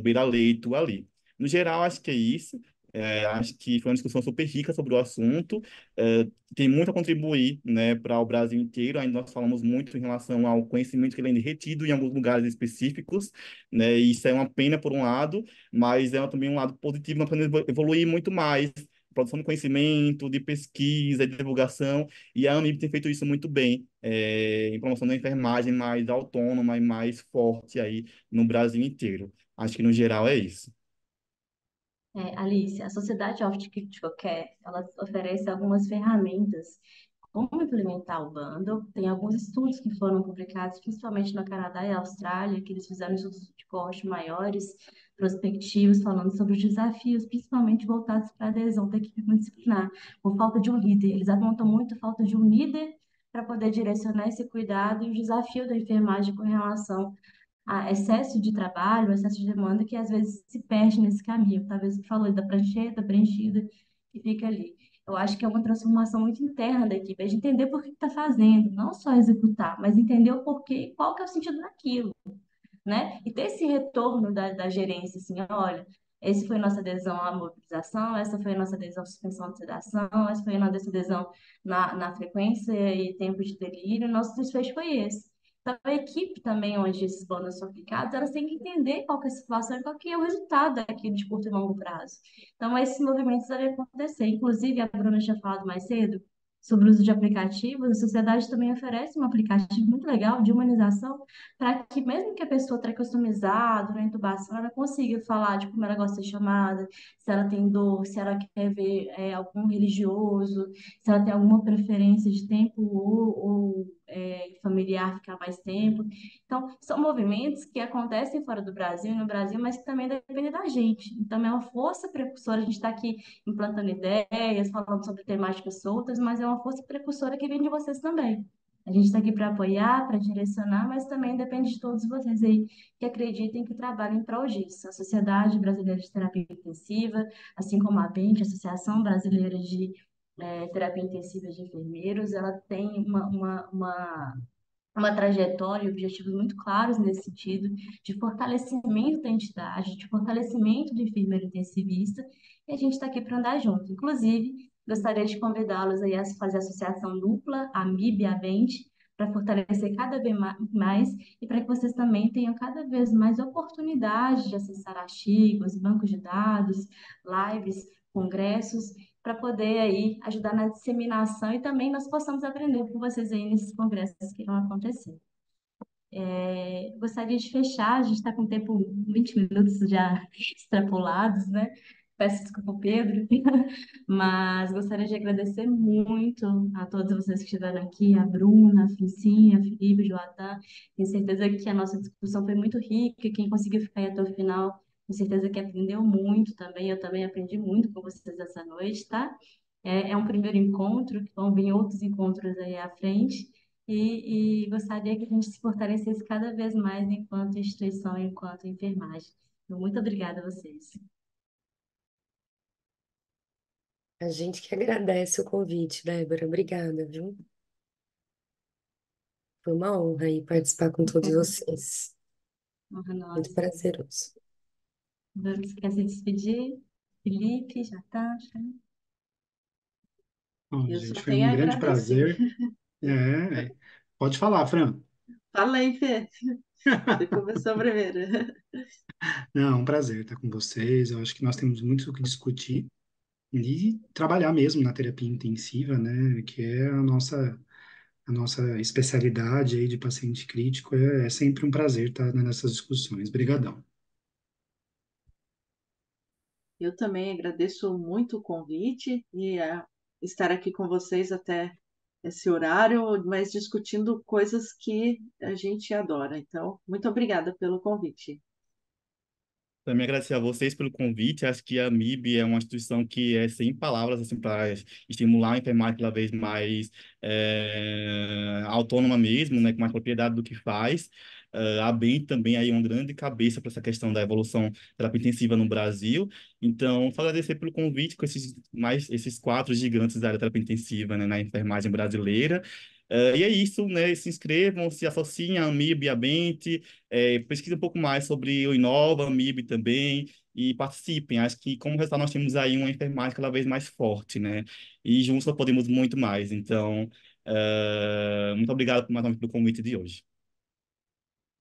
beira-leito ali. No geral, acho que é isso. Acho que foi uma discussão super rica sobre o assunto. Tem muito a contribuir, né, para o Brasil inteiro. Ainda nós falamos muito em relação ao conhecimento que ele é retido em alguns lugares específicos, né? E isso é uma pena por um lado, mas é também um lado positivo, nós podemos evoluir muito mais. Produção de conhecimento, de pesquisa, de divulgação, e a Unip tem feito isso muito bem, em promoção da enfermagem mais autônoma e mais forte aí no Brasil inteiro. Acho que no geral é isso. Alice, a Sociedade of Critical Care, ela oferece algumas ferramentas como implementar o bundle. Tem alguns estudos que foram publicados, principalmente no Canadá e Austrália, que eles fizeram estudos de cohorte maiores, prospectivos, falando sobre os desafios, principalmente voltados para a adesão da equipe multidisciplinar, por falta de um líder. Eles apontam muito a falta de um líder para poder direcionar esse cuidado e o desafio da enfermagem com relação excesso de trabalho, excesso de demanda que às vezes se perde nesse caminho. Talvez você falou da prancheta preenchida que fica ali. eu acho que é uma transformação muito interna da equipe, é de entender por que está fazendo, não só executar, mas entender o porquê e qual que é o sentido daquilo, né? E ter esse retorno da gerência, assim, olha, esse foi nossa adesão à mobilização, essa foi a nossa adesão à suspensão de sedação, essa foi a nossa adesão na frequência e tempo de delírio, nosso desfecho foi esse. Então, a equipe também, onde esses bônus são aplicados, elas têm que entender qual que é a situação e qual que é o resultado daquilo de curto e longo prazo. Então, esses movimentos devem acontecer. Inclusive, a Bruna tinha falado mais cedo sobre o uso de aplicativos, a sociedade também oferece um aplicativo muito legal de humanização para que mesmo que a pessoa tenha customizado na intubação, ela consiga falar de como ela gosta de ser chamada, se ela tem dor, se ela quer ver algum religioso, se ela tem alguma preferência de tempo ou familiar ficar mais tempo. Então, são movimentos que acontecem fora do Brasil e no Brasil, mas que também dependem da gente. Então, é uma força precursora. A gente está aqui implantando ideias, falando sobre temáticas soltas, mas é uma força precursora que vem de vocês também. A gente está aqui para apoiar, para direcionar, mas também depende de todos vocês aí que acreditem, que trabalhem em prol disso. A Sociedade Brasileira de Terapia Intensiva, assim como a ABINT, a Associação Brasileira de Terapia Intensiva de Enfermeiros, ela tem uma trajetória e objetivos muito claros nesse sentido, de fortalecimento da entidade, de fortalecimento do enfermeiro intensivista, e a gente está aqui para andar junto. Inclusive, gostaria de convidá-los aí a fazer associação dupla, a MIB e a Vente, para fortalecer cada vez mais e para que vocês também tenham cada vez mais oportunidade de acessar artigos, bancos de dados, lives, congressos, para poder aí ajudar na disseminação e também nós possamos aprender com vocês aí nesses congressos que vão acontecer. Gostaria de fechar, a gente está com o tempo 20 minutos já extrapolados, né? Peço desculpa, Pedro, mas gostaria de agradecer muito a todos vocês que estiveram aqui, a Bruna, a Francinha, a Felipe, o Joatan. Tenho certeza que a nossa discussão foi muito rica, quem conseguiu ficar aí até o final, tenho certeza que aprendeu muito também, eu também aprendi muito com vocês essa noite, tá? É um primeiro encontro, que vão vir outros encontros aí à frente, e gostaria que a gente se fortalecesse cada vez mais enquanto instituição, enquanto enfermagem. Então, muito obrigada a vocês. A gente que agradece o convite, Débora. Obrigada, viu? Foi uma honra aí participar com todos vocês. Honra Muito nossa. prazeroso. Vamos, quer se despedir? Felipe, já tá? Bom, Eu gente, só foi tenho um a grande agradecer. prazer. Pode falar, Fran. Fala aí, Fê. Você começou primeiro. Não, é um prazer estar com vocês. Eu acho que nós temos muito o que discutir e trabalhar mesmo na terapia intensiva, né? Que é a nossa especialidade aí de paciente crítico. É sempre um prazer estar nessas discussões. Obrigadão. Eu também agradeço muito o convite e estar aqui com vocês até esse horário, mas discutindo coisas que a gente adora. Então, muito obrigada pelo convite. Também agradecer a vocês pelo convite. Acho que a MIB é uma instituição que é sem palavras assim, para estimular a enfermagem cada vez mais autônoma mesmo, né, com mais propriedade do que faz. A BEM também aí é uma grande cabeça para essa questão da evolução terapia intensiva no Brasil. Então, só agradecer pelo convite com esses quatro gigantes da área terapia intensiva, né, na enfermagem brasileira. E é isso, né? Se inscrevam, se associem à AMIB, à Bente, pesquise um pouco mais sobre o Inova, MIB também, e participem. Acho que, como resultado, nós temos aí uma enfermagem cada vez mais forte, né? E juntos nós podemos muito mais. Então, muito obrigado mais uma vez pelo convite de hoje.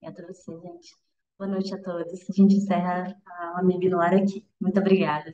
E a todos vocês, gente. Boa noite a todos. A gente encerra a Amigo no ar aqui. Muito obrigada.